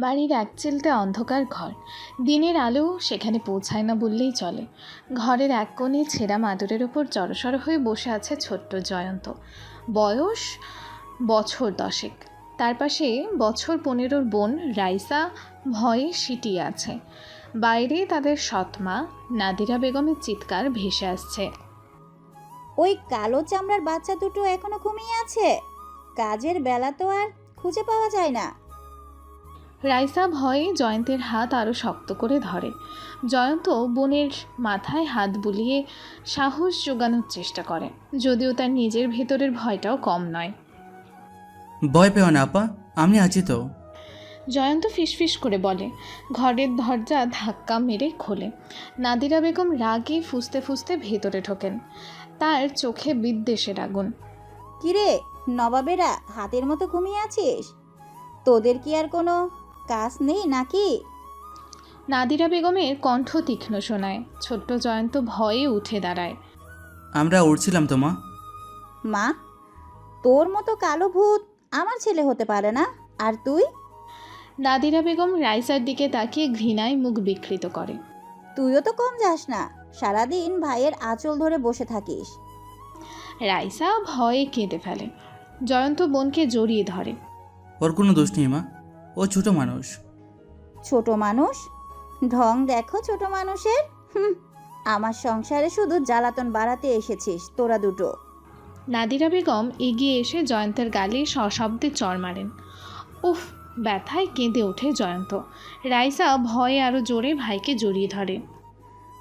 বাড়ির একচিলতে অন্ধকার ঘর। দিনের আলো সেখানে পৌঁছায় না বললেই চলে। ঘরের এক কোণে ছেঁড়া মাদুরের ওপর জড়সড় হয়ে বসে আছে ছোট্ট জয়ন্ত। বয়স বছর 10। তার পাশে বছর 15-র বোন রাইসা ভয়ে সিটিয়ে আছে। বাইরে তাদের সৎমা নাদিরা বেগমের চিৎকার ভেসে আসছে। ওই কালো চামড়ার বাচ্চা দুটো এখনো ঘুমিয়ে আছে? কাজের বেলা তো আর খুঁজে পাওয়া যায় না। রাইসা ভয়ে জয়ন্তের হাত আরও শক্ত করে ধরে। জয়ন্ত বোনের মাথায় হাত বুলিয়ে সাহস জোগানোর চেষ্টা করে, যদিও তার নিজের ভেতরের ভয়টাও কম নয়। ভয় পেও না আপা, আমি আছি তো। জয়ন্ত ফিসফিস করে বলে। ঘরের দরজা ধাক্কা মেরে খোলে। নাদিরা বেগম রাগে ফুঁসতে ফুঁসতে ভেতরে ঢোকেন। তার চোখে বিদ্বেষের আগুন। কিরে নবাবেরা, হাতের মতো ঘুমিয়ে আছিস? তোদের কি আর কোনো কাজ নেই নাকি? নাদিরা বেগমের কণ্ঠ তীক্ষ্ণ শোনায়। ছোট্ট জয়ন্ত ভয়ে উঠে দাঁড়ায়। আমরা উঠছিলাম তো মা। মা? তোর মতো কালো ভূত আমার ছেলে হতে পারে না। আর তুই? নাদিরা বেগম রাইসার দিকে তাকিয়ে ঘৃণায় মুখ বিকৃত করে। তুইও তো কম যাস না, সারাদিন ভাইয়ের আঁচল ধরে বসে থাকিস। রাইসা ভয়ে কেঁদে ফেলে। জয়ন্ত বোনকে জড়িয়ে ধরে। ওর কোনো দোষ নেই মা, ও ছোট মানুষ। ছোট মানুষ? ঢং দেখো ছোট মানুষের। আমার সংসারে শুধু জ্বালাতন বাড়াতে এসেছিস তোরা দুটো। নাদিরা বেগম এগিয়ে এসে জয়ন্তের গালে সশব্দে চড় মারেন। উফ! ব্যথায় কেঁদে ওঠে জয়ন্ত। রাইসা ভয়ে আরও জোরে ভাইকে জড়িয়ে ধরে।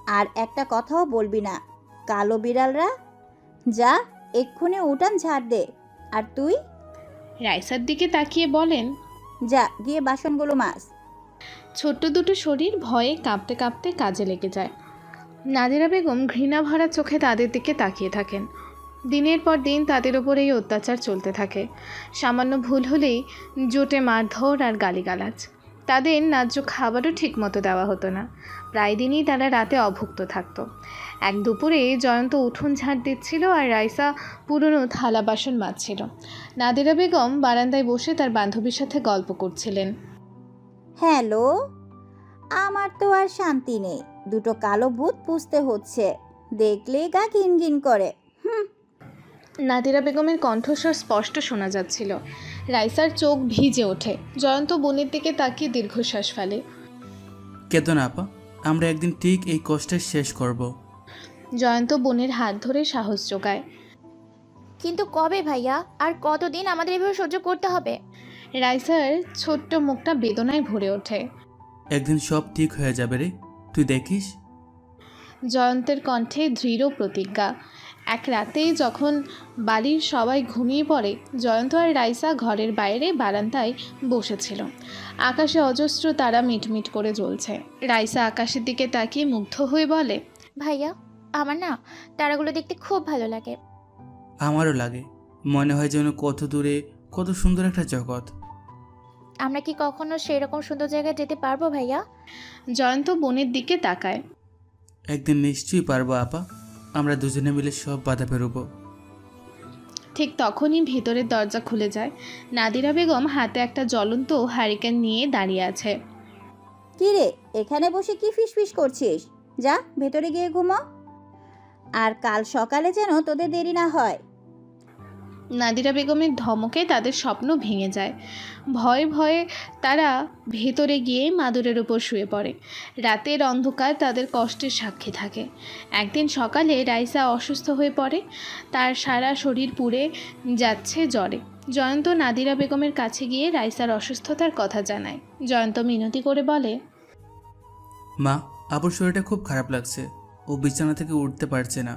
আর একটা কথাও বলবি না। কালো বিড়ালরা, যা এক্ষুনি উঠান ঝাড় দে। আর তুই রাইসার দিকে তাকিয়ে বলেন, যা গিয়ে বাসনগুলো মাজ। ছোট্ট দুটো শরীর ভয়ে কাঁপতে কাঁপতে কাজে লেগে যায়। নাদিরা বেগম ঘৃণা ভরা চোখে তাদের দিকে তাকিয়ে থাকেন। দিনের পর দিন তাদের ওপর এই অত্যাচার চলতে থাকে। সামান্য ভুল হলেই জোটে মারধর আর গালিগালাজ। তাদের ন্যায্য খাবারও ঠিকমতো দেওয়া হতো না। প্রায় দিনই তারা রাতে অভুক্ত থাকত। এক দুপুরে জয়ন্ত উঠোন ঝাড় দিচ্ছিল আর রাইসা পুরনো থালা বাসন মাজছিল। নাদিরা বেগম বারান্দায় বসে তার বান্ধবীর সাথে গল্প করছিলেন। হ্যালো, আমার তো আর শান্তি নেই। দুটো কালো ভূত পুষতে হচ্ছে, দেখলেই গা ঘিনঘিন করে। নাদিরা বেগমের কণ্ঠস্বর স্পষ্ট শোনা যাচ্ছিল। রাইসার চোখ ভিজে ওঠে। জয়ন্ত বোনের দিকে তাকিয়ে দীর্ঘশ্বাস ফেলে। কেতো না আপা, আমরা একদিন ঠিক এই কষ্টের শেষ করব। জয়ন্ত বোনের হাত ধরে সাহস জোগায়। কিন্তু কবে ভাইয়া? আর কতদিন আমাদের এভাবে সহ্য করতে হবে? রাইসার ছোট্ট মুখটা বেদনায় ভরে ওঠে। একদিন সব ঠিক হয়ে যাবে রে, তুই দেখিস। জয়ন্তের কণ্ঠে দৃঢ় প্রতিজ্ঞা। এক রাতেই যখন বাড়ির সবাই ঘুমিয়ে পড়ে, জয়ন্ত আর রাইসা ঘরের বাইরে বারান্দায় বসেছিল। আকাশে অজস্র তারা মিটমিট করে জ্বলছে। রাইসা আকাশের দিকে তাকিয়ে মুগ্ধ হয়ে বলে, ভাইয়া, আমার না তারাগুলো দেখতে খুব ভালো লাগে। আমারও লাগে, মনে হয় যেন কত দূরে কত সুন্দর একটা জগৎ। আমরা কি কখনো সেরকম সুন্দর জায়গায় যেতে পারবো ভাইয়া? জয়ন্ত বোনের দিকে তাকায়। একদিন নিশ্চয়ই পারবো আপা, আমরা দুজনে মিলে সব বাধা পেরোবো। ঠিক তখনই ভেতরের দরজা খুলে যায়। নাদিরা বেগম হাতে একটা জ্বলন্ত হারিকেন নিয়ে দাঁড়িয়ে আছে। কি রে, এখানে বসে কি ফিসফিস করছিস? যা ভেতরে গিয়ে ঘুমো, আর কাল সকালে যেন তোদের দেরি না হয়। নাদিরা বেগমের ধমকে তাদের স্বপ্ন ভেঙে যায়। ভয়ে ভয়ে তারা ভেতরে গিয়ে মাদুরের উপর শুয়ে পড়ে। রাতের অন্ধকার তাদের কষ্টের সাক্ষী থাকে। একদিন সকালে রাইসা অসুস্থ হয়ে পড়ে। তার সারা শরীর পুড়ে যাচ্ছে জ্বরে। জয়ন্ত নাদিরা বেগমের কাছে গিয়ে রাইসার অসুস্থতার কথা জানায়। জয়ন্ত মিনতি করে বলে, মা, আপুর শরীরটা খুব খারাপ লাগছে, ও বিছানা থেকে উঠতে পারছে না।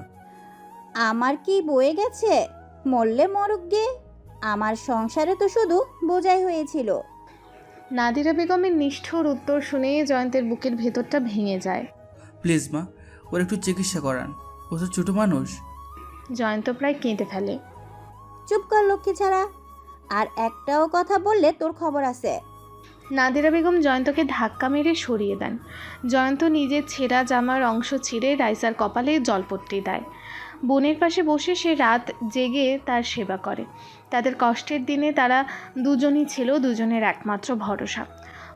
আমার কি বয়ে গেছে? মরলে মরুক গে, আমার সংসারে তো শুধু বোঝাই হয়েছিল। নাদিরা বেগমের নিষ্ঠুর উত্তর শুনে জয়ন্তের বুকের ভেতরটা ভেঙে যায়। প্লিজ মা, ওর একটু চিকিৎসা করান, ও তো ছোটো মানুষ। জয়ন্ত প্রায় কেঁদে ফেলে। চুপ কর লক্ষ্মী ছাড়া, আর একটাও কথা বললে তোর খবর আছে। নাদিরা বেগম জয়ন্তকে ধাক্কা মেরে সরিয়ে দেন। জয়ন্ত নিজের ছেঁড়া জামার অংশ ছিঁড়ে রাইসার কপালে জলপট্টি দেয়। বোনের পাশে বসে সে রাত জেগে তার সেবা করে। তাদের কষ্টের দিনে তারা দুজনই ছিল দুজনের একমাত্র ভরসা।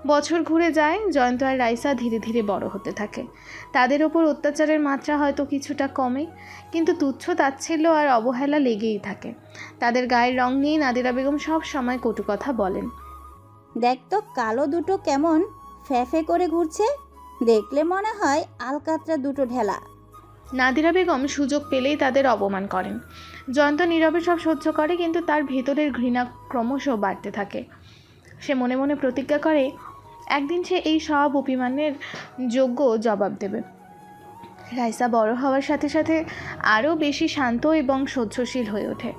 বছর ঘুরে যায়, জয়ন্ত আর রাইসা ধীরে ধীরে বড় হতে থাকে। তাদের ওপর অত্যাচারের মাত্রা হয়তো কিছুটা কমে, কিন্তু তুচ্ছ তাচ্ছিল্য আর অবহেলা লেগেই থাকে। তাদের গায়ের রং নিয়ে নাদিরা বেগম সব সময় কটু কথা বলেন। দেখ তো কালো দুটো কেমন ফ্যাফে করে ঘুরছে, দেখলে মনে হয় আলকাতরা দুটো ঢেলা। নাদিরা বেগম সুযোগ পেলেই তাদের অপমান করেন। জয়ন্ত নীরবে সব সহ্য করে, কিন্তু তার ভেতরের ঘৃণা ক্রমশ বাড়তে থাকে। সে মনে মনে প্রতিজ্ঞা করে একদিন সে এই সব অপমানের যোগ্য জবাব দেবে। রাইসা বড় হওয়ার সাথে সাথে আরও বেশি শান্ত এবং সহ্যশীল হয়ে ওঠে।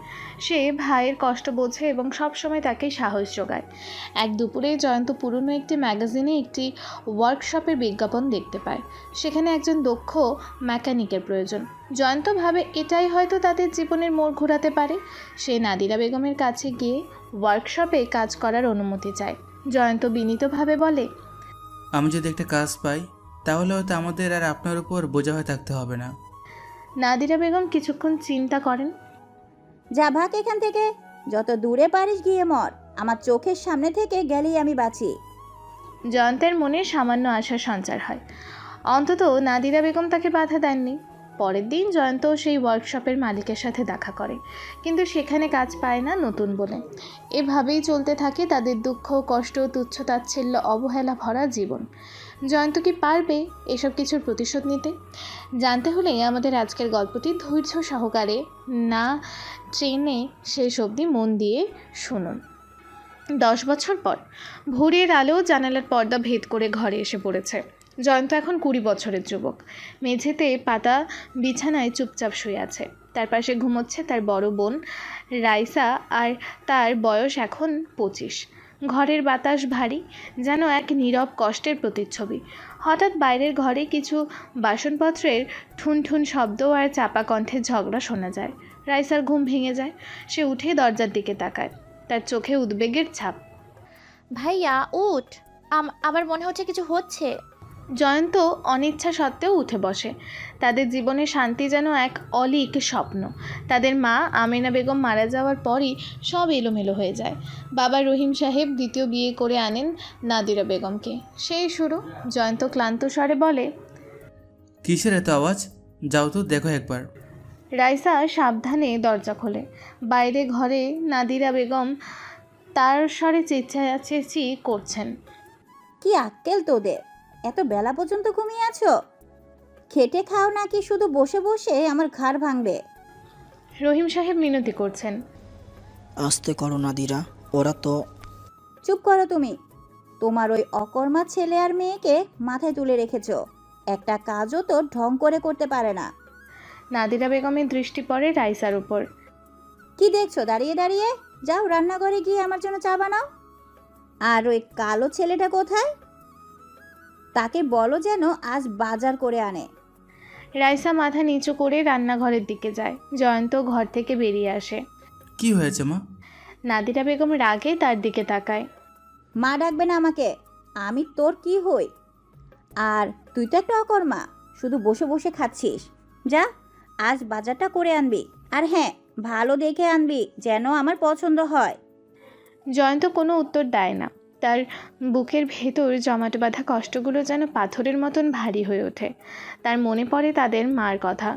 সে ভাইয়ের কষ্ট বোঝে এবং সবসময় তাকে সাহস যোগায়। এক দুপুরে জয়ন্ত পুরনো একটি ম্যাগাজিনে একটি ওয়ার্কশপের বিজ্ঞাপন দেখতে পায়। সেখানে একজন দক্ষ মেকানিকের প্রয়োজন। জয়ন্ত ভাবে এটাই হয়তো তাদের জীবনের মোড় ঘোরাতে পারে। সে নাদিরা বেগমের কাছে গিয়ে ওয়ার্কশপে কাজ করার অনুমতি চায়। জয়ন্ত বিনীতভাবে বলে, আমি যদি একটা কাজ পাই তাহলে হয়তো আমাদের আর আপনার উপর বোঝা হয়ে থাকতে হবে না। নাদিরা বেগম কিছুক্ষণ চিন্তা করেন। যা ভাগ এখান থেকে, যত দূরে পারিস গিয়ে মর, আমার চোখের সামনে থেকে গেলেই আমি বাঁচি। জয়ন্তের মনে সামান্য আশার সঞ্চার হয়। অন্তত নাদিরা বেগম তাকে বাধা দেননি। পরের দিন জয়ন্ত সেই ওয়ার্কশপের মালিকের সাথে দেখা করে, কিন্তু সেখানে কাজ পায় না নতুন বলে। এভাবেই চলতে থাকে তাদের দুঃখ, কষ্ট, তুচ্ছ তাচ্ছিল্য, অবহেলা ভরা জীবন। জয়ন্ত কি পারবে এসব কিছুর প্রতিশোধ নিতে? জানতে হলে আমাদের আজকের গল্পটি ধৈর্য সহকারে না ট্রেনে শেষ অবধি মন দিয়ে শুনুন। 10 বছর পর ভোরের আলো জানালার পর্দা ভেদ করে ঘরে এসে পড়েছে। জয়ন্ত এখন 20 বছরের যুবক। মেঝেতে পাতা বিছানায় চুপচাপ শুয়ে আছে। তার পাশে ঘুমোচ্ছে তার বড় বোন রাইসা, আর তার বয়স এখন 25। ঘরের বাতাস ভারী, যেন এক নীরব কষ্টের প্রতিচ্ছবি। হঠাৎ বাইরের ঘরে কিছু বাসনপত্রের ঠুনঠুন শব্দ আর চাপা কণ্ঠের ঝগড়া শোনা যায়। রাইসার ঘুম ভেঙে যায়। সে উঠে দরজার দিকে তাকায়। তার চোখে উদ্বেগের ছাপ। ভাইয়া উঠ, আমার মনে হচ্ছে কিছু হচ্ছে। জয়ন্ত অনিচ্ছা সত্ত্বেও উঠে বসে। তাদের জীবনে শান্তি যেন এক অলীক স্বপ্ন। তাদের মা আমেনা বেগম মারা যাওয়ার পরই সব এলোমেলো হয়ে যায়। বাবা রহিম সাহেব দ্বিতীয় বিয়ে করে আনেন নাদিরা বেগমকে। সেই শুরু। জয়ন্ত ক্লান্ত স্বরে বলে, কিসের এত আওয়াজ? যাও তো দেখো একবার। রাইসা সাবধানে দরজা খোলে। বাইরে ঘরে নাদিরা বেগম তার স্বরে চেঁচাচেঁচি করছেন। কি আক্কেল তোদের, এত বেলা পর্যন্ত ঘুমিয়ে আছো? খেটে খাও নাকি শুধু বসে বসে আমার ঘাড় ভাঙবে? রহিম সাহেব মিনতি করছেন। আস্তে করো নাদিরা, ওরা তো। চুপ করো তুমি। তোমার ওই অকর্মা ছেলে আর মেয়েকে মাথায় তুলে রেখেছো, একটা কাজও তো ঢং করে করতে পারে না। নাদিরা বেগমের দৃষ্টি পড়ে রাইসার উপর। কি দেখছো দাঁড়িয়ে দাঁড়িয়ে? যাও রান্নাঘরে গিয়ে আমার জন্য চা বানাও। আর ওই কালো ছেলেটা কোথায়? তাকে বলো যেন আজ বাজার করে আনে। রাইসা মাথা নিচু করে রান্নাঘরের দিকে যায়। জয়ন্ত ঘর থেকে বেরিয়ে আসে। কি হয়েছে মা? নাদিরা বেগম রাগে তার দিকে তাকায়। মা ডাকবে না আমাকে, আমি তোর কি হই? আর তুই তো একটা অকর্মা, শুধু বসে বসে খাচ্ছিস। যা আজ বাজারটা করে আনবি, আর হ্যাঁ ভালো দেখে আনবি যেন আমার পছন্দ হয়। জয়ন্ত কোনো উত্তর দেয় না। তার বুকের ভেতর জমাট বাঁধা কষ্টগুলো যেন পাথরের মতন ভারী হয়ে ওঠে। তার মনে পড়ে তাদের মার কথা।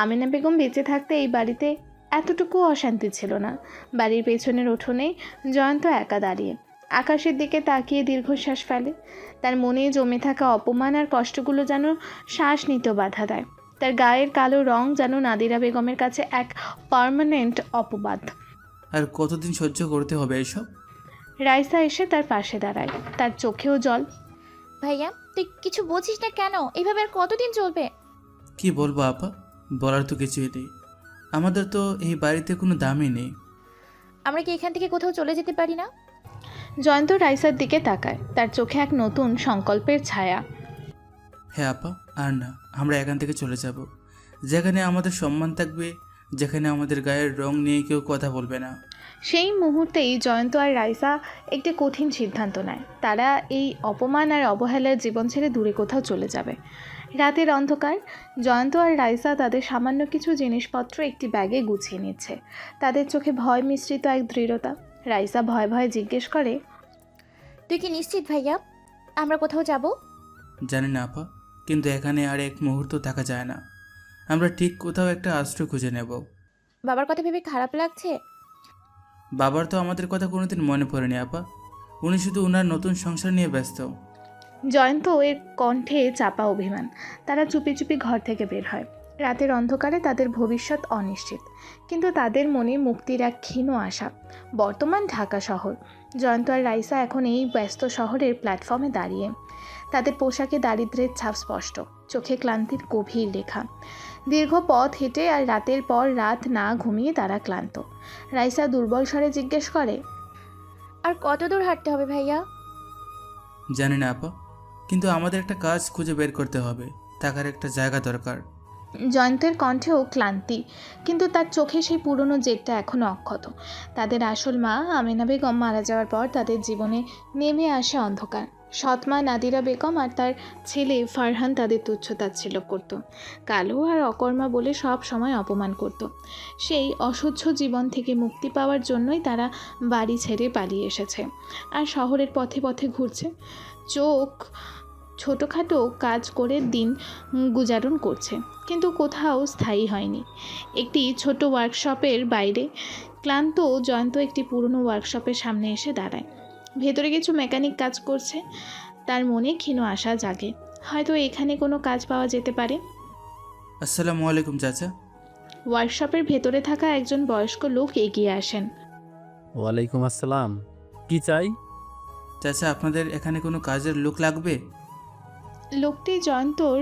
আমেনা বেগম বেঁচে থাকতে এই বাড়িতে এতটুকু অশান্তি ছিল না। বাড়ির পেছনের উঠোনে জয়ন্ত একা দাঁড়িয়ে আকাশের দিকে তাকিয়ে দীর্ঘশ্বাস ফেলে। তার মনে জমে থাকা অপমান আর কষ্টগুলো যেন শ্বাস নিতে বাধা দেয়। তার গায়ের কালো রং যেন নাদিরা বেগমের কাছে এক পার্মানেন্ট অপবাদ। আর কতদিন সহ্য করতে হবে এসব? রাইসা এসে তার পাশে দাঁড়ায়। তার চোখেও জল। ভাইয়া তুই কিছু বুঝিস না কেন? এইভাবে আর কতদিন চলবে? কি বলবো আপা, বলার তো কিছুই নেই। আমাদের তো এই বাড়িতে কোনো দামই নেই। আমরা কি এখান থেকে কোথাও চলে যেতে পারি না? জয়ন্ত রাইসার দিকে তাকায়। তার চোখে এক নতুন সংকল্পের ছায়া। হ্যাঁ আপা, আর না, আমরা এখান থেকে চলে যাব, যেখানে আমাদের সম্মান থাকবে, যেখানে আমাদের গায়ের রং নিয়ে কেউ কথা বলবে না। সেই মুহূর্তেই জয়ন্ত আর রাইসা একটি কঠিন সিদ্ধান্ত নেয়। তারা এই অপমান আর অবহেলার জীবন ছেড়ে দূরে কোথাও চলে যাবে। রাতের অন্ধকার। জয়ন্ত আর রাইসা তাদের সামান্য কিছু জিনিসপত্র একটি ব্যাগে গুছিয়ে নিচ্ছে। তাদের চোখে ভয় মিশ্রিত এক দৃঢ়তা। রাইসা ভয়ে ভয়ে জিজ্ঞেস করে, তুই কি নিশ্চিত ভাইয়া আমরা কোথাও যাব? জানি না আপা, কিন্তু এখানে আর এক মুহূর্ত থাকা যায় না। আমরা ঠিক কোথাও একটা আশ্রয় খুঁজে নেব। বাবার কথা ভেবে খারাপ লাগছে। বাবার তো আমাদের কথা কোনোদিন মনে পড়েনি আপা, উনি শুধু ওনার নতুন সংসার নিয়ে ব্যস্ত। জয়ন্ত এর কণ্ঠে চাপা অভিমান। তারা চুপি চুপি ঘর থেকে বের হয়। রাতের অন্ধকারে তাদের ভবিষ্যৎ অনিশ্চিত, কিন্তু তাদের মনে মুক্তির এক ক্ষীণ আশা। বর্তমান ঢাকা শহর। জয়ন্ত আর রাইসা এখন এই ব্যস্ত শহরের প্ল্যাটফর্মে দাঁড়িয়ে। তাদের পোশাকে দারিদ্র্যের ছাপ স্পষ্ট, চোখে ক্লান্তির গভীর রেখা। দীর্ঘ পথ হেঁটে আর রাতের পর রাত না ঘুমিয়ে তারা ক্লান্ত। রাইসা দুর্বল স্বরে জিজ্ঞেস করে, আর কত দূর হাঁটতে হবে ভাইয়া? জানি না আপা, কিন্তু আমাদের একটা কাজ খুঁজে বের করতে হবে। থাকার একটা জায়গা দরকার। জয়ন্তের কণ্ঠেও ক্লান্তি, কিন্তু তার চোখে সেই পুরনো জেদটা এখনও অক্ষত। তাদের আসল মা আমেনা বেগম মারা যাওয়ার পর তাদের জীবনে নেমে আসে অন্ধকার। সৎমা নাদিরা বেগম আর তার ছেলে ফারহান তাদের তুচ্ছ-তাচ্ছিল্য করত। কালো আর অকর্মা বলে সব সময় অপমান করত। সেই অসহ্য জীবন থেকে মুক্তি পাওয়ার জন্যই তারা বাড়ি ছেড়ে পালিয়ে এসেছে আর শহরের পথে পথে ঘুরছে। চোখ ছোটোখাটো কাজ করে দিন গুজারণ করছে, কিন্তু কোথাও স্থায়ী হয়নি। একটি ছোট ওয়ার্কশপের বাইরে ক্লান্ত জয়ন্ত একটি পুরনো ওয়ার্কশপের সামনে এসে দাঁড়ায়। ভেতরে কিছু মেকানিক কাজ করছে। তার মনে ক্ষীণ আশা জাগে, হয়তো এখানে কোনো কাজ পাওয়া যেতে পারে। আসসালামু আলাইকুম চাচা। ওয়ার্কশপের ভেতরে থাকা একজন বয়স্ক লোক এগিয়ে আসেন। ওয়ালাইকুম আসসালাম, কি চাই? চাচা, আপনাদের এখানে কোনো কাজের লোক লাগবে? লোকটি জয়ন্তর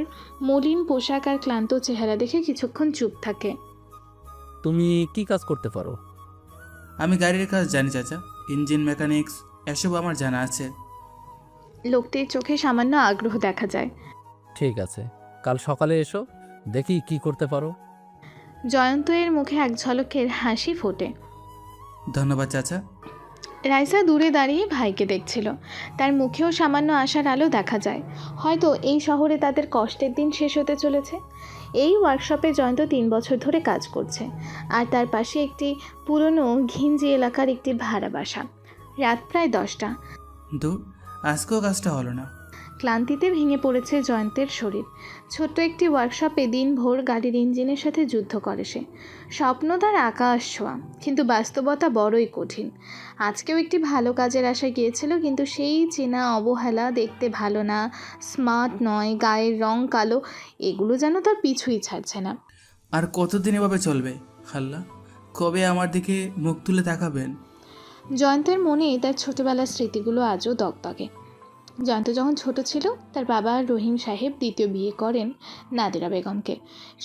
মলিন পোশাক আর ক্লান্ত চেহারা দেখে কিছুক্ষণ চুপ থাকে। তুমি কি কাজ করতে পারো? আমি গাড়ির কাজ জানি চাচা, ইঞ্জিন মেকানিক্স এসব আমার জানা আছে। লোকটির চোখে সামান্য আগ্রহ দেখা যায়। ঠিক আছে, কাল সকালে এসো, দেখি কি করতে পারো। জয়ন্তের মুখে এক ঝলকের হাসি ফোটে। ধন্যবাদ চাচা। রাইসা দূরে দাঁড়িয়ে ভাইকে দেখছিল। তার মুখেও সামান্য আশার আলো দেখা যায়। হয়তো এই শহরে তাদের কষ্টের দিন শেষ হতে চলেছে। এই ওয়ার্কশপে জয়ন্ত 3 বছর ধরে কাজ করছে, আর তার পাশে একটি পুরনো ঘিঞ্জি এলাকার একটি ভাড়া বাসা। রাত প্রায় 10টা। দূর, আজকেও কাজটা হলো না। ক্লান্তিতে ভেঙে পড়েছে জয়ন্তের শরীর। ছোট্ট একটি ওয়ার্কশপে দিনভর গাড়ির ইঞ্জিনের সাথে যুদ্ধ করে সে। স্বপ্ন তার আকাশ ছোঁয়া, কিন্তু বাস্তবতা বড়ই কঠিন। আজকেও একটি ভালো কাজের আশায় গিয়েছিল, কিন্তু সেই চেনা অবহেলা, দেখতে ভালো না, স্মার্ট নয়, গায়ের রং কালো, এগুলো যেন তার পিছুই ছাড়ছে না। আর কতদিন এভাবে চলবে আল্লাহ? কবে আমার দিকে মুখ তুলে তাকাবেন? জয়ন্তের মনে তার ছোটবেলার স্মৃতিগুলো আজও দগদগে। জয়ন্ত যখন ছোট ছিল, তার বাবা রহিম সাহেব দ্বিতীয় বিয়ে করেন নাদিরা বেগমকে।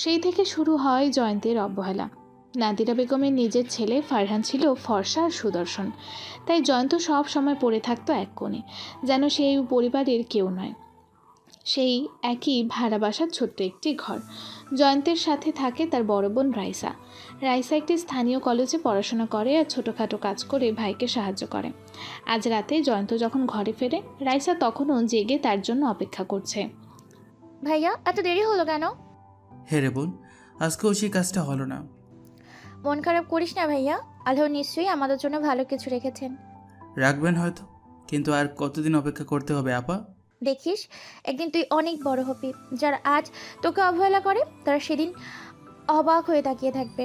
সেই থেকে শুরু হয় জয়ন্তের অবহেলা। নাদিরা বেগমের নিজের ছেলে ফারহান ছিল ফর্সা আর সুদর্শন, তাই জয়ন্ত সব সময় পড়ে থাকতো এক কোণে, যেন সেই পরিবারের কেউ নয়। সেই একই ভাড়া বাসার ছোট্ট একটি ঘর। জয়ন্তের সাথে থাকে তার বড় বোন রাইসা। রাইসা একটি স্থানীয় কলেজে পড়াশোনা করে আর ছোটোখাটো কাজ করে ভাইকে সাহায্য করে। আজ রাতে জয়ন্ত যখন ঘরে ফেরে, রাইসা তখনও জেগে তার জন্য অপেক্ষা করছে। ভাইয়া এত দেরি হলো কেন? হে রে বোন, আজকেও সেই কাজটা হলো না। মন খারাপ করিস না ভাইয়া, আল্লাহ নিশ্চয়ই আমাদের জন্য ভালো কিছু রেখেছেন। রাখবেন হয়তো, কিন্তু আর কতদিন অপেক্ষা করতে হবে আপা? দেখিস, একদিন তুই অনেক বড় হবি। যারা আজ তোকে অবহেলা করে, তারা সেদিন অবাক হয়ে তাকিয়ে থাকবে।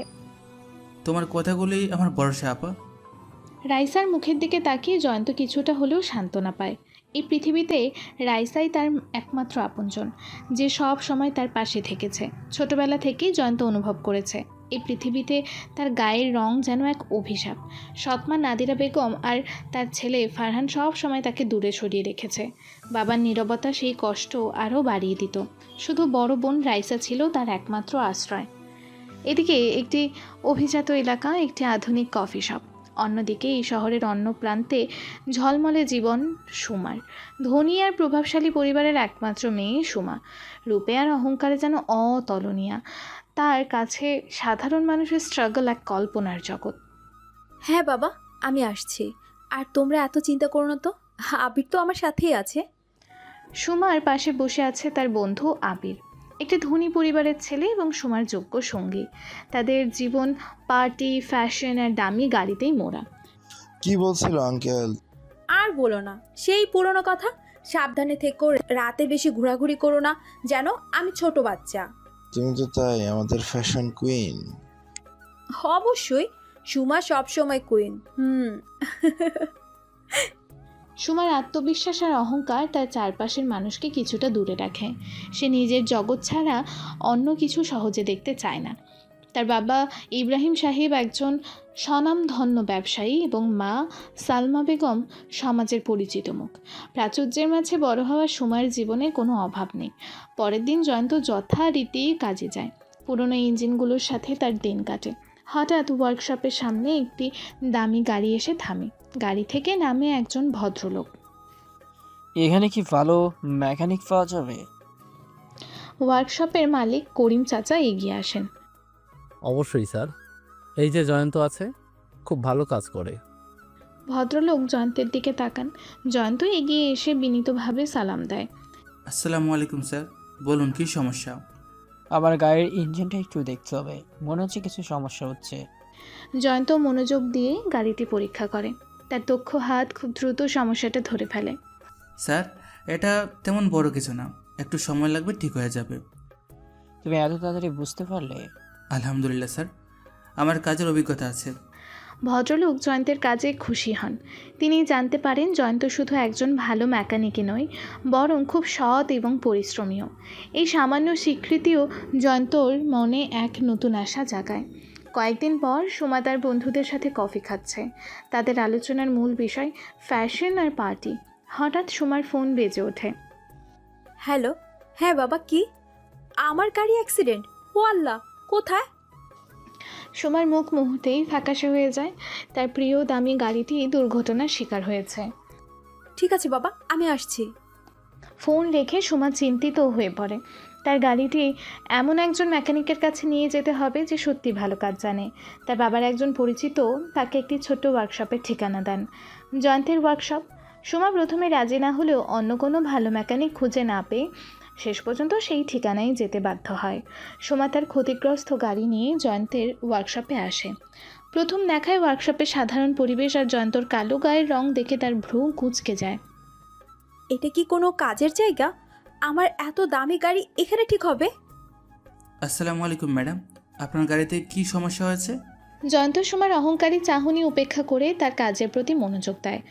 তোমার কথাগুলোই আমার ভরসা আপা। রাইসার মুখের দিকে তাকিয়ে জয়ন্ত কিছুটা হলেও সান্ত্বনা পায়। এই পৃথিবীতে রাইসাই তার একমাত্র আপনজন, যে সব সময় তার পাশে থেকেছে। ছোটবেলা থেকেই জয়ন্ত অনুভব করেছে এই পৃথিবীতে তার গায়ের রং যেন এক অভিশাপ। সৎমা নাদিরা বেগম আর তার ছেলে ফারহান সব সময় তাকে দূরে সরিয়ে রেখেছে। বাবার নীরবতা সেই কষ্ট আরও বাড়িয়ে দিত। শুধু বড় বোন রাইসা ছিল তার একমাত্র আশ্রয়। এদিকে একটি অভিজাত এলাকা, একটি আধুনিক কফি শপ। অন্যদিকে এই শহরের অন্য প্রান্তে ঝলমলে জীবন সুমার। ধনী আর প্রভাবশালী পরিবারের একমাত্র মেয়ে সুমা। রূপে আর অহংকারে যেন অতুলনীয়া। তার কাছে সাধারণ মানুষের স্ট্রাগল এক কল্পনার জগৎ। হ্যাঁ বাবা, আমি আসছি। আর তোমরা এত চিন্তা করো না তো, আবির তো আমার সাথেই আছে। সুমার পাশে বসে আছে তার বন্ধু আবির। একটি ধনী পরিবারের ছেলে এবং সুমার যোগ্য সঙ্গী। তাদের জীবন পার্টি, ফ্যাশন আর দামি গাড়িতেই মোড়া। কি বলছিল আঙ্কেল? আর বলো না, সেই পুরনো কথা। সাবধানে থেকো, রাতে বেশি ঘোরাঘুরি করো না, যেন আমি ছোট বাচ্চা। তুমি তো তাই আমাদের ফ্যাশন কুইন। অবশ্যই, সুমা সবসময় কুইন। সুমার আত্মবিশ্বাস আর অহংকার তার চারপাশের মানুষকে কিছুটা দূরে রাখে। সে নিজের জগৎ ছাড়া অন্য কিছু সহজে দেখতে চায় না। তার বাবা ইব্রাহিম সাহেব একজন স্বনামধন্য ব্যবসায়ী এবং মা সালমা বেগম সমাজের পরিচিত মুখ। প্রাচুর্যের মাঝে বড় হওয়া সুমার জীবনে কোনো অভাব নেই। পরের দিন জয়ন্ত যথারীতি কাজে যায়। পুরনো ইঞ্জিনগুলোর সাথে তার দিন কাটে। হঠাৎ ওয়ার্কশপের সামনে একটি দামি গাড়ি এসে থামে। গাড়ি থেকে নামে একজন ভদ্রলোক। এখানে কি ভালো মেকানিক পাওয়া যাবে? ওয়ার্কশপের মালিক করিম চাচা এগিয়ে আসেন। অবশ্যই স্যার, এই যে জয়ন্ত আছে, খুব ভালো কাজ করে। ভদ্রলোক জয়ন্তের দিকে তাকান। জয়ন্ত এগিয়ে এসে বিনীতভাবে সালাম দেয়। আসসালামু আলাইকুম স্যার, বলুন কি সমস্যা? আমার গাড়ির ইঞ্জিনটা একটু দেখতে হবে, মনে হচ্ছে কিছু সমস্যা হচ্ছে। জয়ন্ত মনোযোগ দিয়ে গাড়িটি পরীক্ষা করে। তার দক্ষ হাত খুব দ্রুত সমস্যাটা ধরে ফেলে। স্যার, এটা তেমন বড় কিছু না, একটু সময় লাগবে, ঠিক হয়ে যাবে। তুমি এত তাড়াতাড়ি বুঝতে পারলে? আলহামদুলিল্লাহ স্যার, আমার কাজের অভিজ্ঞতা আছে। ভদ্রলোক জয়ন্তের কাজে খুশি হন। তিনি জানতে পারেন জয়ন্ত শুধু একজন ভালো মেকানিকই নয়, বরং খুব সৎ এবং পরিশ্রমীও। এই সামান্য স্বীকৃতিও জয়ন্তর মনে এক নতুন আশা জাগায়। কয়েকদিন পর সুমা তার বন্ধুদের সাথে কফি খাচ্ছে। তাদের আলোচনার মূল বিষয় ফ্যাশন আর পার্টি। হঠাৎ সুমার ফোন বেজে ওঠে। হ্যালো। হ্যাঁ বাবা, কি? আমার গাড়ি অ্যাক্সিডেন্ট? ও আল্লাহ, কোথায়? সুমার মুখ মুহূর্তেই ফ্যাকাশে হয়ে যায়। তার প্রিয় দামি গাড়িটি দুর্ঘটনার শিকার হয়েছে। ঠিক আছে বাবা, আমি আসছি। ফোন রেখে সুমা চিন্তিত হয়ে পড়ে। তার গাড়িটি এমন একজন মেকানিকের কাছে নিয়ে যেতে হবে যে সত্যি ভালো কাজ জানে। তার বাবার একজন পরিচিত তাকে একটি ছোট্ট ওয়ার্কশপের ঠিকানা দেন, জয়ন্তের ওয়ার্কশপ। সুমা প্রথমে রাজি না হলেও অন্য কোনো ভালো মেকানিক খুঁজে না পেয়ে শেষ পর্যন্ত সেই ঠিকানায় যেতে বাধ্য হয়। সুমা তার ক্ষতিগ্রস্ত গাড়ি নিয়ে জয়ন্তের ওয়ার্কশপে আসে। প্রথম দেখায় ওয়ার্কশপের সাধারণ পরিবেশ আর জয়ন্তর কালো গায়ের রং দেখে তার ভ্রু কুঁচকে যায়। এটা কি কোনো কাজের জায়গা? আমার এত দামি গাড়ি এখানে ঠিক হবে? আসসালামু আলাইকুম ম্যাডাম, আপনার গাড়িতে কি সমস্যা হয়েছে? জয়ন্ত সুমার অহংকারী চাহনি উপেক্ষা করে তার কাজের প্রতি মনোযোগ দেয়।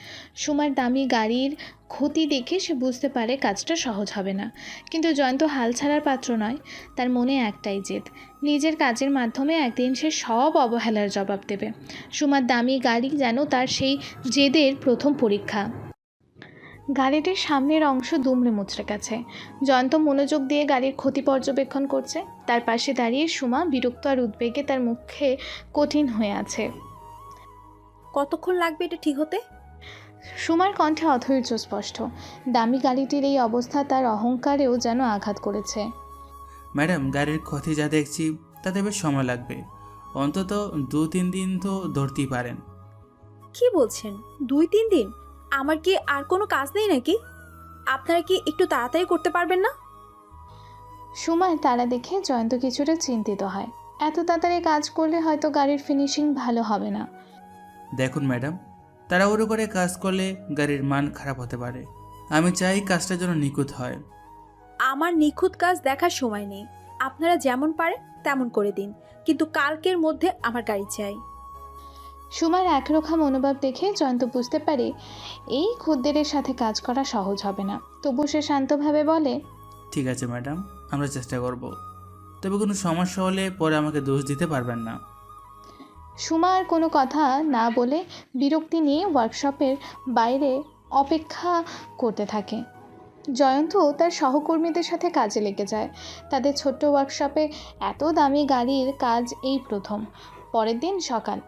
সুমার দামি গাড়ির ক্ষতি দেখে সে বুঝতে পারে কাজটা সহজ হবে না। কিন্তু জয়ন্ত হাল ছাড়ার পাত্র নয়। তার মনে একটাই জেদ, নিজের কাজের মাধ্যমে একদিন সে সব অবহেলার জবাব দেবে। সুমার দামি গাড়ি যেন তার সেই জেদের প্রথম পরীক্ষা। গাড়িটির সামনের অংশ দুমড়ে মুচড়ে গেছে। জয়ন্ত মনোযোগ দিয়ে গাড়ির ক্ষতি পর্যবেক্ষণ করছে। তার পাশে দাঁড়িয়ে সুমা বিরক্ত আর উদ্বেগে তার মুখে কঠিন হয়ে আছে। কতক্ষণ লাগবে এটা ঠিক হতে? সুমার কণ্ঠে অধৈর্য স্পষ্ট। দামি গাড়িটির এই অবস্থা তার অহংকারেও যেন আঘাত করেছে। ম্যাডাম, গাড়ির ক্ষতি যা দেখছি তাতে বেশ সময় লাগবে, অন্তত 2-3 দিন তো ধরতেই পারেন। কি বলছেন? 2-3 দিন? আমার কি আর কোনো কাজ নেই নাকি? আপনারা কি একটু তাড়াতাড়ি করতে পারবেন না? সুমার তারা দেখে জয়ন্ত কিছুটা চিন্তিত হয়। এত তাড়াতাড়ি কাজ করলে হয়তো গাড়ির ফিনিশিং ভালো হবে না। দেখুন ম্যাডাম, তাড়াহুড়ো করে কাজ করলে গাড়ির মান খারাপ হতে পারে। আমি চাই কাজটা যেন নিখুঁত হয়। আমার নিখুঁত কাজ দেখার সময় নেই। আপনারা যেমন পারেন তেমন করে দিন, কিন্তু কালকের মধ্যে আমার গাড়ি চাই। সুমার একরোখা মনোভাব দেখে জয়ন্ত বুঝতে পারে এই খদ্দেরের সাথে কাজ করা সহজ হবে না। তবু সে শান্তভাবে বলে, ঠিক আছে ম্যাডাম, আমরা চেষ্টা করব, তবে কোনো সমস্যা হলে পরে আমাকে দোষ দিতে পারবেন না। সুমা আর কোনো কথা না বলে বিরক্তি নিয়ে ওয়ার্কশপের বাইরে অপেক্ষা করতে থাকে। জয়ন্ত তার সহকর্মীদের সাথে কাজে লেগে যায়। তাদের ছোট্ট ওয়ার্কশপে এত দামি গাড়ির কাজ এই প্রথম। পরের দিন সকাল,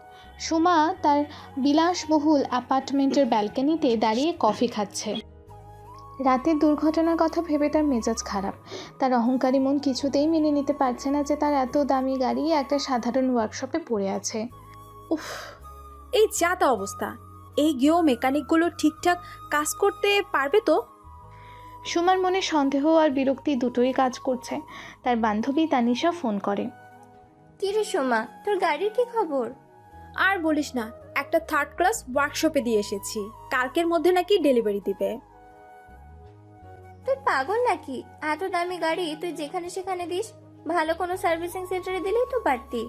সুমা তার বিলাসবহুল অ্যাপার্টমেন্টের ব্যালকনিতে দাঁড়িয়ে কফি খাচ্ছে। রাতের দুর্ঘটনার কথা ভেবে তার মেজাজ খারাপ। তার অহংকারী মন কিছুতেই মেনে নিতে পারছে না যে তার এত দামি গাড়ি একটা সাধারণ ওয়ার্কশপে পড়ে আছে। উফ, এই যা তা অবস্থা। এই গিয়েও মেকানিকগুলো ঠিকঠাক কাজ করতে পারবে তো? সুমার মনে সন্দেহ আর বিরক্তি দুটোই কাজ করছে। তার বান্ধবী তানিশা ফোন করে। কি রে সোমা, তোর গাড়ির কি খবর? আর বলিস না, একটা থার্ড ক্লাস ওয়ার্কশপে দিয়ে এসেছি, কালকের মধ্যে নাকি ডেলিভারি দিবে। তুই পাগল নাকি? এত দামি গাড়ি তুই যেখানে সেখানে দিস, ভালো কোনো সার্ভিসিং সেন্টারে দিলেই তো পারতি।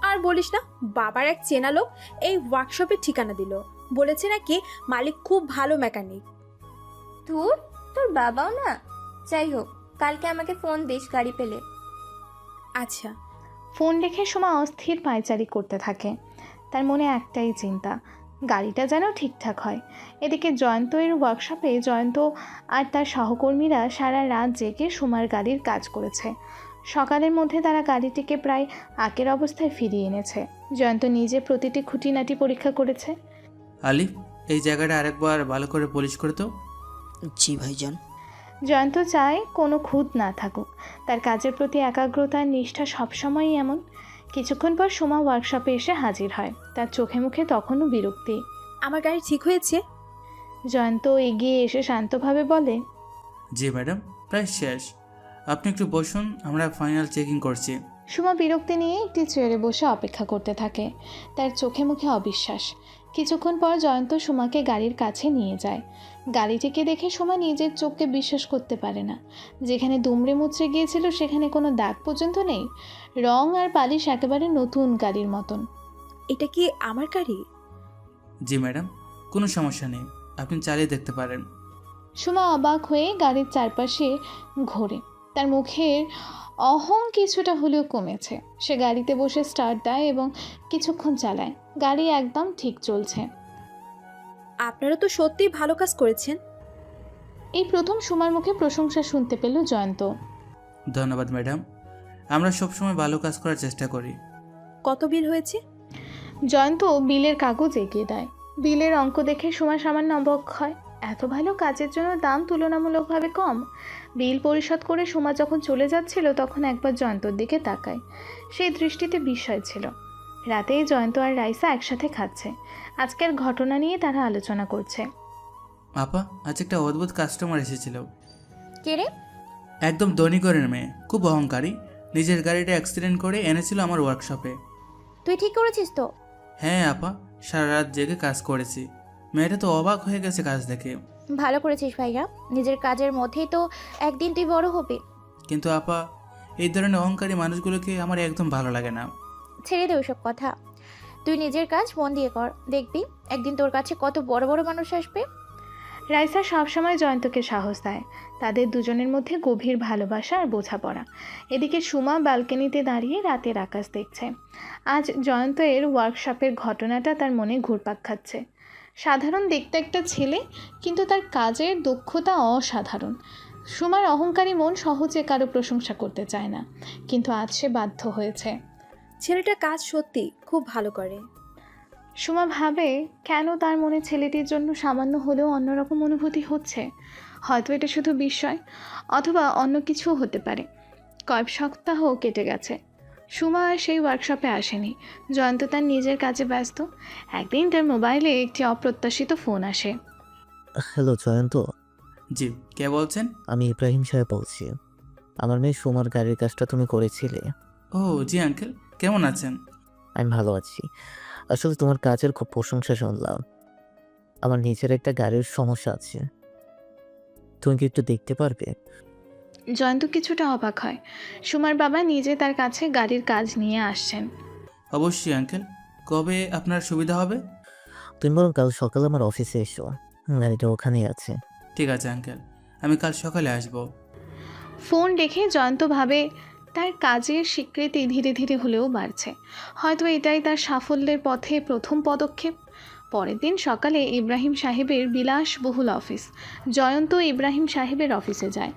আর বলিস না, বাবার এক চেনা লোক এই ওয়ার্কশপের ঠিকানা দিল, বলেছে নাকি মালিক খুব ভালো মেকানিক। তোর বাবাও না। যাই হোক, কালকে আমাকে ফোন দিস গাড়ি পেলে। আচ্ছা। ফোন রেখে সুমা অস্থির পায়চারি করতে থাকে। তার মনে একটাই চিন্তা, গাড়িটা যেন ঠিকঠাক হয়। এদিকে জয়ন্তের ওয়ার্কশপে জয়ন্ত আর তার সহকর্মীরা সারা রাত জেগে সুমার গাড়ির কাজ করেছে। সকালের মধ্যে তারা গাড়িটিকে প্রায় আগের অবস্থায় ফিরিয়ে এনেছে। জয়ন্ত নিজে প্রতিটি খুঁটিনাটি পরীক্ষা করেছে। আলিফ, এই জায়গাটা আরেকবার ভালো করে পলিশ করে তো। জি ভাইজান। জয়ন্ত চায় কোনো খুঁত না থাকুক, তার কাজের প্রতি একাগ্রতা আর নিষ্ঠা সবসময়ই এমন। কিছুক্ষণ পর সুমা ওয়ার্কশপে এসে হাজির হয়। তার চোখে মুখে তখনও বিরক্তি। আমার গাড়ি ঠিক হয়েছে? জয়ন্ত এগিয়ে এসে শান্তভাবে বলে, জি ম্যাডাম, প্রায় শেষ। আপনি একটু বসুন, আমরা ফাইনাল চেকিং করছি। সুমা বিরক্তি নিয়ে একটি চেয়ারে বসে অপেক্ষা করতে থাকে। তার চোখে মুখে অবিশ্বাস। কিছুক্ষণ পর জয়ন্ত সুমাকে গাড়ির কাছে নিয়ে যায়। গাড়িটিকে দেখে সুমা নিজের চোখকে বিশ্বাস করতে পারে না। যেখানে দুমড়ে মুচড়ে গিয়েছিল সেখানে কোনো দাগ পর্যন্ত নেই। রং আর পালিশ একেবারে নতুন গাড়ির মতন। এটা কি আমার গাড়ি? জি ম্যাডাম, কোনো সমস্যা নেই, আপনি চালিয়ে দেখতে পারেন। সুমা অবাক হয়ে গাড়ির চারপাশে ঘোরে। তার মুখের অহং কিছুটা হলেও কমেছে। সে গাড়িতে বসে স্টার্ট দেয় এবং কিছুক্ষণ চালায়। গাড়ি একদম ঠিক চলছে। আপনারা তো সত্যিই ভালো কাজ করেছেন। এই প্রথম সুমার মুখে প্রশংসা শুনতে পেল জয়ন্ত। ধন্যবাদ ম্যাডাম, আমরা সবসময় ভালো কাজ করার চেষ্টা করি। কত বিল হয়েছে? জয়ন্ত বিলের কাগজ এগিয়ে দেয়। বিলের অঙ্ক দেখে সুমা সামান্য অবাক হয়। এত ভালো কাজের জন্য দাম তুলনামূলকভাবে কম। বিল পরিশোধ করে সুমা যখন চলে যাচ্ছিল তখন একবার জয়ন্তর দিকে তাকায়। সেই দৃষ্টিতে বিস্ময় ছিল। রাতে জয়ন্ত আর রাইসা একসাথে খাচ্ছে। আজকের ঘটনা নিয়ে তারা আলোচনা করছে। আপা, আজ একটা অদ্ভুত কাস্টমার এসেছিল। কে রে? একদম ধনী ঘরের মেয়ে, খুব অহংকারী। নিজের গাড়িটা অ্যাক্সিডেন্ট করে এনেছিল আমার ওয়ার্কশপে। তুই ঠিক করেছিস তো? হ্যাঁ আপা, সারা রাত জেগে কাজ করেছি। মেয়েটা তো অবাক হয়ে গেছে কাজ দেখে। ভালো করেছিস ভাইয়া, নিজের কাজের মধ্যেই তো একদিন তুই বড় হবি। কিন্তু আপা, এই ধরনের অহংকারী মানুষগুলোকে আমার একদম ভালো লাগে না। ছেড়ে দে ওইসব কথা, তুই নিজের কাজ মন দিয়ে কর, দেখবি একদিন তোর কাছে কত বড় বড় মানুষ আসবে। রাইসা সবসময় জয়ন্তকে সাহস দেয়। তাদের দুজনের মধ্যে গভীর ভালোবাসা আর বোঝাপড়া। এদিকে সুমা ব্যালকনিতে দাঁড়িয়ে রাতের আকাশ দেখছে। আজ জয়ন্তের ওয়ার্কশপের ঘটনাটা তার মনে ঘুরপাক খাচ্ছে। সাধারণ দেখতে একটা ছেলে, কিন্তু তার কাজের দক্ষতা অসাধারণ। সুমার অহংকারী মন সহজে কারো প্রশংসা করতে চায় না, কিন্তু আজ সে বাধ্য হয়েছে। ছেলেটা কাজ সত্যি খুব ভালো করে। সুমা ভাবে, কেন তার মনে ছেলেটির জন্য সামান্য হলেও অন্যরকম অনুভূতি হচ্ছে। হয়তো এটা শুধু বিস্ময়, অথবা অন্য কিছুও হতে পারে। কয়েক সপ্তাহ কেটে গেছে। সুমা আর সেই ওয়ার্কশপে আসেনি। জয়ন্ত তার নিজের কাজে ব্যস্ত। একদিন তার মোবাইলে একটি অপ্রত্যাশিত ফোন আসে। হ্যালো জয়ন্ত, জি, কে বলছেন? আমি ইব্রাহিম সাহেব বলছি। আমার মেয়ে সুমার গাড়ির কাজটা তুমি করেছিলে। ও জি আঙ্কেল, কেমন আছেন? আমি ভালো আছি। আসলে তোমার কাজের খুব প্রশংসা শুনলাম। আমার নিজের একটা গাড়ির সমস্যা আছে, তুমি কি একটু দেখতে পারবে? জয়ন্ত কিছুটা অবাক হয়। সুমার বাবা নিজে তার কাছে গাড়ির কাজ নিয়ে আসছেন। অবশ্যই আঙ্কেল, কবে আপনার সুবিধা হবে? তুমি বরং কাল সকালে আমার অফিসে এসো, গাড়িটা ওখানেই আছে। ঠিক আছে আঙ্কেল, আমি কাল সকালে আসব। ফোন রেখে জয়ন্ত ভাবে, তার কাজের স্বীকৃতি ধীরে ধীরে হলেও বাড়ছে। হয়তো এটাই তার সাফল্যের পথে প্রথম পদক্ষেপ। পরের দিন সকালে ইব্রাহিম সাহেবের বিলাসবহুল অফিস। জয়ন্ত ইব্রাহিম সাহেবের অফিসে যায়।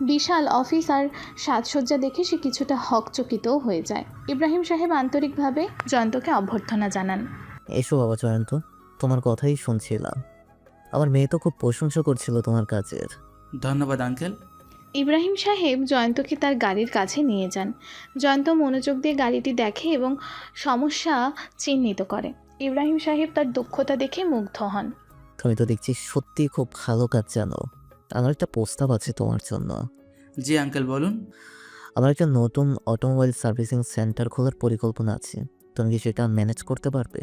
বিশাল অফিস আর সাজসজ্জা দেখে সে কিছুটা হকচকিতও হয়ে যায়। ইব্রাহিম সাহেব আন্তরিকভাবে জয়ন্তকে অভ্যর্থনা জানান। এসো বাবা জয়ন্ত, তোমার কথাই শুনছিলাম। আমার মেয়ে তো খুব প্রশংসা করছিল তোমার কাজের। ধন্যবাদ আঙ্কেল। ইব্রাহিম সাহেব জয়ন্তকে তার গাড়ির কাছে নিয়ে যান। জয়ন্ত মনোযোগ দিয়ে গাড়িটি দেখে এবং সমস্যা চিহ্নিত করে। ইব্রাহিম সাহেব তার দক্ষতা দেখে মুগ্ধ হন। তুমি তো দেখছি সত্যি খুব ভালো কাজ জানো। আমার একটা প্রস্তাব আছে তোমার জন্য। জি আঙ্কেল বলুন। আমার একটা নতুন অটোমোবাইল সার্ভিসিং সেন্টার খোলার পরিকল্পনা আছে। তুমি কি সেটা ম্যানেজ করতে পারবে?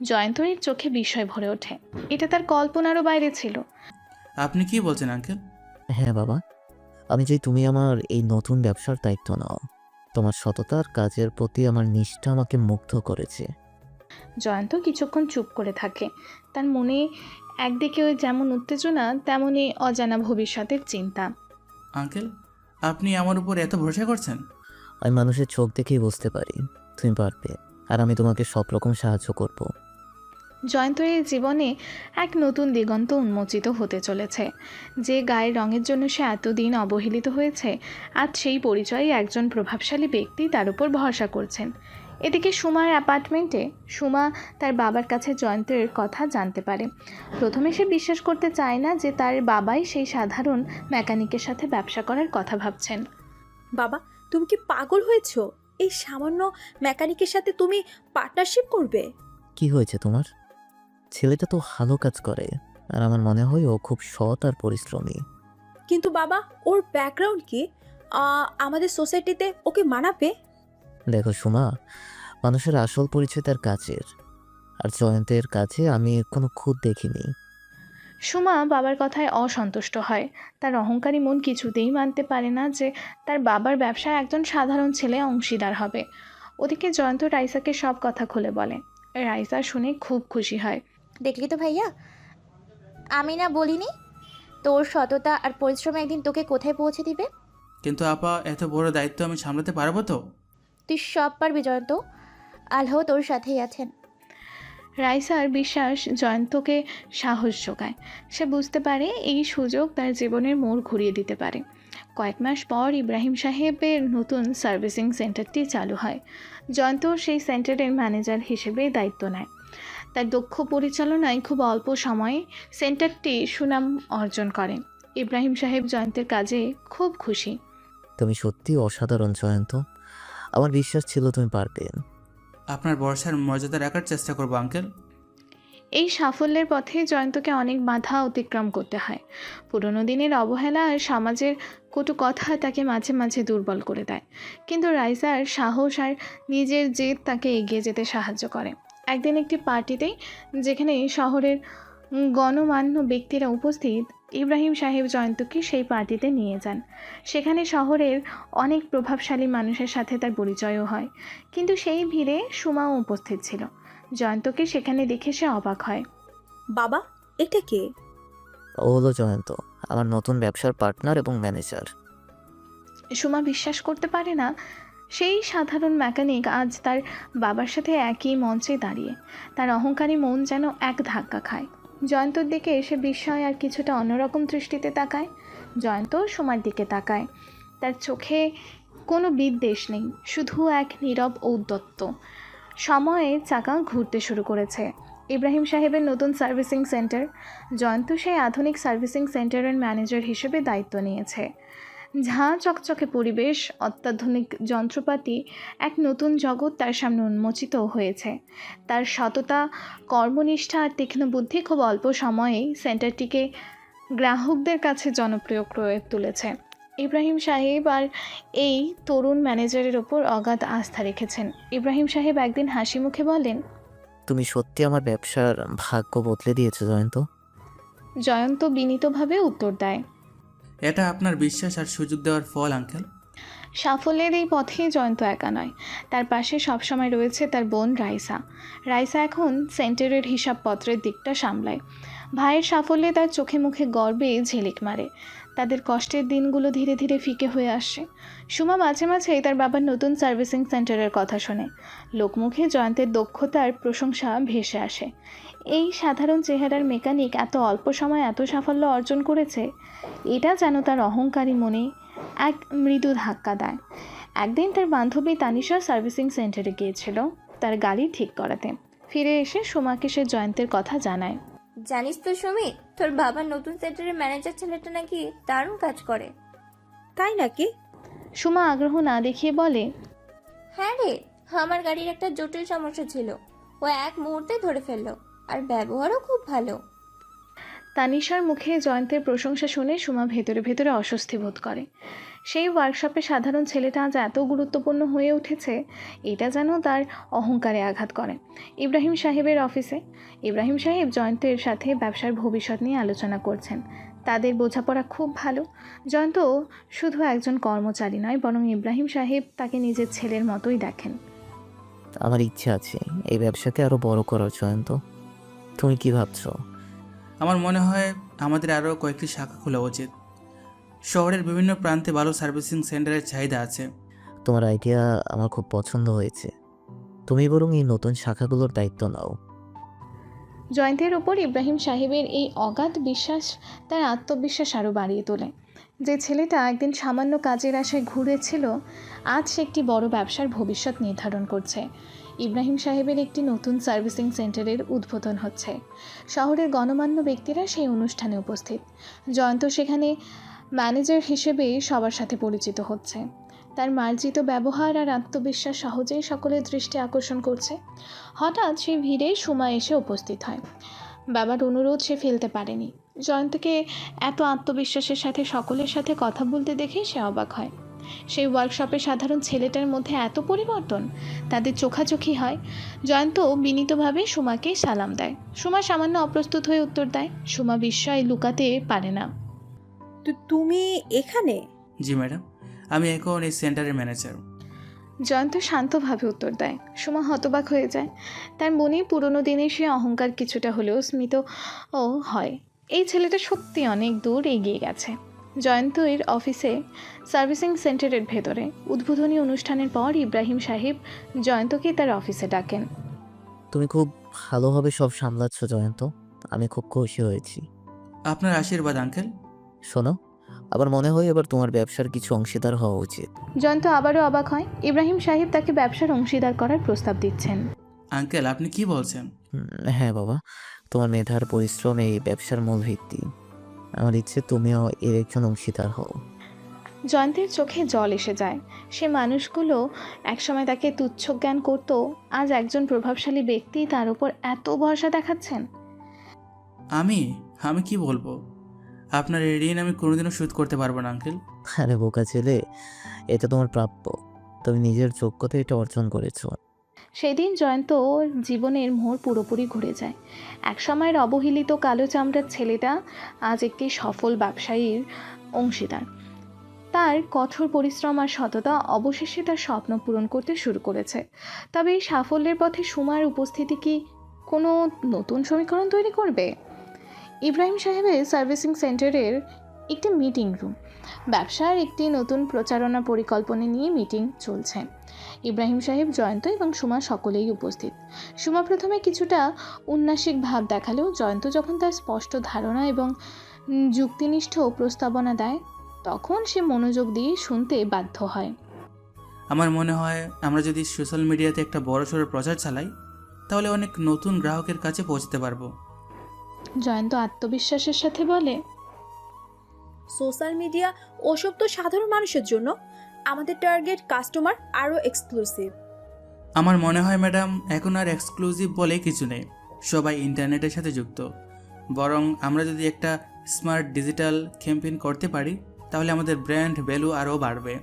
জয়ন্তরীর চোখে বিস্ময় ভরে ওঠে। এটা তার কল্পনারও বাইরে ছিল। আপনি কি বলছেন আঙ্কেল? হ্যাঁ বাবা, আমি চাই তুমি আমার এই নতুন ব্যবসার দায়িত্ব নাও। তোমার সততার কাজের প্রতি আমার নিষ্ঠা আমাকে মুগ্ধ করেছে। জয়ন্ত কিছুক্ষণ চুপ করে থাকে। তার মনে একদিকে ওই যেমন উত্তেজনা, তেমনই অজানা ভবিষ্যতের চিন্তা। আঙ্কেল, আপনি আমার উপর এত ভরসা করছেন? আমি মানুষের চোখ দেখেই বুঝতে পারি তুমি পারবে, আর আমি তোমাকে সব রকম সাহায্য করব। জয়ন্তরীর জীবনে এক নতুন দিগন্ত উন্মোচিত হতে চলেছে। যে গায়ের রঙের জন্য সে এতদিন অবহেলিত হয়েছে, আজ সেই পরিচয়ে একজন প্রভাবশালী ব্যক্তি তার উপর ভরসা করছেন। এদিকে সুমার অ্যাপার্টমেন্টে সুমা তার বাবার কাছে জয়ন্তের কথা জানতে পারে। প্রথমে সে বিশ্বাস করতে চায় না যে তার বাবাই সেই সাধারণ মেকানিকের সাথে ব্যবসা করার কথা ভাবছেন। বাবা, তুমি কি পাগল হয়েছো? এই সামান্য মেকানিকের সাথে তুমি পার্টনারশিপ করবে? কি হয়েছে তোমার? ছেলেটা তো ভালো কাজ করে, আর আমার মনে হয় ও খুব সৎ আর পরিশ্রমী। কিন্তু বাবা, ওর ব্যাকগ্রাউন্ড কি? আমাদের সোসাইটিতে ওকে মানাবে? দেখো সুমা, মানুষের আসল পরিচয় তার কাজের, আর জয়ন্তের কাছে আমি কোনো খুঁত দেখিনি। সুমা বাবার কথায় অসন্তুষ্ট হয়। তার অহংকারী মন কিছুতেই মানতে পারে না যে তার বাবার ব্যবসায় একজন সাধারণ ছেলে অংশীদার হবে। ওদিকে জয়ন্ত রাইসাকে সব কথা খুলে বলে। রাইসা শুনে খুব খুশি হয়। দেখলি তো ভাইয়া, আমি না বলিনি তোর সততা আর পরিশ্রম একদিন তোকে কোথায় পৌঁছে দিবে? কিন্তু আপা, এত বড় দায়িত্ব আমি সামলাতে পারবো তো? তুই সব পারবি জয়ন্ত, আল্লাহ তোর সাথেই আছেন। রাইসার বিশ্বাস জয়ন্তকে সাহস যোগায়। সে বুঝতে পারে এই সুযোগ তার জীবনের মোড় ঘুরিয়ে দিতে পারে। কয়েক মাস পর ইব্রাহিম সাহেবের নতুন সার্ভিসিং সেন্টারটি চালু হয়। জয়ন্ত সেই সেন্টারের ম্যানেজার হিসেবে দায়িত্ব নেয়। তার দক্ষ পরিচালনায় খুব অল্প সময়ে সেন্টারটি সুনাম অর্জন করে। ইব্রাহিম সাহেব জয়ন্তের কাজে খুব খুশি। তুমি সত্যি অসাধারণ জয়ন্ত, আমার বিশ্বাস ছিল তুমি পারবে। আপনার ভরসার মর্যাদা রাখার চেষ্টা করবো আঙ্কেল। এই সাফল্যের পথে জয়ন্তকে অনেক বাধা অতিক্রম করতে হয়। পুরনো দিনের অবহেলা আর সমাজের কটু কথা তাকে মাঝে মাঝে দুর্বল করে দেয়। কিন্তু রাইসার সাহস আর নিজের জেদ তাকে এগিয়ে যেতে সাহায্য করে। একদিন একটি পার্টিতে, যেখানে শহরের গণ্যমান্য ব্যক্তিরা উপস্থিত, ইব্রাহিম সাহেব জয়ন্তকে সেই পার্টিতে নিয়ে যান। সেখানে শহরের অনেক প্রভাবশালী মানুষের সাথে তার পরিচয়ও হয়। কিন্তু সেই ভিড়ে সুমাও উপস্থিত ছিল। জয়ন্তকে সেখানে দেখে সে অবাক হয়। বাবা, এটা কে? ও হলো জয়ন্ত, আমার নতুন ব্যবসার পার্টনার এবং ম্যানেজার। সুমা বিশ্বাস করতে পারে না সেই সাধারণ মেকানিক আজ তার বাবার সাথে একই মঞ্চে দাঁড়িয়ে। তার অহংকারী মন যেন এক ধাক্কা খায়। জয়ন্তর দিকে এসে বিস্ময় আর কিছুটা অন্যরকম দৃষ্টিতে তাকায়। জয়ন্ত সুমার দিকে তাকায়। তার চোখে কোনো বিদ্বেষ নেই, শুধু এক নীরব ঔদ্ধত্য। সময়ের চাকা ঘুরতে শুরু করেছে। ইব্রাহিম সাহেবের নতুন সার্ভিসিং সেন্টার। জয়ন্ত সেই আধুনিক সার্ভিসিং সেন্টারের ম্যানেজার হিসেবে দায়িত্ব নিয়েছে। ঝাঁ চকচকে পরিবেশ, অত্যাধুনিক যন্ত্রপাতি, এক নতুন জগৎ তার সামনে উন্মোচিত হয়েছে। তার সততা, কর্মনিষ্ঠা আর তীক্ষ্ণ বুদ্ধি খুব অল্প সময়েই সেন্টারটিকে গ্রাহকদের কাছে জনপ্রিয় করে তুলেছে। ইব্রাহিম সাহেব আর এই তরুণ ম্যানেজারের ওপর অগাধ আস্থা রেখেছেন। ইব্রাহিম সাহেব একদিন হাসি মুখে বলেন, তুমি সত্যি আমার ব্যবসার ভাগ্য বদলে দিয়েছো জয়ন্ত। জয়ন্ত বিনীতভাবে উত্তর দেয়, এটা আপনার বিশ্বাস আর সুযোগ দেওয়ার ফল আঙ্কেল। সাফল্যের এই পথে জয়ন্ত একা নয়, তার পাশে সবসময় রয়েছে তার বোন রাইসা। রাইসা এখন সেন্টারের হিসাবপত্রের দিকটা সামলায়। ভাইয়ের সাফল্যে তার চোখে মুখে গর্বে ঝিলিক মারে। তাদের কষ্টের দিনগুলো ধীরে ধীরে ফিকে হয়ে আসছে। সুমা মাঝে মাঝেই তার বাবার নতুন সার্ভিসিং সেন্টারের কথা শোনে। লোকমুখে জয়ন্তের দক্ষতার প্রশংসা ভেসে আসে। এই সাধারণ চেহারার মেকানিক এত অল্প সময়ে এত সাফল্য অর্জন করেছে, এটা যেন তার অহংকারী মনে এক মৃদু ধাক্কা দেয়। একদিন তার বান্ধবী তানিশা সার্ভিসিং সেন্টারে গিয়েছিল তার গাড়ি ঠিক করাতে। ফিরে এসে সুমাকে সে জয়ন্তের কথা জানায়। জানিস তো সুমি, তোর বাবার নতুন সেন্টারের ম্যানেজার ছেলেটা নাকি দারুণ কাজ করে। তাই নাকি? সুমা আগ্রহ না দেখিয়ে বলে, হ্যাঁ রে, আমার গাড়ির একটা জটিল সমস্যা ছিল, ও এক মুহূর্তে ধরে ফেললো, আর ব্যবহারও খুব ভালো। তানিশার মুখে জয়ন্তের প্রশংসা শুনে সুমা ভেতরে ভেতরে অস্বস্তি বোধ করে। সেই ওয়ার্কশপে সাধারণ ছেলেটা আজ এত গুরুত্বপূর্ণ হয়ে উঠেছে, এটা যেন তার অহংকারে আঘাত করে। ইব্রাহিম সাহেবের অফিসে ইব্রাহিম সাহেব জয়ন্তের সাথে ব্যবসার ভবিষ্যৎ নিয়ে আলোচনা করছেন। তাদের বোঝাপড়া খুব ভালো। জয়ন্ত শুধু একজন কর্মচারী নয়, বরং ইব্রাহিম সাহেব তাকে নিজের ছেলের মতোই দেখেন। আমার ইচ্ছে আছে এই ব্যবসাকে আরো বড় করার, জয়ন্ত। তুমি কি ভাবছো? আমার মনে হয় আমাদের আরও কয়েকটি শাখা খোলা উচিত। শহরের বিভিন্ন প্রান্তে ভালো সার্ভিসিং সেন্টারের চাহিদা আছে। তোমার আইডিয়া আমার খুব পছন্দ হয়েছে। তুমি বরং এই নতুন শাখাগুলোর দায়িত্ব নাও। জয়ন্তের ওপর ইব্রাহিম সাহেবের এই অগাধ বিশ্বাস তার আত্মবিশ্বাস আরও বাড়িয়ে তোলে। যে ছেলেটা একদিন সামান্য কাজের আশায় ঘুরেছিল, আজ সে একটি বড় ব্যবসার ভবিষ্যৎ নির্ধারণ করছে। ইব্রাহিম সাহেবের একটি নতুন সার্ভিসিং সেন্টারের উদ্বোধন হচ্ছে। শহরের গণ্যমান্য ব্যক্তিরা সেই অনুষ্ঠানে উপস্থিত। জয়ন্ত সেখানে ম্যানেজার হিসেবে সবার সাথে পরিচিত হচ্ছে। তার মার্জিত ব্যবহার আর আত্মবিশ্বাস সহজেই সকলের দৃষ্টি আকর্ষণ করছে। হঠাৎ সেই ভিড়ে সুমা এসে উপস্থিত হয়। বাবার অনুরোধ সে ফেলতে পারেনি। জয়ন্তকে এত আত্মবিশ্বাসের সাথে সকলের সাথে কথা বলতে দেখে সে অবাক হয়। সেই ওয়ার্কশপে সাধারণ ছেলেটার মধ্যে এত পরিবর্তন, তাদের চোখাচোখি হয়। জয়ন্ত বিনীতভাবে সুমাকে সালাম দেয়। সুমা সামান্য অপ্রস্তুত হয়ে উত্তর দেয়। সুমা বিস্ময় লুকাতে পারে না। তুমি এখানে? জি ম্যাডাম, আমি এখন এই সেন্টারের ম্যানেজার। জয়ন্ত শান্তভাবে উত্তর দেয়। সুমা হতবাক হয়ে যায়। তার মনে পুরনো দিনের সে অহংকার কিছুটা হলেও স্মিত ও হয়। এই ছেলেটা সত্যি অনেক দূর এগিয়ে গেছে। জয়ন্তের অফিসে সার্ভিসিং সেন্টারের ভেতরে উদ্বোধনী অনুষ্ঠানের পর ইব্রাহিম সাহেব জয়ন্তকে তার অফিসে ডাকেন। তুমি খুব ভালোভাবে সব সামলাচ্ছ, জয়ন্ত। আমি খুব খুশি হয়েছি। আপনার আশীর্বাদ আঙ্কেল। শোনো, আবার মনে হয় এবার তোমার ব্যবসার কিছু অংশীদার হওয়া উচিত। জয়ন্ত আবারও অবাক হয়। ইব্রাহিম সাহেব তাকে ব্যবসার অংশীদার করার প্রস্তাব দিচ্ছেন। আঙ্কেল, আপনি কি বলছেন? হ্যাঁ বাবা, তোমার মেধার পরিশ্রম এই ব্যবসার মূল ভিত্তি। আমার ইচ্ছে তুমিও এর একজন অংশীদার হও। জয়ন্তের চোখে জল এসে যায়। সে মানুষগুলো একসময় তাকে তুচ্ছ জ্ঞান করত, আজ একজন প্রভাবশালী ব্যক্তি তার উপর এত ভরসা দেখাচ্ছেন। আমি কি বলবো? আপনার এই ঋণ আমি কোনোদিনও শোধ করতে পারবো না আঙ্কেল। আরে বোকা ছেলে, এটা তোমার প্রাপ্য। তুমি নিজের যোগ্যতা এটা অর্জন করেছো। সেদিন জয়ন্ত জীবনের মোড় পুরোপুরি ঘুরে যায়। একসময়ের অবহেলিত কালো চামড়ার ছেলেটা আজ একটি সফল ব্যবসায়ীর অংশীদার। তার কঠোর পরিশ্রম আর সততা অবশেষে তার স্বপ্ন পূরণ করতে শুরু করেছে। তবে এই সাফল্যের পথে সুমার উপস্থিতি কি কোনো নতুন সমীকরণ তৈরি করবে? ইব্রাহিম সাহেবের সার্ভিসিং সেন্টারের একটি মিটিং রুম। ব্যবসার একটি নতুন প্রচারণা পরিকল্পনা নিয়ে মিটিং চলছে। ইব্রাহিম সাহেব, জয়ন্ত এবং সুমা সকলেই উপস্থিত। সুমা প্রথমে কিছুটা উন্নাসিক ভাব দেখালেও জয়ন্ত যখন তার স্পষ্ট ধারণা এবং যুক্তিনিষ্ঠ প্রস্তাবনা দেয়, তখন সে মনোযোগ দিয়ে শুনতে বাধ্য হয়। আমার মনে হয় আমরা যদি সোশ্যাল মিডিয়াতে একটা বড়সড় প্রচার চালাই, তাহলে অনেক নতুন গ্রাহকের কাছে পৌঁছতে পারবো। জয়ন্ত আত্মবিশ্বাসের সাথে বলে, সোশ্যাল মিডিয়া ওসব তো সাধারণ মানুষের জন্য। আমাদের টার্গেট কাস্টমার আরও এক্সক্লুসিভ। আমার মনে হয় ম্যাডাম, এখন আর এক্সক্লুসিভ বলে কিছু নেই। সবাই ইন্টারনেটের সাথে যুক্ত। বরং আমরা যদি একটা স্মার্ট ডিজিটাল ক্যাম্পেইন করতে পারি, তাহলে আমাদের ব্র্যান্ড ভ্যালু আরও বাড়বে।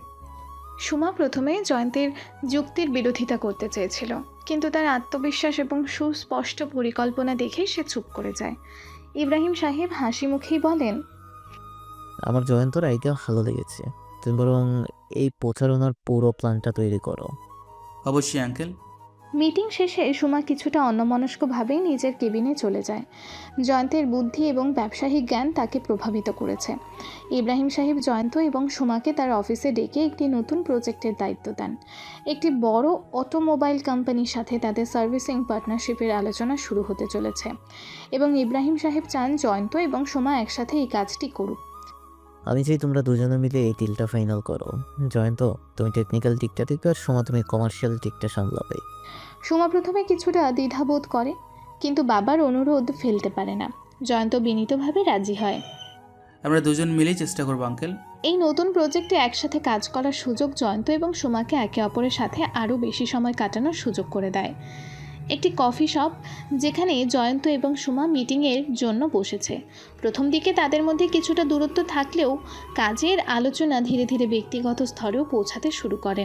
সুমা প্রথমে জয়ন্তের যুক্তির বিরোধিতা করতে চেয়েছিল, কিন্তু তার আত্মবিশ্বাস এবং সুস্পষ্ট পরিকল্পনা দেখে সে চুপ করে যায়। ইব্রাহিম সাহেব হাসি মুখেই বলেন, আমার জয়ন্তর আইডিয়া ভালো লেগেছে। তুমি বরং এই প্রচারণার পুরো প্ল্যানটা তৈরি করো। অবশ্যই আঙ্কেল। মিটিং শেষে সুমা কিছুটা অন্যমনস্কভাবেই নিজের কেবিনে চলে যায়। জয়ন্তের বুদ্ধি এবং ব্যবসায়িক জ্ঞান তাকে প্রভাবিত করেছে। ইব্রাহিম সাহেব জয়ন্ত এবং সুমাকে তার অফিসে ডেকে একটি নতুন প্রজেক্টের দায়িত্ব দেন। একটি বড় অটোমোবাইল কোম্পানির সাথে তাদের সার্ভিসিং পার্টনারশিপের আলোচনা শুরু হতে চলেছে এবং ইব্রাহিম সাহেব চান জয়ন্ত এবং সুমা একসাথে এই কাজটি করুক। আমি চাই তোমরা দুজনে মিলে এই ডিলটা ফাইনাল করো। জয়ন্ত, তুমি টেকনিক্যাল দিকটা দেখবে, আর সোমা তুমি কমার্শিয়াল দিকটা সামলাবে। সুমা প্রথমে কিছুটা দ্বিধাবোধ করে, কিন্তু বাবার অনুরোধ ফেলতে পারে না। জয়ন্ত বিনীতভাবে রাজি হয়। আমরা দুজন মিলেই চেষ্টা করবো আঙ্কেল। এই নতুন প্রজেক্টে একসাথে কাজ করার সুযোগ জয়ন্ত এবং সুমাকে একে অপরের সাথে আরও বেশি সময় কাটানোর সুযোগ করে দেয়। একটি কফি শপ, যেখানে জয়ন্ত এবং সুমা মিটিংয়ের জন্য বসেছে। প্রথম দিকে তাদের মধ্যে কিছুটা দূরত্ব থাকলেও কাজের আলোচনা ধীরে ধীরে ব্যক্তিগত স্তরেও পৌঁছাতে শুরু করে।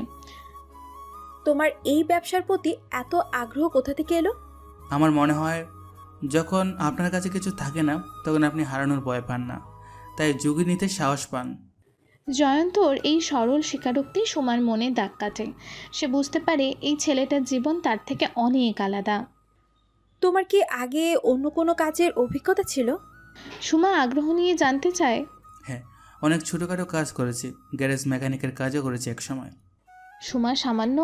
তোমার এই ব্যবসার প্রতি এত আগ্রহ কোথা থেকে এলো? আমার মনে হয় যখন আপনার কাছে কিছু থাকে না তখন আপনি হারানোর ভয় পান না, তাই ঝুঁকি নিতে সাহস পান। জয়ন্তর এই সরল স্বীকারোক্তি সুমার মনে দাগ কাটে। সে বুঝতে পারে এই ছেলেটার জীবন তার থেকে অনেক আলাদা। তোমার কি আগে অন্য কোনো কাজের অভিজ্ঞতা ছিল? সুমা আগ্রহ নিয়ে জানতে চায়। হ্যাঁ, অনেক ছোটোখাটো কাজ করেছি, গ্যারেজ মেকানিকের কাজও করেছি একসময়। সুমা সামান্য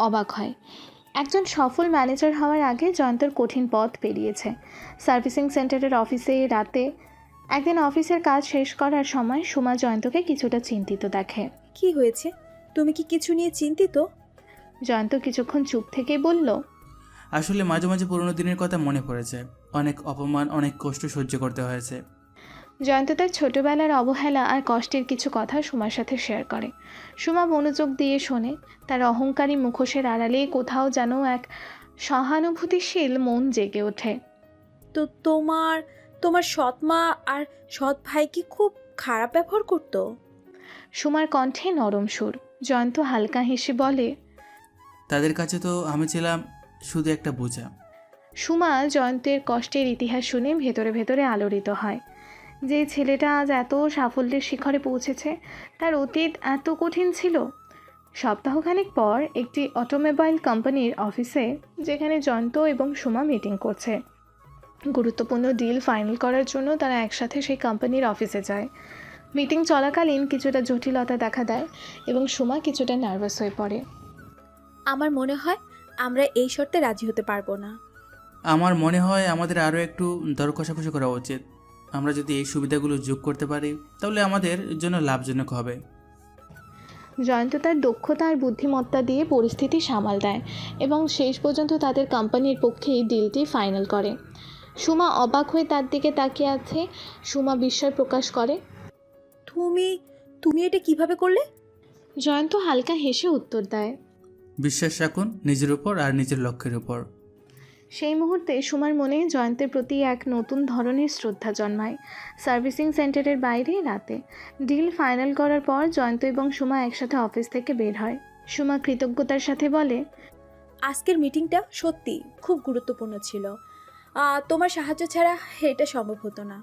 অবাক হয়। একজন সফল ম্যানেজার হওয়ার আগে জয়ন্তর কঠিন পথ পেরিয়েছে। সার্ভিসিং সেন্টারের অফিসে রাতে একদিন অফিসের কাজ শেষ করার সময় সুমা জয়ন্তকে কিছুটা চিন্তিত দেখে। কি হয়েছে? তুমি কি কিছু নিয়ে চিন্তিত? জয়ন্ত কিছুক্ষণ চুপ থেকে বলল, আসলে মাঝে মাঝে পুরোনো দিনের কথা মনে পড়েছে। অনেক অপমান, অনেক কষ্ট সহ্য করতে হয়েছে। জয়ন্ত তার ছোটবেলার অবহেলা আর কষ্টের কিছু কথা সুমার সাথে শেয়ার করে। সুমা মনোযোগ দিয়ে শোনে। তার অহংকারী মুখোশের আড়ালে কোথাও যেন এক সহানুভূতিশীল মন জেগে ওঠে। তো তোমার সৎ মা আর সৎ ভাই কি খুব খারাপ ব্যবহার করতো? সুমার কণ্ঠে নরম সুর। জয়ন্ত হালকা হেসে বলে, তাদের কাছে তো আমি ছিলাম শুধু একটা বোঝা। সুমা জয়ন্তের কষ্টের ইতিহাস শুনে ভেতরে ভেতরে আলোড়িত হয়। যে ছেলেটা আজ এত সাফল্যের শিখরে পৌঁছেছে, তার অতীত এত কঠিন ছিল। সপ্তাহখানেক পর একটি অটোমোবাইল কোম্পানির অফিসে, যেখানে জয়ন্ত এবং সুমা মিটিং করছে, গুরুত্বপূর্ণ ডিল ফাইনাল করার জন্য তারা একসাথে সেই কোম্পানির অফিসে যায়। মিটিং চলাকালীন কিছুটা জটিলতা দেখা দেয় এবং সুমা কিছুটা নার্ভাস হয়ে পড়ে। আমার মনে হয় আমরা এই শর্তে রাজি হতে পারবো না। আমার মনে হয় আমাদের আরও একটু দর কষাকষি করা উচিত। আমরা যদি এই সুবিধাগুলো যোগ করতে পারি তাহলে আমাদের জন্য লাভজনক হবে। জয়ন্ত তার দক্ষতা আর বুদ্ধিমত্তা দিয়ে পরিস্থিতি সামাল দেয় এবং শেষ পর্যন্ত তাদের কোম্পানির পক্ষেই ডিলটি ফাইনাল করে। সুমা অবাক হয়ে তার দিকে তাকিয়ে আছে। সুমা বিস্ময় প্রকাশ করে, তুমি এটা কিভাবে করলে? জয়ন্ত হালকা হেসে উত্তর দেয়, বিশ্বাস রাখুন নিজের উপর আর নিজের লক্ষ্যের উপর। সেই মুহূর্তে সুমার মনে জয়ন্তের প্রতি এক নতুন ধরনের শ্রদ্ধা জন্মায়। সার্ভিসিং সেন্টারের বাইরে রাতে ডিল ফাইনাল করার পর জয়ন্ত এবং সুমা একসাথে অফিস থেকে বের হয়। সুমা কৃতজ্ঞতার সাথে বলে, আজকের মিটিংটা সত্যি খুব গুরুত্বপূর্ণ ছিল। তোমার সাহায্য ছাড়া এটা সম্ভব হতো না।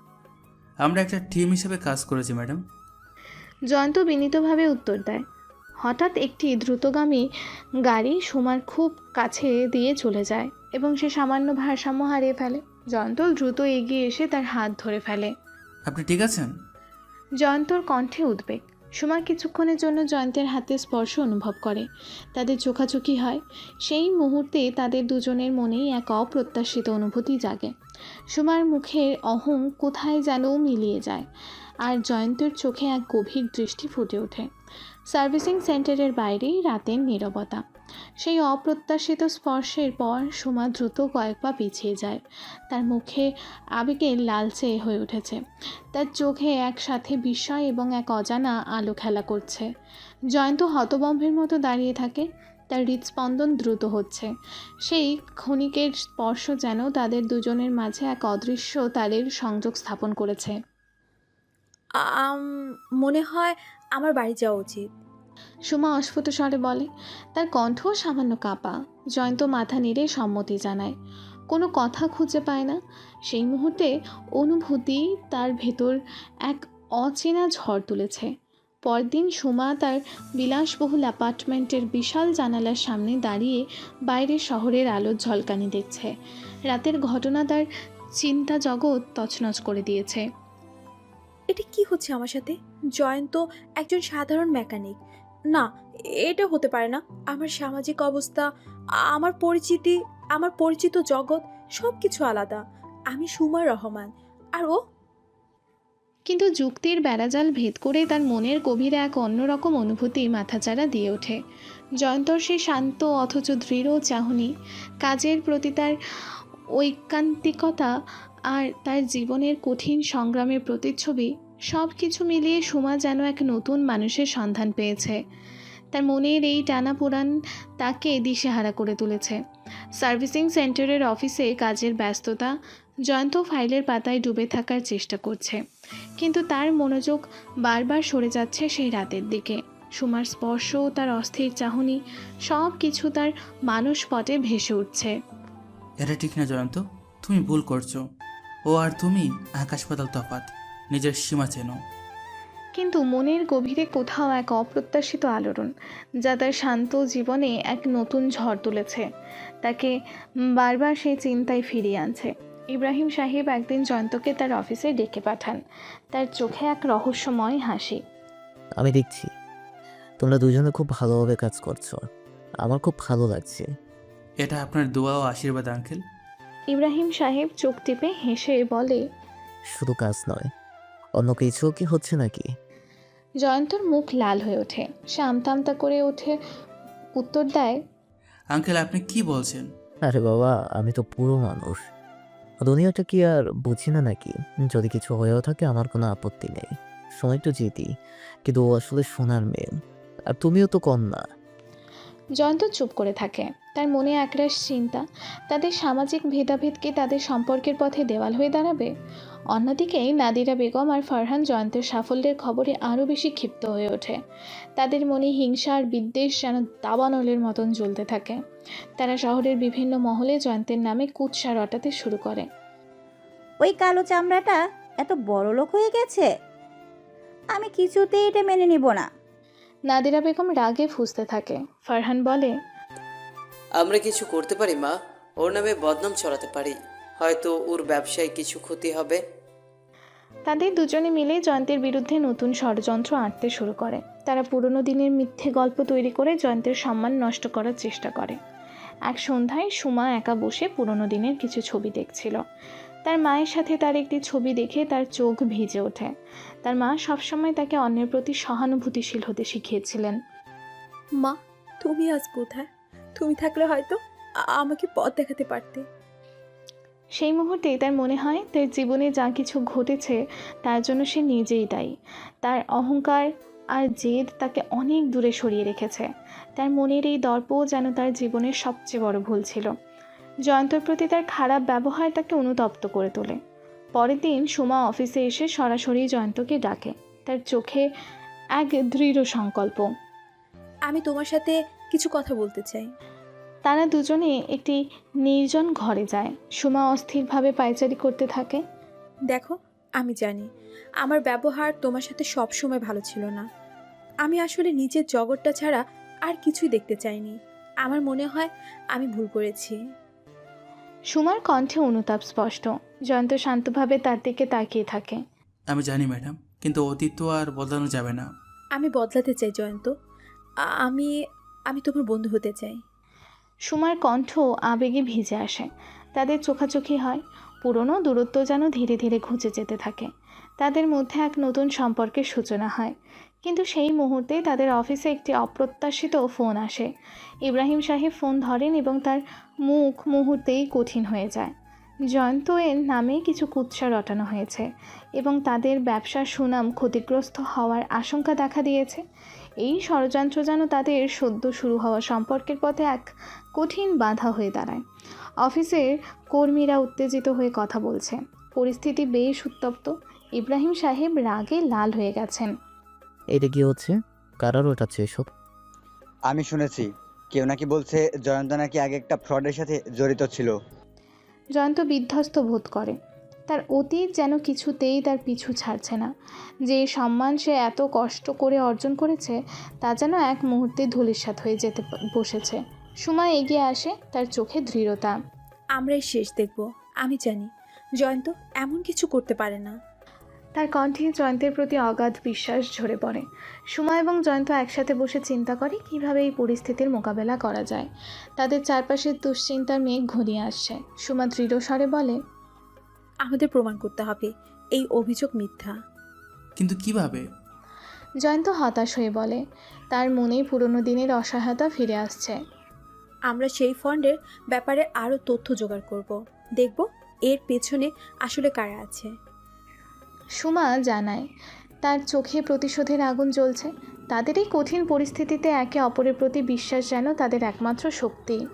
আমরা একটা টিম হিসেবে কাজ করেছি ম্যাডাম। জয়ন্ত বিনীতভাবে উত্তর দেয়। হঠাৎ একটি দ্রুতগামী গাড়ি সুমার খুব কাছে দিয়ে চলে যায় এবং সে সামান্য ভারসাম্য হারিয়ে ফেলে। জয়ন্ত দ্রুত এগিয়ে এসে তার হাত ধরে ফেলে। আপনি ঠিক আছেন? জয়ন্তর কণ্ঠে উদ্বেগ। সুমা কিছুক্ষণের জন্য জয়ন্তের হাতের স্পর্শ অনুভব করে। তাদের চোখাচোখি হয়। সেই মুহূর্তে তাদের দুজনের মনেই এক অপ্রত্যাশিত অনুভূতি জাগে। সুমার মুখের অহং কোথায় যেন মিলিয়ে যায়, আর জয়ন্তের চোখে এক গভীর দৃষ্টি ফুটে ওঠে। সার্ভিসিং সেন্টারের বাইরে রাতের নীরবতা। সেই অপ্রত্যাশিত স্পর্শের পর সুমা দ্রুত কয়েক পা পিছিয়ে যায়। তার মুখে আবেগে লালচে হয়ে উঠেছে। তার চোখে একসাথে বিস্ময় এবং এক অজানা আলো খেলা করছে। জয়ন্ত হতবম্বের মতো দাঁড়িয়ে থাকে। তার হৃদস্পন্দন দ্রুত হচ্ছে। সেই ক্ষণিকের স্পর্শ যেন তাদের দুজনের মাঝে এক অদৃশ্য তারের সংযোগ স্থাপন করেছে। মনে হয় আমার বাড়ি যাওয়া উচিত, সুমা অস্ফুট স্বরে বলে। তার কণ্ঠ সামান্য কাঁপা। জয়ন্ত মাথা নেড়ে সম্মতি জানায়। কোনো কথা খুঁজে পায় না। সেই মুহূর্তে অনুভূতি তার ভেতর এক অচেনা ঝড় তুলেছে। পরদিন সুমা তার বিলাসবহুল অ্যাপার্টমেন্টের বিশাল জানালার সামনে দাঁড়িয়ে বাইরের শহরের আলোর ঝলকানি দেখছে। রাতের ঘটনা তার চিন্তা জগৎ তছনছ করে দিয়েছে। এটা কি হচ্ছে আমার সাথে? জয়ন্ত একজন সাধারণ মেকানিক না, এটা হতে পারে না। আমার সামাজিক অবস্থা, আমার পরিচিত জগৎ সব কিছু আলাদা। আমি সুমা রহমান, আর ও। কিন্তু যুক্তির বেড়াজাল ভেদ করে তার মনের গভীরে এক অন্যরকম অনুভূতি মাথাচাড়া দিয়ে ওঠে। জয়ন্তর সেই শান্ত অথচ দৃঢ় চাহনি, কাজের প্রতি তার ঐকান্তিকতা আর তার জীবনের কঠিন সংগ্রামের প্রতিচ্ছবি, সব কিছু মিলিয়ে সুমা যেন এক নতুন মানুষের সন্ধান পেয়েছে। তার মনের এই টানাপোড়ান তাকে দিশেহারা করে তুলেছে। সার্ভিসিং সেন্টারের অফিসে কাজের ব্যস্ততা, জয়ন্ত ফাইলের পাতায় ডুবে থাকার চেষ্টা করছে, কিন্তু তার মনোযোগ বারবার সরে যাচ্ছে সেই রাতের দিকে। সুমার স্পর্শ, তার অস্থির চাহনি, সব কিছু তার মানসপটে ভেসে উঠছে। এটা ঠিক না জয়ন্ত, তুমি ভুল করছো। ও আর তুমি আকাশ পাতাল তফাৎ। নিজের সীমা চেনো। কিন্তু মনের গভীরে কোথাও এক অপ্রত্যাশিত আলোড়ন, যা তার শান্ত জীবনে এক নতুন ঝড় তুলেছে। তাকে বারবার সেই চিন্তায় ফিরিয়ে আনছে। ইব্রাহিম সাহেব একদিন জয়ন্তকে তার অফিসে ডেকে পাঠান, তার চোখে এক রহস্যময় হাসি। আমি দেখছি তোমরা দুজনে খুব ভালোভাবে কাজ করছো, আমার খুব ভালো লাগছে। এটা আপনার দোয়া ও আশীর্বাদ আঙ্কেল। ইব্রাহিম সাহেব চোখ টিপে হেসে বলে, শুধু কাজ নয়, অন্য কিছু কি হচ্ছে নাকি? জয়ন্তর মুখ লাল হয়ে ওঠে। সে আমতা আমতা করে উঠে উত্তর দেয়, আঙ্কেল আপনি কি বলছেন? আরে বাবা, আমি তো পুরো মানুষ, দুনিয়াটা কি আর বুঝি না নাকি? যদি কিছু হয়েও থাকে আমার কোনো আপত্তি নেই, সময় তো যেতি, কিন্তু ও আসলে সোনার মেয়ে, আর তুমিও তো কম না। জয়ন্ত চুপ করে থাকে। তার মনে একরাশ চিন্তা, তাদের সামাজিক ভেদাভেদ কি তাদের সম্পর্কের পথে দেওয়াল হয়ে দাঁড়াবে? অন্যদিকে নাদিরা বেগম আর ফারহান জয়ন্তের সাফল্যের খবরে আরও বেশি ক্ষিপ্ত হয়ে ওঠে। তাদের মনে হিংসা আর বিদ্বেষ যেন দাবানলের মতন জ্বলতে থাকে। তারা শহরের বিভিন্ন মহলে জয়ন্তের নামে কুৎসা রটাতে শুরু করে। ওই কালো চামড়াটা এত বড় লোক হয়ে গেছে, আমি কিছুতেই এটা মেনে নিব না। নাদিরা বেগম রাগে ফুঁসতে থাকে। ফারহান বলে, আমরা কিছু করতে পারি মা, ওর নামে বদনাম ছড়াতে পারি, হয়তো ওর ব্যবসায় কিছু ক্ষতি হবে। তাদের দুজনে মিলে জয়ন্তের বিরুদ্ধে নতুন ষড়যন্ত্র আঁটতে শুরু করে। তারা পুরনো দিনের মিথ্যে গল্প তৈরি করে জয়ন্তের সম্মান নষ্ট করার চেষ্টা করে। এক সন্ধ্যায় সুমা একা বসে পুরনো দিনের কিছু ছবি দেখছিল। তার মায়ের সাথে তার একটি ছবি দেখে তার চোখ ভিজে ওঠে। তার মা সবসময় তাকে অন্যের প্রতি সহানুভূতিশীল হতে শিখিয়েছিলেন। মা, তুমি আজ কোথায়? তুমি থাকলে হয়তো আমাকে পথ দেখাতে পারতে। সেই মুহূর্তেই তার মনে হয় তার জীবনে যা কিছু ঘটেছে তার জন্য সে নিজেই দায়ী। তার অহংকার আর জেদ তাকে অনেক দূরে সরিয়ে রেখেছে। তার মনের এই দর্প যেন তার জীবনের সবচেয়ে বড় ভুল ছিল। জয়ন্তর প্রতি তার খারাপ ব্যবহার তাকে অনুতপ্ত করে তোলে। পরের দিন সুমা অফিসে এসে সরাসরি জয়ন্তকে ডাকে। তার চোখে এক দৃঢ় সংকল্প। আমি তোমার সাথে কিছু কথা বলতে চাই। তারা দুজনে একটি নির্জন ঘরে যায়। সুমা অস্থিরভাবে পায়চারি করতে থাকে। দেখো, আমি জানি আমার ব্যবহার তোমার সাথে সব সময় ভালো ছিল না। আমি আসলে নিজের জগৎটা ছাড়া আর কিছুই দেখতে চাইনি। আমার মনে হয় আমি ভুল করেছি। সুমার কণ্ঠে অনুতাপ স্পষ্ট। জয়ন্ত শান্তভাবে তার দিকে তাকিয়ে থাকে। আমি জানি ম্যাডাম, কিন্তু অতীত তো আর বদলানো যাবে না। আমি বদলাতে চাই জয়ন্ত। আমি আমি তোমার বন্ধু হতে চাই। সুমার কণ্ঠ আবেগে ভিজে আসে। তাদের চোখাচোখি হয়। পুরনো দূরত্ব যেন ধীরে ধীরে ঘুচে যেতে থাকে। তাদের মধ্যে এক নতুন সম্পর্কের সূচনা হয়। কিন্তু সেই মুহূর্তে তাদের অফিসে একটি অপ্রত্যাশিত ফোন আসে। ইব্রাহিম সাহেব ফোন ধরেন এবং তার মুখ মুহূর্তেই কঠিন হয়ে যায়। জয়ন্ত এর নামে কিছু কুৎসা রটানো হয়েছে এবং তাদের ব্যবসার সুনাম ক্ষতিগ্রস্ত হওয়ার আশঙ্কা দেখা দিয়েছে। এই ষড়যন্ত্র যেন তাদের সদ্য শুরু হওয়া সম্পর্কের পথে এক কঠিন বাধা হয়ে দাঁড়ায়। অফিসের কর্মীরা উত্তেজিত হয়ে কথা বলছে। পরিস্থিতি বেশ উত্তপ্ত। ইব্রাহিম সাহেব রাগে লাল হয়ে গেছেন। এটা কি হচ্ছে? কারার ওঠাচ্ছে এসব? আমি শুনেছি কেউ নাকি বলছে জয়ন্ত নাকি আগে একটা ফ্রডের সাথে জড়িত ছিল। জয়ন্ত বিধ্বস্ত বোধ করে। তার অতীত যেন কিছুতেই তার পিছু ছাড়ছে না। যে সম্মান সে এত কষ্ট করে অর্জন করেছে তা যেন এক মুহূর্তে ধূলিসাৎ হয়ে যেতে বসেছে। সময় এগিয়ে আসে, তার চোখে দৃঢ়তা। আমরাই শেষ দেখব। আমি জানি জয়ন্ত এমন কিছু করতে পারে না। তার কণ্ঠে জয়ন্তের প্রতি অগাধ বিশ্বাস ঝরে পড়ে। সুমা এবং জয়ন্ত একসাথে বসে চিন্তা করে কিভাবে এই পরিস্থিতির মোকাবেলা করা যায়। তাদের চারপাশের দুশ্চিন্তার মেঘ ঘনিয়ে আসছে। সুমা দৃঢ় স্বরে বলে, আমাদের প্রমাণ করতে হবে এই অভিযোগ মিথ্যা। কিন্তু কিভাবে? জয়ন্ত হতাশ হয়ে বলে। তার মনে পুরনো দিনের অসহায়তা ফিরে আসছে। আমরা সেই ফান্ডের ব্যাপারে আরও তথ্য জোগাড় করব। দেখব এর পেছনে আসলে কারা আছে। সুমা জানায়, তার চোখে প্রতিশোধের আগুন জ্বলছে। তাদের এই কঠিন পরিস্থিতিতে একে অপরের প্রতি বিশ্বাস যেন তাদের একমাত্র শক্তি।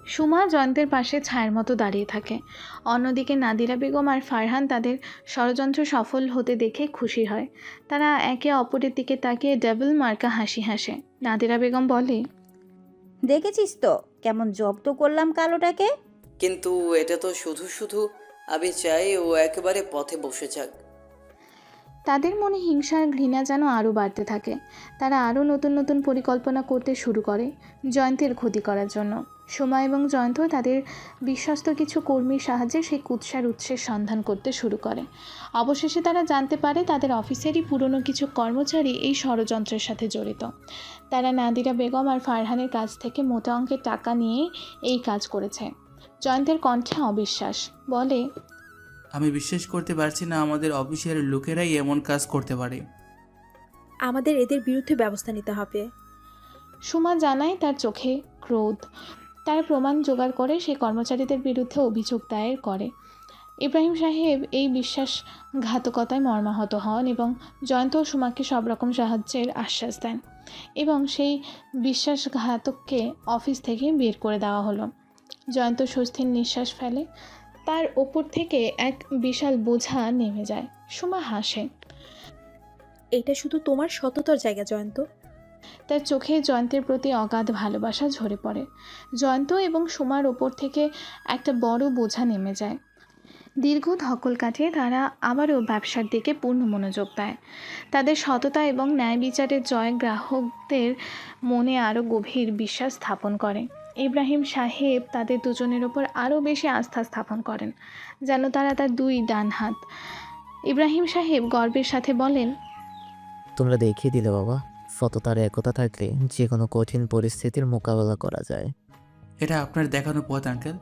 সুমা জয়ন্তের পাশে ছায়ের মতো দাঁড়িয়ে থাকে। অন্যদিকে নাদিরা বেগম আর ফারহান তাদের ষড়যন্ত্র সফল হতে দেখে খুশি হয়। তারা একে অপরের দিকে তাকিয়ে ডাবল মার্কা হাসি হাসে। নাদিরা বেগম বলে, দেখেছিস তো কেমন জব্দ করলাম কালোটাকে। কিন্তু এটা তো শুধু শুধু, আমি চাই ও একেবারে পথে বসে যাক। তাদের মনে হিংসা আর ঘৃণা যেন আরও বাড়তে থাকে। তারা আরও নতুন নতুন পরিকল্পনা করতে শুরু করে জয়ন্তের ক্ষতি করার জন্য। সোমা এবং জয়ন্ত তাদের বিশ্বস্ত কিছু কর্মীর সাহায্যে সেই কুৎসার উৎসের সন্ধান করতে শুরু করে। অবশেষে তারা জানতে পারে তাদের অফিসেরই পুরনো কিছু কর্মচারী এই ষড়যন্ত্রের সাথে জড়িত। তারা নাদিরা বেগম আর ফারহানের কাছ থেকে মোটা অঙ্কের টাকা নিয়ে এই কাজ করেছে। জয়ন্তের কণ্ঠে অবিশ্বাস, বলে, আমি বিশ্বাস করতে পারছি না আমাদের অফিসের লোকেরাই এমন কাজ করতে পারে। আমাদের এদের বিরুদ্ধে ব্যবস্থা নিতে হবে। সুমা জানায় তার চোখে ক্রোধ। তার প্রমাণ জোগাড় করে সেই কর্মচারীদের বিরুদ্ধে অভিযোগ দায়ের করে। ইব্রাহিম সাহেব এই বিশ্বাসঘাতকতায় মর্মাহত হন এবং জয়ন্ত ও সুমাকে সব রকম সাহায্যের আশ্বাস দেন এবং সেই বিশ্বাসঘাতককে অফিস থেকে বের করে দেওয়া হলো। জয়ন্ত স্বস্তির নিঃশ্বাস ফেলে। তার ওপর থেকে এক বিশাল বোঝা নেমে যায়। সুমা হাসে। এটা শুধু তোমার সততার জায়গা জয়ন্ত। তার চোখে জয়ন্তের প্রতি অগাধ ভালোবাসা ঝরে পড়ে। জয়ন্ত এবং সুমার ওপর থেকে একটা বড় বোঝা নেমে যায়। দীর্ঘ ধকল কাটিয়ে তারা আবারও ব্যবসার দিকে পূর্ণ মনোযোগ দেয়। তাদের সততা এবং ন্যায় বিচারের জয় গ্রাহকদের মনে আরও গভীর বিশ্বাস স্থাপন করে। ইব্রাহিম সাহেব তাদের দুজনের ওপর আরও বেশি আস্থা স্থাপন করেন, যেন তারা তার দুই ডান হাত। ইব্রাহিম সাহেব গর্বের সাথে বলেন, তোমরা দেখিয়ে দিলে বাবা, সততার একতা থাকলে যে কোনো কঠিন পরিস্থিতির মোকাবেলা করা যায়। এটা আপনার দেখানো পথ আঙ্কেল।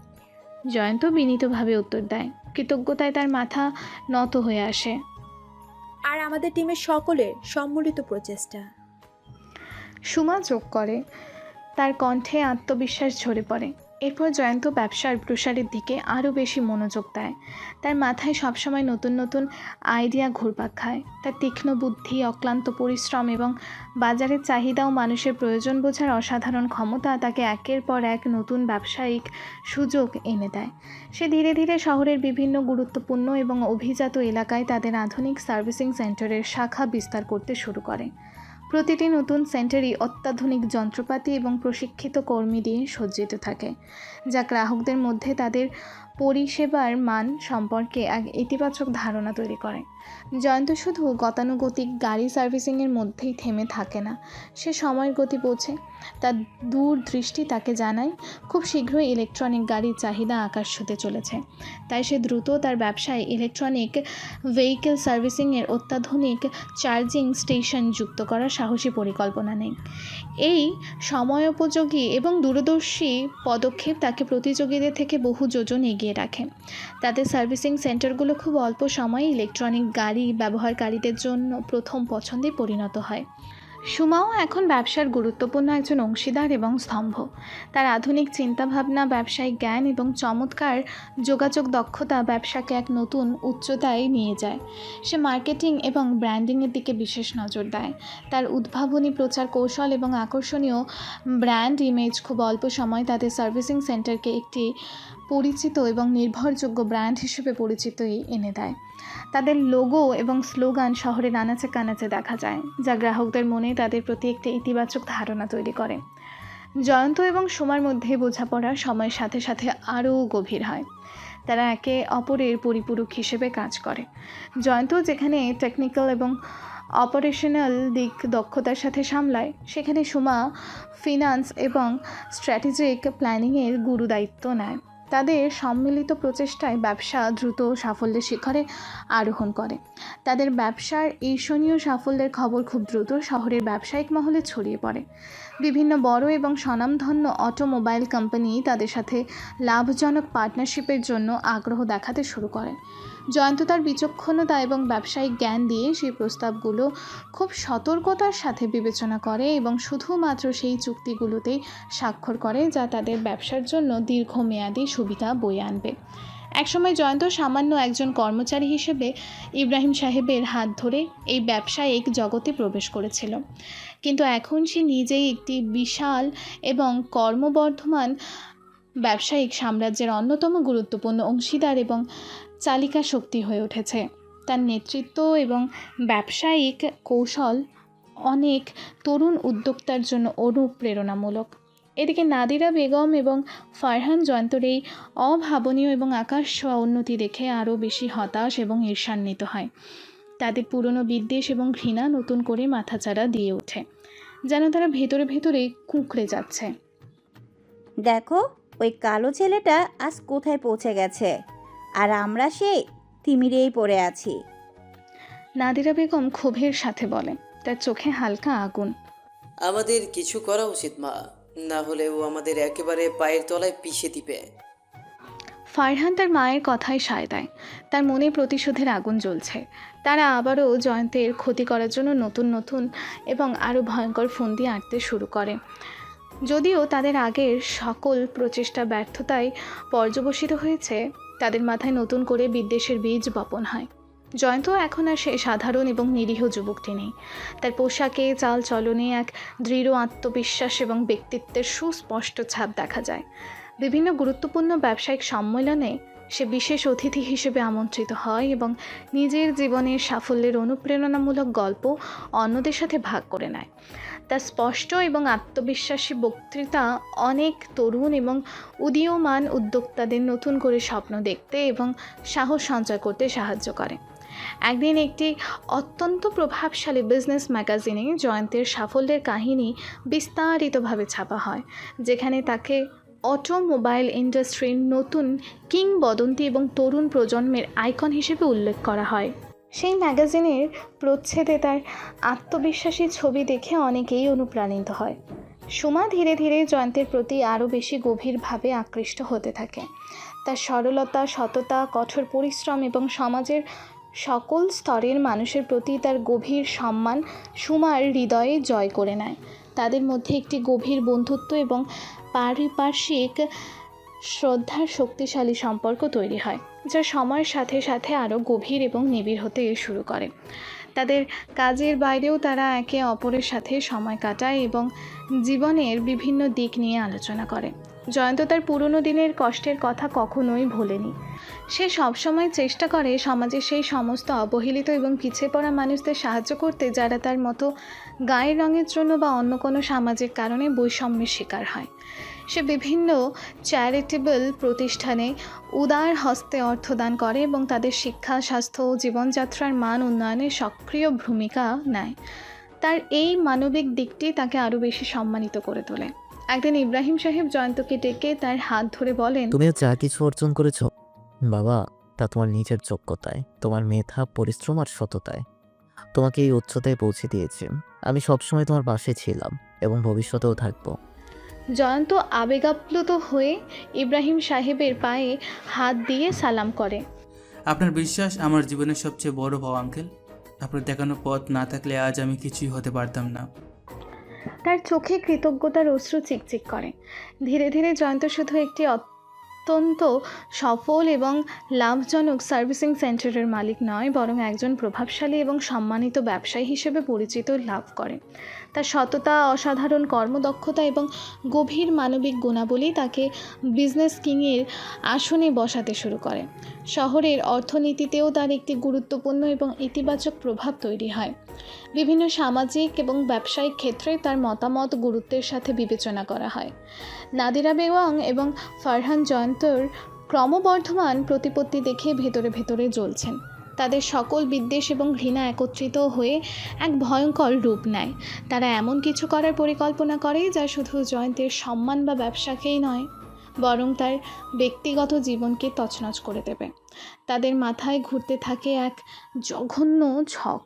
জয়ন্ত বিনীতভাবে উত্তর দেয়। কৃতজ্ঞতায় তার মাথা নত হয়ে আসে। আর আমাদের টিমের সকলের সম্মিলিত প্রচেষ্টা। সুমা যোগ করে, তার কণ্ঠে আত্মবিশ্বাস ঝরে পড়ে। এরপর জয়ন্ত ব্যবসার প্রসারের দিকে আরও বেশি মনোযোগ দেয়। তার মাথায় সবসময় নতুন নতুন আইডিয়া ঘুরপাক খায়। তার তীক্ষ্ণ বুদ্ধি, অক্লান্ত পরিশ্রম এবং বাজারের চাহিদা ও মানুষের প্রয়োজন বোঝার অসাধারণ ক্ষমতা তাকে একের পর এক নতুন ব্যবসায়িক সুযোগ এনে দেয়। সে ধীরে ধীরে শহরের বিভিন্ন গুরুত্বপূর্ণ এবং অভিজাত এলাকায় তাদের আধুনিক সার্ভিসিং সেন্টারের শাখা বিস্তার করতে শুরু করে। প্রতিটি নতুন সেন্টারই অত্যাধুনিক যন্ত্রপাতি এবং প্রশিক্ষিত কর্মী দিয়ে সজ্জিত থাকে, যা গ্রাহকদের মধ্যে তাদের পরিষেবার মান সম্পর্কে এক ইতিবাচক ধারণা তৈরি করে। জয়ন্ত শুধু গতানুগতিক গাড়ি সার্ভিসিংয়ের মধ্যেই থেমে থাকে না, সে সময়ের গতি বোঝে। তার দূরদৃষ্টি তাকে জানায় খুব শীঘ্রই ইলেকট্রনিক গাড়ির চাহিদা আকাশ ছুঁতে চলেছে। তাই সে দ্রুত তার ব্যবসায় ইলেকট্রনিক ভেহিকেল সার্ভিসিংয়ের অত্যাধুনিক চার্জিং স্টেশন যুক্ত করার সাহসী পরিকল্পনা নেয়। এই সময়োপযোগী এবং দূরদর্শী পদক্ষেপ তাকে প্রতিযোগীদের থেকে বহু যোজন এগিয়ে রাখে। তাদের সার্ভিসিং সেন্টারগুলো খুব অল্প সময়ে ইলেকট্রনিক গাড়ি ব্যবহারকারীদের জন্য প্রথম পছন্দে পরিণত হয়। সুমাও এখন ব্যবসার গুরুত্বপূর্ণ একজন অংশীদার এবং স্তম্ভ। তার আধুনিক চিন্তাভাবনা, ব্যবসায়িক জ্ঞান এবং চমৎকার যোগাযোগ দক্ষতা ব্যবসাকে এক নতুন উচ্চতায় নিয়ে যায়। সে মার্কেটিং এবং ব্র্যান্ডিংয়ের দিকে বিশেষ নজর দেয়। তার উদ্ভাবনী প্রচার কৌশল এবং আকর্ষণীয় ব্র্যান্ড ইমেজ খুব অল্প সময় তাদের সার্ভিসিং সেন্টারকে একটি পরিচিত এবং নির্ভরযোগ্য ব্র্যান্ড হিসেবে পরিচিতি এনে দেয়। তাদের লোগো এবং স্লোগান শহরের আনাচে কানাচে দেখা যায়, যা গ্রাহকদের মনে তাদের প্রতি একটি ইতিবাচক ধারণা তৈরি করে। জয়ন্ত এবং সুমার মধ্যে বোঝাপড়া সময়ের সাথে সাথে আরও গভীর হয়। তারা একে অপরের পরিপূরক হিসেবে কাজ করে। জয়ন্ত যেখানে টেকনিক্যাল এবং অপারেশনাল দিক দক্ষতার সাথে সামলায়, সেখানে সুমা ফিনান্স এবং স্ট্র্যাটেজিক প্ল্যানিংয়ের গুরু দায়িত্ব নেয়। তাদের সম্মিলিত প্রচেষ্টায় ব্যবসা দ্রুত সাফল্যের শিখরে আরোহণ করে। তাদের ব্যবসার ঈর্ষণীয় সাফল্যের খবর খুব দ্রুত শহরের ব্যবসায়িক মহলে ছড়িয়ে পড়ে। বিভিন্ন বড় এবং স্বনামধন্য অটোমোবাইল কোম্পানি তাদের সাথে লাভজনক পার্টনারশিপের জন্য আগ্রহ দেখাতে শুরু করে। জয়ন্ত তার বিচক্ষণতা এবং ব্যবসায়িক জ্ঞান দিয়ে সেই প্রস্তাবগুলো খুব সতর্কতার সাথে বিবেচনা করে এবং শুধুমাত্র সেই চুক্তিগুলোতেই স্বাক্ষর করে যা তাদের ব্যবসার জন্য দীর্ঘমেয়াদী সুবিধা বয়ে আনবে। একসময় জয়ন্ত সামান্য একজন কর্মচারী হিসেবে ইব্রাহিম সাহেবের হাত ধরে এই ব্যবসায়িক জগতে প্রবেশ করেছিল, কিন্তু এখন সে নিজেই একটি বিশাল এবং কর্মবর্ধমান ব্যবসায়িক সাম্রাজ্যের অন্যতম গুরুত্বপূর্ণ অংশীদার এবং চালিকা শক্তি হয়ে উঠেছে। তার নেতৃত্ব এবং ব্যবসায়িক কৌশল অনেক তরুণ উদ্যোক্তার জন্য অনুপ্রেরণামূলক। এদিকে নাদিরা বেগম এবং ফারহান জয়ন্তর এই অভাবনীয় এবং আকাশ ছোঁয়া উন্নতি দেখে আরও বেশি হতাশ এবং ঈর্ষান্বিত হয়। তাদের পুরনো বিদ্বেষ এবং ঘৃণা নতুন করে মাথাচাড়া দিয়ে ওঠে, যেন তারা ভেতরে ভেতরে কুঁকড়ে যাচ্ছে। দেখো, ওই কালো ছেলেটা আজ কোথায় পৌঁছে গেছে, আর আমরা সেই তিমিরেই পড়ে আছি। নাদিরা বেগম ক্ষোভের সাথে বলে, তার চোখে হালকা আগুন। আমাদের কিছু করা উচিত মা, না হলে ও আমাদের একেবারে পায়ের তলায় পিষে দিবে। ফারহান তার মায়ের কথায় সায় দেয়। তার মনে প্রতিশোধের আগুন জ্বলছে। তারা আবারও জয়ন্তের ক্ষতি করার জন্য নতুন নতুন এবং আরও ভয়ঙ্কর ফন্দি আঁটতে শুরু করে। যদিও তাদের আগের সকল প্রচেষ্টা ব্যর্থতায় পর্যবসিত হয়েছে, তাদের মাথায় নতুন করে বিদ্বেষের বীজ বপন হয়। জয়ন্ত এখন আর সে সাধারণ এবং নিরীহ যুবকটি নেই। তার পোশাকে, চাল চলনে এক দৃঢ় আত্মবিশ্বাস এবং ব্যক্তিত্বের সুস্পষ্ট ছাপ দেখা যায়। বিভিন্ন গুরুত্বপূর্ণ ব্যবসায়িক সম্মেলনে সে বিশেষ অতিথি হিসেবে আমন্ত্রিত হয় এবং নিজের জীবনের সাফল্যের অনুপ্রেরণামূলক গল্প অন্যদের সাথে ভাগ করে নেয়। তার স্পষ্ট এবং আত্মবিশ্বাসী বক্তৃতা অনেক তরুণ এবং উদীয়মান উদ্যোক্তাদের নতুন করে স্বপ্ন দেখতে এবং সাহস সঞ্চয় করতে সাহায্য করে। একদিন একটি অত্যন্ত প্রভাবশালী বিজনেস ম্যাগাজিনে জয়ন্তের সাফল্যের কাহিনী বিস্তারিতভাবে ছাপা হয়, যেখানে তাকে অটোমোবাইল ইন্ডাস্ট্রির নতুন কিংবদন্তি এবং তরুণ প্রজন্মের আইকন হিসেবে উল্লেখ করা হয়। সেই ম্যাগাজিনের প্রচ্ছেদে তার আত্মবিশ্বাসী ছবি দেখে অনেকেই অনুপ্রাণিত হয়। সুমা ধীরে ধীরে জয়ন্তের প্রতি আরও বেশি গভীরভাবে আকৃষ্ট হতে থাকে। তার সরলতা, সততা, কঠোর পরিশ্রম এবং সমাজের সকল স্তরের মানুষের প্রতি তার গভীর সম্মান সুমার হৃদয়ে জয় করে নেয়। তাদের মধ্যে একটি গভীর বন্ধুত্ব এবং পারিপার্শ্বিক শ্রদ্ধার শক্তিশালী সম্পর্ক তৈরি হয়, যা সময়ের সাথে সাথে আরও গভীর এবং নিবিড় হতে শুরু করে। তাদের কাজের বাইরেও তারা একে অপরের সাথে সময় কাটায় এবং জীবনের বিভিন্ন দিক নিয়ে আলোচনা করে। জয়ন্ত তার পুরনো দিনের কষ্টের কথা কখনোই ভোলেনি। সে সবসময় চেষ্টা করে সমাজের সেই সমস্ত অবহেলিত এবং পিছিয়ে পড়া মানুষদের সাহায্য করতে, যারা তার মতো গায়ের রঙের জন্য বা অন্য কোনো সামাজিক কারণে বৈষম্যের শিকার হয়। সে বিভিন্ন চ্যারিটেবল প্রতিষ্ঠানে উদার হস্তে অর্থদান করে এবং তাদের শিক্ষা, স্বাস্থ্য ও জীবনযাত্রার মান উন্নয়নে সক্রিয় ভূমিকা নেয়। তার এই মানবিক দিকটি তাকে আরও বেশি সম্মানিত করে তোলে। একদিন ইব্রাহিম সাহেব জয়ন্তকে ডেকে তার হাত ধরে বলেন, তুমিও যা কিছু অর্জন করেছো বাবা, তা তোমার নিজের যোগ্যতায়, তোমার মেধা, পরিশ্রম আর সততায় তোমাকে এই উচ্চতায় পৌঁছে দিয়েছে। আমি সবসময় তোমার পাশে ছিলাম এবং ভবিষ্যতেও থাকবো। জয়ন্ত আবেগাপ্লুত হয়ে ইব্রাহিম সাহেবের পায়ে হাত দিয়ে সালাম করে। আপনার বিশ্বাস আমার জীবনের সবচেয়ে বড় পাওয়া আঙ্কেল। আপনার দেখানো পথ না থাকলে আজ আমি কিছুই হতে পারতাম না। তার চোখে কৃতজ্ঞতার অশ্রু চিকচিক করে। ধীরে ধীরে জয়ন্ত শুধু একটি অত্যন্ত সফল এবং লাভজনক সার্ভিসিং সেন্টারের মালিক নয়, বরং একজন প্রভাবশালী এবং সম্মানিত ব্যবসায়ী হিসেবে পরিচিত লাভ করে। তার সততা, অসাধারণ কর্মদক্ষতা এবং গভীর মানবিক গুণাবলী তাকে বিজনেস কিংয়ের আসনে বসাতে শুরু করে। শহরের অর্থনীতিতেও তার একটি গুরুত্বপূর্ণ এবং ইতিবাচক প্রভাব তৈরি হয়। বিভিন্ন সামাজিক এবং ব্যবসায়িক ক্ষেত্রে তার মতামত গুরুত্বের সাথে বিবেচনা করা হয়। নাদিরা বেগম এবং ফারহান জয়ন্তর ক্রমবর্ধমান প্রতিপত্তি দেখে ভেতরে ভেতরে জ্বলছেন। তাদের সকল বিদ্বেষ এবং ঘৃণা একত্রিত হয়ে এক ভয়ঙ্কর রূপ নেয়। তারা এমন কিছু করার পরিকল্পনা করে যা শুধু জয়ন্তের সম্মান বা ব্যবসাকেই নয়, বরং তার ব্যক্তিগত জীবনকে তছনছ করে দেবে। তাদের মাথায় ঘুরতে থাকে এক জঘন্য ছক।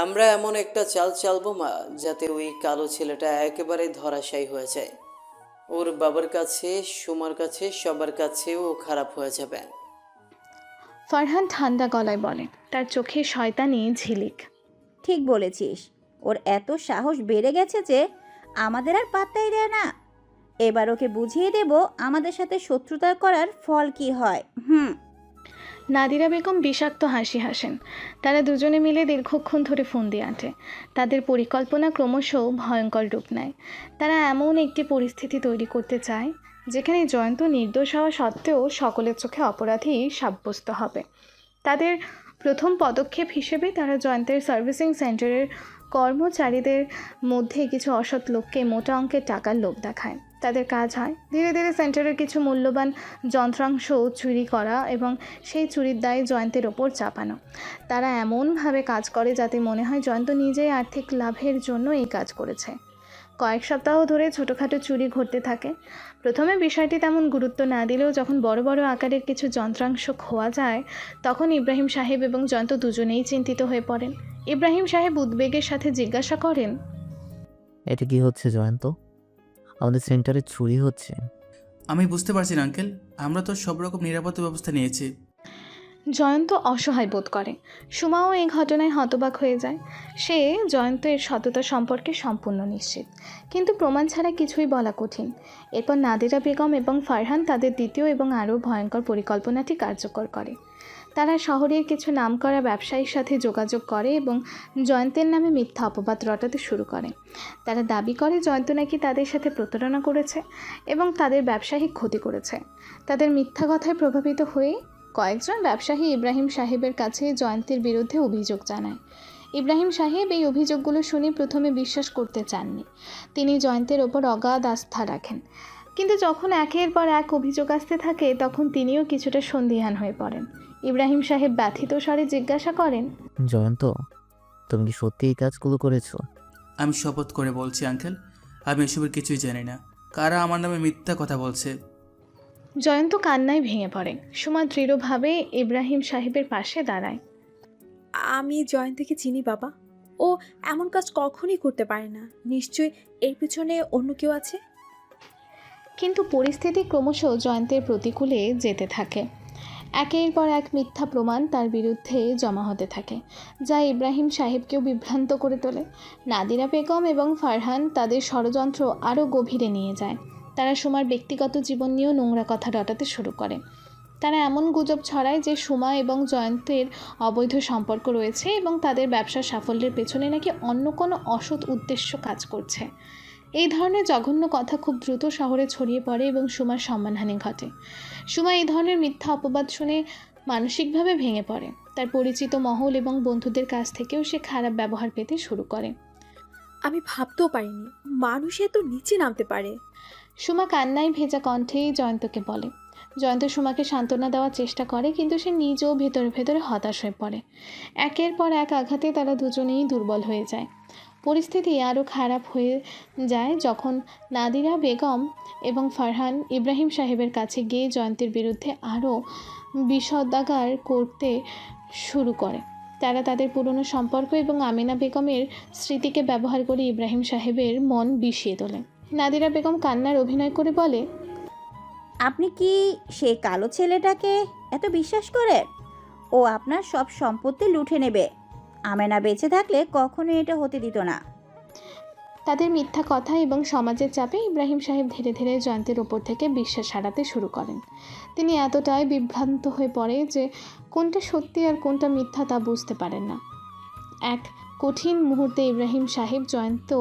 আমরা এমন একটা চাল চালবো মা, যাতে ওই কালো ছেলেটা একেবারে ধরাশায়ী হয়ে যায়। ওর বাবার কাছে, সুমার কাছে, সবার কাছে ও খারাপ হয়ে যাবে। ফারহান ঠান্ডা গলায় বলে, তার চোখে শয়তানি ঝিলিক। ঠিক বলেছিস, ওর এত সাহস বেড়ে গেছে যে আমাদের আর পাত্তাই দেয় না। এবার ওকে বুঝিয়ে দেব আমাদের সাথে শত্রুতা করার ফল কি হয়। নাদিরা বেগম বিষাক্ত হাসি হাসেন। তারা দুজনে মিলে দীর্ঘক্ষণ ধরে ফোন দিয়ে আঁটে। তাদের পরিকল্পনা ক্রমশ ভয়ঙ্কর রূপ নেয়। তারা এমন একটি পরিস্থিতি তৈরি করতে চায় যেখানে জয়ন্ত নির্দোষ হওয়া সত্ত্বেও সকলের চোখে অপরাধী সাব্যস্ত হবে। তাদের প্রথম পদক্ষেপ হিসেবে তারা জয়ন্তের সার্ভিসিং সেন্টারের কর্মচারীদের মধ্যে কিছু অসৎ লোককে মোটা অঙ্কের টাকার লোভ দেখায়। তাদের কাজ হয় ধীরে ধীরে সেন্টারের কিছু মূল্যবান যন্ত্রাংশ চুরি করা এবং সেই চুরির দায় জয়ন্তের ওপর চাপানো। তারা এমনভাবে কাজ করে যাতে মনে হয় জয়ন্ত নিজেই আর্থিক লাভের জন্য এই কাজ করেছে। কয়েক সপ্তাহ ধরে ছোটোখাটো চুরি ঘটতে থাকে। প্রথমে বিষয়টি তেমন গুরুত্ব না দিলেও যখন বড় বড় আকারের কিছু যন্ত্রাংশ খোয়া যায় তখন ইব্রাহিম সাহেব এবং জয়ন্ত দুজনেই চিন্তিত হয়ে পড়েন। ইব্রাহিম সাহেব উদ্বেগের সাথে জিজ্ঞাসা করেন, এটা কি হচ্ছে জয়ন্ত? আমাদের সেন্টারে চুরি হচ্ছে? আমি বুঝতে পারছি না আঙ্কেল, আমরা তো সব রকম নিরাপত্তা ব্যবস্থা নিয়েছি। জয়ন্ত অসহায় বোধ করে। সুমাও এই ঘটনায় হতবাক হয়ে যায়। সে জয়ন্তের সততা সম্পর্কে সম্পূর্ণ নিশ্চিত, কিন্তু প্রমাণ ছাড়া কিছুই বলা কঠিন। এরপর নাদিরা বেগম এবং ফারহান তাদের দ্বিতীয় এবং আরও ভয়ঙ্কর পরিকল্পনাটি কার্যকর করে। তারা শহরের কিছু নামকরা ব্যবসায়ীর সাথে যোগাযোগ করে এবং জয়ন্তের নামে মিথ্যা অপবাদ রটাতে শুরু করে। তারা দাবি করে জয়ন্ত নাকি তাদের সাথে প্রতারণা করেছে এবং তাদের ব্যবসায়িক ক্ষতি করেছে। তাদের মিথ্যা কথায় প্রভাবিত হয়ে কয়েকজন ব্যবসায়ী ইব্রাহিম সাহেবের কাছে জয়ন্তের বিরুদ্ধে অভিযোগ জানায়। ইব্রাহিম সাহেব এই অভিযোগগুলো শুনে প্রথমে বিশ্বাস করতে চাননি। তিনি জয়ন্তের ওপর অগাধ আস্থা রাখেন, কিন্তু যখন একের পর এক অভিযোগ আসতে থাকে তখন তিনিও কিছুটা সন্দিহান হয়ে পড়েন। ইব্রাহিম সাহেব ব্যথিত স্বরে জিজ্ঞাসা করেন, জয়ন্ত, তুমি কি সত্যি এই কাজগুলো করেছো? আমি শপথ করে বলছি আঙ্কেল, আমি এসবের কিছুই জানি না। কারা আমার নামে মিথ্যা কথা বলছে? জয়ন্ত কান্নায় ভেঙে পড়ে। সুমা দৃঢ়ভাবে ইব্রাহিম সাহেবের পাশে দাঁড়ায়। আমি জয়ন্তকে চিনি বাবা, ও এমন কাজ কখনই করতে পারে না। নিশ্চয়ই এর পিছনে অন্য কেউ আছে। কিন্তু পরিস্থিতি ক্রমশ জয়ন্তের প্রতিকূলে যেতে থাকে। একের পর এক মিথ্যা প্রমাণ তার বিরুদ্ধে জমা হতে থাকে, যা ইব্রাহিম সাহেবকেও বিভ্রান্ত করে তোলে। নাদিরা বেগম এবং ফারহান তাদের ষড়যন্ত্র আরও গভীরে নিয়ে যায়। তারা সুমার ব্যক্তিগত জীবন নিয়েও নোংরা কথা রটাতে শুরু করে। তারা এমন গুজব ছড়ায় যে সুমা এবং জয়ন্তের অবৈধ সম্পর্ক রয়েছে এবং তাদের ব্যবসার সাফল্যের পেছনে নাকি অন্য কোনো অসৎ উদ্দেশ্য কাজ করছে। এই ধরনের জঘন্য কথা খুব দ্রুত শহরে ছড়িয়ে পড়ে এবং সুমার সম্মানহানি ঘটে। সুমা এই ধরনের মিথ্যা অপবাদ শুনে মানসিকভাবে ভেঙে পড়ে। তার পরিচিত মহল এবং বন্ধুদের কাছ থেকেও সে খারাপ ব্যবহার পেতে শুরু করে। আমি ভাবতেও পারিনি মানুষ এত নিচে নামতে পারে। সুমা কান্নায় ভেজা কণ্ঠেই জয়ন্তকে বলে। জয়ন্ত সুমাকে সান্ত্বনা দেওয়ার চেষ্টা করে, কিন্তু সে নিজেও ভেতরে ভেতরে হতাশ হয়ে পড়ে। একের পর এক আঘাতে তারা দুজনেই দুর্বল হয়ে যায়। পরিস্থিতি আরও খারাপ হয়ে যায় যখন নাদিরা বেগম এবং ফারহান ইব্রাহিম সাহেবের কাছে গিয়ে জয়ন্তের বিরুদ্ধে আরও বিষোদ্গার করতে শুরু করে। তারা তাদের পুরনো সম্পর্ক এবং আমিনা বেগমের স্মৃতিকে ব্যবহার করে ইব্রাহিম সাহেবের মন বিষিয়ে তোলে। নাদিরা বেগম কান্নার অভিনয় করে বলে, আপনি কি সেই কালো ছেলেটাকে এত বিশ্বাস করেন? ও আপনার সব সম্পত্তি লুটে নেবে। আমেনা বেঁচে থাকলে কখনোই এটা হতে দিত না। তাদের মিথ্যা কথা এবং সমাজের চাপে ইব্রাহিম সাহেব ধীরে ধীরে জয়ন্তের ওপর থেকে বিশ্বাস হারাতে শুরু করেন। তিনি এতটাই বিভ্রান্ত হয়ে পড়ে যে কোনটা সত্যি আর কোনটা মিথ্যা তা বুঝতে পারেন না। এক কঠিন মুহূর্তে ইব্রাহিম সাহেব জয়ন্ত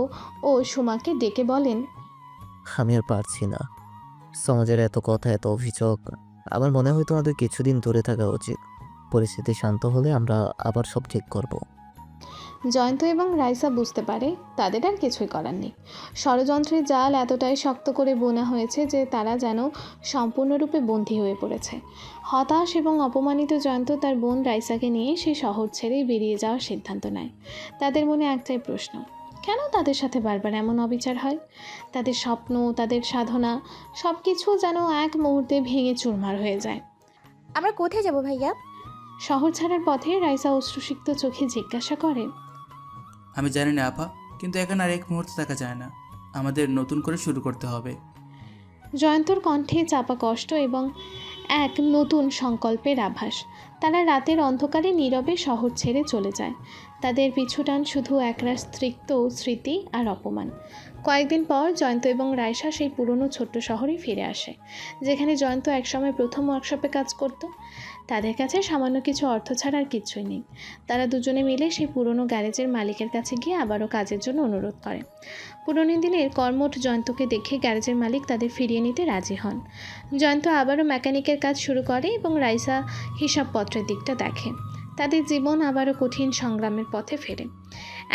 ও সুমাকে ডেকে বলেন, আমি আর পারছি না। সমাজের এত কথা, এত অভিযোগ। আমার মনে হয় তোমাদের কিছুদিন দূরে থাকা উচিত। পরিস্থিতি শান্ত হলে আমরা আবার সব ঠিক করব। জয়ন্ত এবং রাইসা বুঝতে পারে তাদের আর কিছুই করার নেই। ষড়যন্ত্রের জাল এতটাই শক্ত করে বোনা হয়েছে যে তারা যেন সম্পূর্ণরূপে বন্দী হয়ে পড়েছে। হতাশ এবং অপমানিত জয়ন্ত তার বোন রাইসাকে নিয়ে সেই শহর ছেড়ে বেরিয়ে যাওয়ার সিদ্ধান্ত নেয়। তাদের মনে একটাই প্রশ্ন, কেন তাদের সাথে বারবার এমন অবিচার হয়? তাদের স্বপ্ন, তাদের সাধনা সব কিছু যেন এক মুহূর্তে ভেঙে চুরমার হয়ে যায়। আমরা কোথায় যাব ভাইয়া? শহর ছাড়ার পথে রাইসা অশ্রুসিক্ত চোখে জিজ্ঞাসা করে, আমি জানি না আপা, কিন্তু এখানে আর এক মুহূর্ত থাকা যায় না। আমাদের নতুন করে শুরু করতে হবে। জয়ন্তর কণ্ঠে চাপা কষ্ট এবং এক নতুন সংকল্পের আভাস। তারা রাতের অন্ধকারে নীরবে শহর ছেড়ে চলে যায়। তাদের পিছুটান শুধু একরাশ তৃপ্ত স্মৃতি আর অপমান। কয়েকদিন পর জয়ন্ত এবং রাইসা সেই পুরনো ছোট্ট শহরে ফিরে আসে, যেখানে জয়ন্ত একসময় প্রথম ওয়ার্কশপে কাজ করত। তাদের কাছে সামান্য কিছু অর্থ ছাড়া আর কিচ্ছুই নেই। তারা দুজনে মিলে সেই পুরনো গ্যারেজের মালিকের কাছে গিয়ে আবারও কাজের জন্য অনুরোধ করে। পুরনো দিনের কর্মঠ জয়ন্তকে দেখে গ্যারেজের মালিক তাদের ফিরিয়ে নিতে রাজি হন। জয়ন্ত আবারও মেকানিকের কাজ শুরু করে এবং রাইসা হিসাবপত্রের দিকটা দেখে। তাদের জীবন আবারও কঠিন সংগ্রামের পথে ফেরে।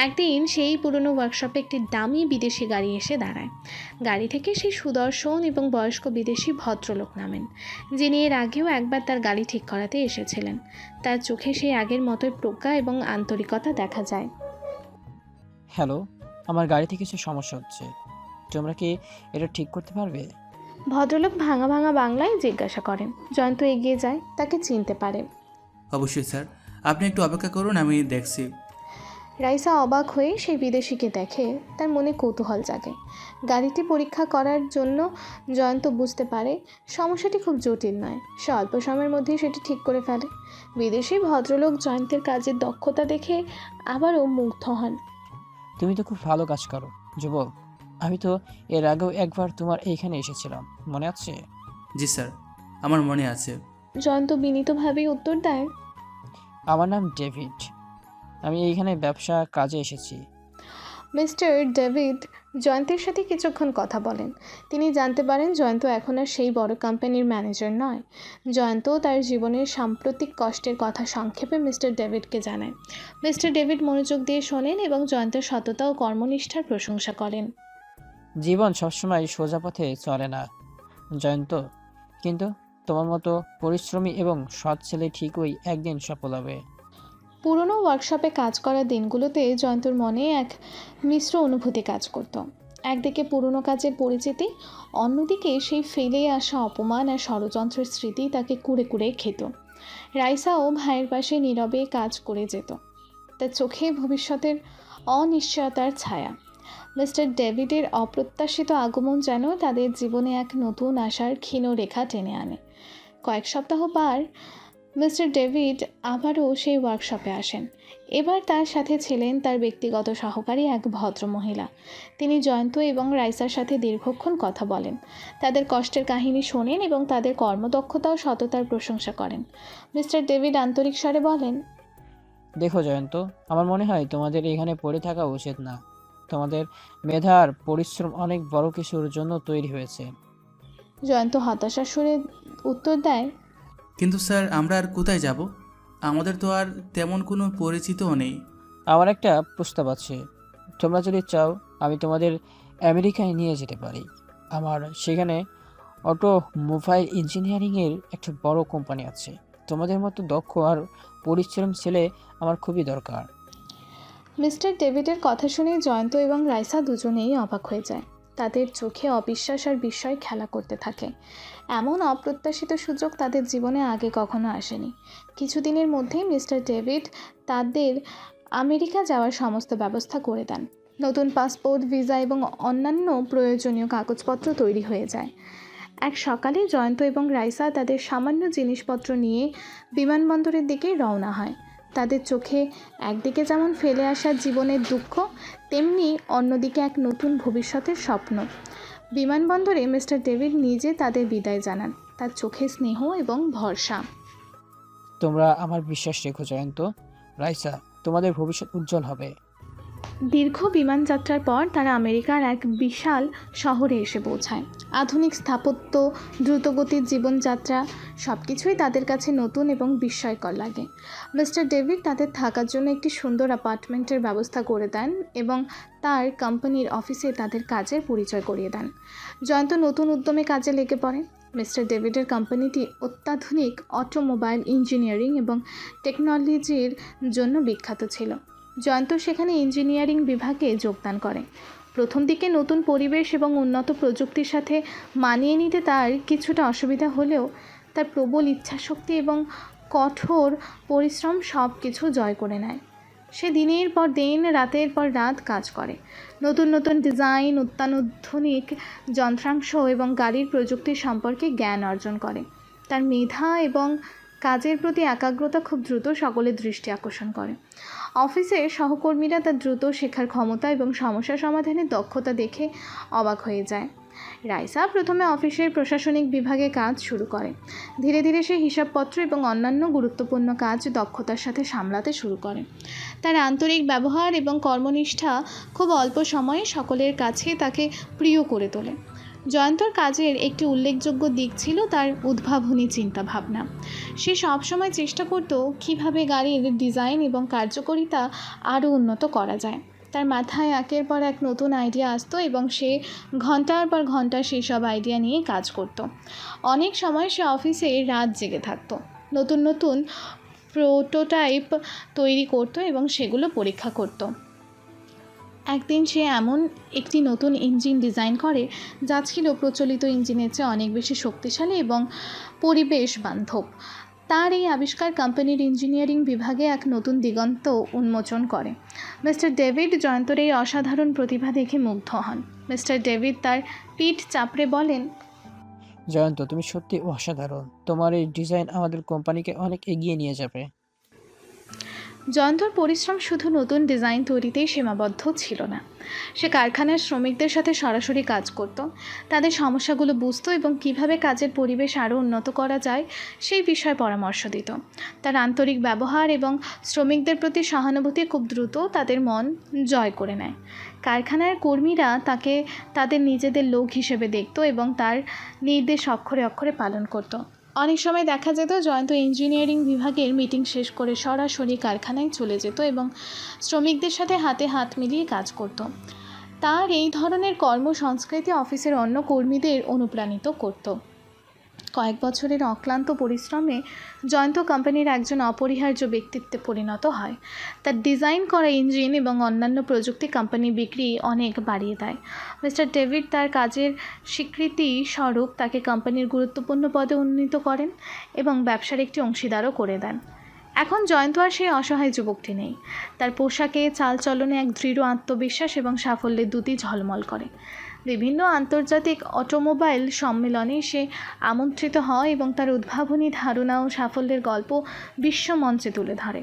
একদিন সেই পুরনো ওয়ার্কশপে একটি দামি বিদেশি গাড়ি এসে দাঁড়ায়। গাড়ি থেকে সেই সুদর্শন এবং বয়স্ক বিদেশি ভদ্রলোক নামেন, যিনি এর আগেও একবার তার গাড়ি ঠিক করাতে এসেছিলেন। তার চোখে সেই আগের মতোই প্রজ্ঞা এবং আন্তরিকতা দেখা যায়। হ্যালো, আমার গাড়িতে কিছু সমস্যা হচ্ছে, তোমরা কি এটা ঠিক করতে পারবে? ভদ্রলোক ভাঙা ভাঙা বাংলায় জিজ্ঞাসা করেন। জয়ন্ত এগিয়ে যায়, তাকে চিনতে পারে। অবশ্যই স্যার, আপনি একটু অপেক্ষা করুন, আমি দেখছি। রাইসা অবাক হয়ে সেই বিদেশিকে দেখে, তার মনে কৌতূহল জাগে। গাড়িটি পরীক্ষা করার জন্য জয়ন্ত বুঝতে পারে সমস্যাটি খুব জটিল নয়। সে অল্প সময়ের মধ্যেই সেটি ঠিক করে ফেলে। বিদেশি ভদ্রলোক জয়ন্তের কাজের দক্ষতা দেখে আবারও মুগ্ধ হন। তুমি তো খুব ভালো কাজ করো যুবক। আমি তো এর আগেও একবার তোমার এইখানে এসেছিলাম, মনে আছে? জি স্যার, আমার মনে আছে। জয়ন্ত বিনীতভাবেই উত্তর দেয়, আমার নাম ডেভিড, আমি এইখানে ব্যবসা কাজে এসেছি। মিস্টার ডেভিড জয়ন্তের সাথে কিছুক্ষণ কথা বলেন। তিনি জানতে পারেন জয়ন্ত এখন আর সেই বড় কোম্পানির ম্যানেজার নয়। জয়ন্ত তার জীবনের সাম্প্রতিক কষ্টের কথা সংক্ষেপে মিস্টার ডেভিডকে জানায়। মিস্টার ডেভিড মনোযোগ দিয়ে শোনেন এবং জয়ন্তের সততা ও কর্মনিষ্ঠার প্রশংসা করেন। জীবন সবসময় সোজা পথে চলে না জয়ন্ত, কিন্তু তোমার মতো পরিশ্রমী এবং সৎ ছেলে ঠিকই একদিন সফল হবে। পুরনো ওয়ার্কশপে কাজ করার দিনগুলোতে জয়ন্তর মনে এক মিশ্র অনুভূতি কাজ করত। একদিকে পুরনো কাজের পরিচিতি, অন্যদিকে সেই ফেলে আসা অপমান আর ষড়যন্ত্রের স্মৃতি তাকে কুড়ে কুড়ে খেত। রাইসাও ভাইয়ের পাশে নীরবে কাজ করে যেত, তার চোখে ভবিষ্যতের অনিশ্চয়তার ছায়া। মিস্টার ডেভিডের অপ্রত্যাশিত আগমন যেন তাদের জীবনে এক নতুন আশার ক্ষীণ রেখা টেনে আনে। কয়েক সপ্তাহ পর মিস্টার ডেভিড আবারও সেই ওয়ার্কশপে আসেন। এবার তার সাথে ছিলেন তার ব্যক্তিগত সহকারী এক ভদ্রমহিলা। তিনি জয়ন্ত এবং রাইসার সাথে দীর্ঘক্ষণ কথা বলেন, তাদের কষ্টের কাহিনী শোনেন এবং তাদের কর্মদক্ষতা ও সততার প্রশংসা করেন। মিস্টার ডেভিড আন্তরিক স্বরে বলেন, দেখো জয়ন্ত, আমার মনে হয় তোমাদের এখানে পড়ে থাকা উচিত না। তোমাদের মেধা আর পরিশ্রম অনেক বড় কিছুর জন্য তৈরি হয়েছে। জয়ন্ত হতাশার সুরে উত্তর দেয়, কিন্তু স্যার, আমরা আর কোথায় যাব? আমাদের তো আর তেমন কোনো পরিচিতও নেই। আমার একটা প্রস্তাব আছে, তোমরা যদি চাও আমি তোমাদের আমেরিকায় নিয়ে যেতে পারি। আমার সেখানে অটোমোবাইল ইঞ্জিনিয়ারিংয়ের একটা বড় কোম্পানি আছে। তোমাদের মতো দক্ষ আর পরিশ্রম ছেলে আমার খুবই দরকার। মিস্টার ডেভিডের কথা শুনে জয়ন্ত এবং রাইসা দুজনেই অবাক হয়ে যায়। তাদের চোখে অবিশ্বাস আর বিস্ময় খেলা করতে থাকে। এমন অপ্রত্যাশিত সুযোগ তাদের জীবনে আগে কখনো আসেনি। কিছুদিনের মধ্যেই মিস্টার ডেভিড তাদের আমেরিকা যাওয়ার সমস্ত ব্যবস্থা করে দেন। নতুন পাসপোর্ট, ভিসা এবং অন্যান্য প্রয়োজনীয় কাগজপত্র তৈরি হয়ে যায়। এক সকালে জয়ন্ত এবং রাইসা তাদের সামান্য জিনিসপত্র নিয়ে বিমানবন্দরের দিকে রওনা হয়। তাদের চোখে একদিকে যেমন ফেলে আসা জীবনের দুঃখ, তেমনি অন্যদিকে এক নতুন ভবিষ্যতের স্বপ্ন। বিমানবন্দরে মিস্টার ডেভিড নিজে তাদের বিদায় জানান, তার চোখে স্নেহ এবং ভরসা। তোমরা আমার বিশ্বাস রেখো জয়ন্ত, রাইসা, তোমাদের ভবিষ্যৎ উজ্জ্বল হবে। দীর্ঘ বিমানযাত্রার পর তারা আমেরিকার এক বিশাল শহরে এসে পৌঁছায়। আধুনিক স্থাপত্য, দ্রুতগতির জীবনযাত্রা সব কিছুই তাদের কাছে নতুন এবং বিস্ময়কর লাগে। মিস্টার ডেভিড তাদের থাকার জন্য একটি সুন্দর অ্যাপার্টমেন্টের ব্যবস্থা করে দেন এবং তার কোম্পানির অফিসে তাদের কাজের পরিচয় করিয়ে দেন। জয়ন্ত নতুন উদ্যমে কাজে লেগে পড়ে। মিস্টার ডেভিডের কোম্পানিটি অত্যাধুনিক অটোমোবাইল ইঞ্জিনিয়ারিং এবং টেকনোলজির জন্য বিখ্যাত ছিল। জয়ন্ত সেখানে ইঞ্জিনিয়ারিং বিভাগে যোগদান করে। প্রথম দিকে নতুন পরিবেশ এবং উন্নত প্রযুক্তির সাথে মানিয়ে নিতে তার কিছুটা অসুবিধা হলেও তার প্রবল ইচ্ছাশক্তি এবং কঠোর পরিশ্রম সব কিছু জয় করে নেয়। সে দিনের পর দিন, রাতের পর রাত কাজ করে। নতুন নতুন ডিজাইন, অত্যাধুনিক যন্ত্রাংশ এবং গাড়ির প্রযুক্তি সম্পর্কে জ্ঞান অর্জন করে। তার মেধা এবং কাজের প্রতি একাগ্রতা খুব দ্রুত সকলের দৃষ্টি আকর্ষণ করে। অফিসের সহকর্মীরা তার দ্রুত শেখার ক্ষমতা এবং সমস্যা সমাধানের দক্ষতা দেখে অবাক হয়ে যায়। রাইসা প্রথমে অফিসের প্রশাসনিক বিভাগে কাজ শুরু করে। ধীরে ধীরে সে হিসাবপত্র এবং অন্যান্য গুরুত্বপূর্ণ কাজ দক্ষতার সাথে সামলাতে শুরু করে। তার আন্তরিক ব্যবহার এবং কর্মনিষ্ঠা খুব অল্প সময়ে সকলের কাছে তাকে প্রিয় করে তোলে। জয়ন্তর কাজের একটি উল্লেখযোগ্য দিক ছিল তার উদ্ভাবনী চিন্তাভাবনা। সে সবসময় চেষ্টা করত কীভাবে গাড়ির ডিজাইন এবং কার্যকারিতা আরও উন্নত করা যায়। তার মাথায় একের পর এক নতুন আইডিয়া আসতো এবং সে ঘন্টার পর ঘন্টা সেই সব আইডিয়া নিয়ে কাজ করত। অনেক সময় সে অফিসে রাত জেগে থাকতো, নতুন নতুন প্রোটোটাইপ তৈরি করত এবং সেগুলো পরীক্ষা করত। একদিন সে এমন একটি নতুন ইঞ্জিন ডিজাইন করে যা ছিল প্রচলিত ইঞ্জিনের চেয়ে অনেক বেশি শক্তিশালী এবং পরিবেশ বান্ধব। তার এই আবিষ্কার কোম্পানির ইঞ্জিনিয়ারিং বিভাগে এক নতুন দিগন্ত উন্মোচন করে। মিস্টার ডেভিড জয়ন্তর এই অসাধারণ প্রতিভা দেখে মুগ্ধ হন। মিস্টার ডেভিড তার পিঠ চাপড়ে বলেন, জয়ন্ত, তুমি সত্যি অসাধারণ। তোমার এই ডিজাইন আমাদের কোম্পানিকে অনেক এগিয়ে নিয়ে যাবে। জয়ন্তর পরিশ্রম শুধু নতুন ডিজাইন তৈরিতেই সীমাবদ্ধ ছিল না। সে কারখানার শ্রমিকদের সাথে সরাসরি কাজ করত, তাদের সমস্যাগুলো বুঝত এবং কিভাবে কাজের পরিবেশ আরও উন্নত করা যায় সেই বিষয়ে পরামর্শ দিত। তার আন্তরিক ব্যবহার এবং শ্রমিকদের প্রতি সহানুভূতি খুব দ্রুত তাদের মন জয় করে নেয়। কারখানার কর্মীরা তাকে তাদের নিজেদের লোক হিসেবে দেখত এবং তার নির্দেশ অক্ষরে অক্ষরে পালন করত। অনেক সময় দেখা যেত জয়ন্ত ইঞ্জিনিয়ারিং বিভাগের মিটিং শেষ করে সরাসরি কারখানায় চলে যেত এবং শ্রমিকদের সাথে হাতে হাত মিলিয়ে কাজ করত। তার এই ধরনের কর্মসংস্কৃতি অফিসের অন্য কর্মীদের অনুপ্রাণিত করত। কয়েক বছরের অক্লান্ত পরিশ্রমে জয়ন্ত কোম্পানির একজন অপরিহার্য ব্যক্তিত্বে পরিণত হয়। তার ডিজাইন করা ইঞ্জিন এবং অন্যান্য প্রযুক্তি কোম্পানির বিক্রি অনেক বাড়িয়ে দেয়। মিস্টার ডেভিড তার কাজের স্বীকৃতি স্বরূপ তাকে কোম্পানির গুরুত্বপূর্ণ পদে উন্নীত করেন এবং ব্যবসার একটি অংশীদারও করে দেন। এখন জয়ন্ত আর সেই অসহায় যুবকটি নেই। তার পোশাকে, চালচলনে এক দৃঢ় আত্মবিশ্বাস এবং সাফল্যের দ্যুতি ঝলমল করে। বিভিন্ন আন্তর্জাতিক অটোমোবাইল সম্মেলনে সে আমন্ত্রিত হয় এবং তার উদ্ভাবনী ধারণা ও সাফল্যের গল্প বিশ্বমঞ্চে তুলে ধরে।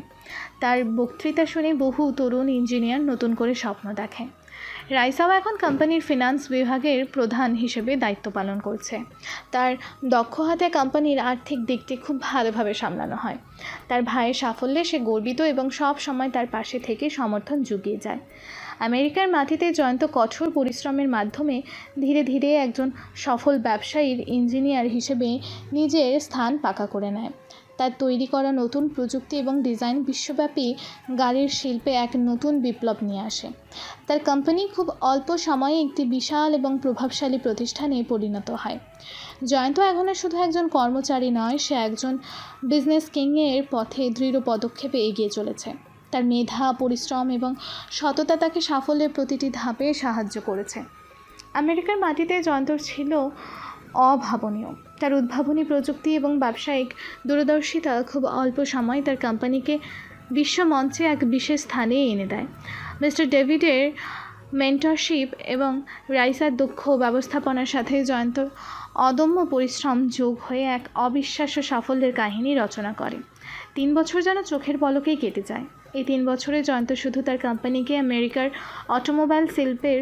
তার বক্তৃতা শুনে বহু তরুণ ইঞ্জিনিয়ার নতুন করে স্বপ্ন দেখে। রাইসাও এখন কোম্পানির ফিনান্স বিভাগের প্রধান হিসেবে দায়িত্ব পালন করছে। তার দক্ষ হাতে কোম্পানির আর্থিক দিকটি খুব ভালোভাবে সামলানো হয়। তার ভাইয়ের সাফল্যে সে গর্বিত এবং সব সময় তার পাশে থেকে সমর্থন জুগিয়ে যায়। আমেরিকার মাটিতে জয়ন্ত কঠোর পরিশ্রমের মাধ্যমে ধীরে ধীরে একজন সফল ব্যবসায়ীর ইঞ্জিনিয়ার হিসেবে নিজের স্থান পাকা করে নেয়। তার তৈরি করা নতুন প্রযুক্তি এবং ডিজাইন বিশ্বব্যাপী গাড়ির শিল্পে এক নতুন বিপ্লব নিয়ে আসে। তার কোম্পানি খুব অল্প সময়ে একটি বিশাল এবং প্রভাবশালী প্রতিষ্ঠানে পরিণত হয়। জয়ন্ত এখন শুধু একজন কর্মচারী নয়, সে একজন বিজনেস কিংয়ের পথে দৃঢ় পদক্ষেপে এগিয়ে চলেছে। তার মেধা, পরিশ্রম এবং সততা তাকে সাফল্যের প্রতিটি ধাপে সাহায্য করেছে। আমেরিকার মাটিতে জয়ন্তর ছিল অভাবনীয়। তার উদ্ভাবনী প্রযুক্তি এবং ব্যবসায়িক দূরদর্শিতা খুব অল্প সময় তার কোম্পানিকে বিশ্বমঞ্চে এক বিশেষ স্থানে এনে দেয়। মিস্টার ডেভিডের মেন্টরশিপ এবং রাইসার দক্ষ ব্যবস্থাপনার সাথে জয়ন্তর অদম্য পরিশ্রম যোগ হয়ে এক অবিশ্বাস্য সাফল্যের কাহিনী রচনা করে। 3 বছর যেন চোখের পলকেই কেটে যায়। এই 3 বছরে জয়ন্ত শুধু তার কোম্পানিকে আমেরিকার অটোমোবাইল শিল্পের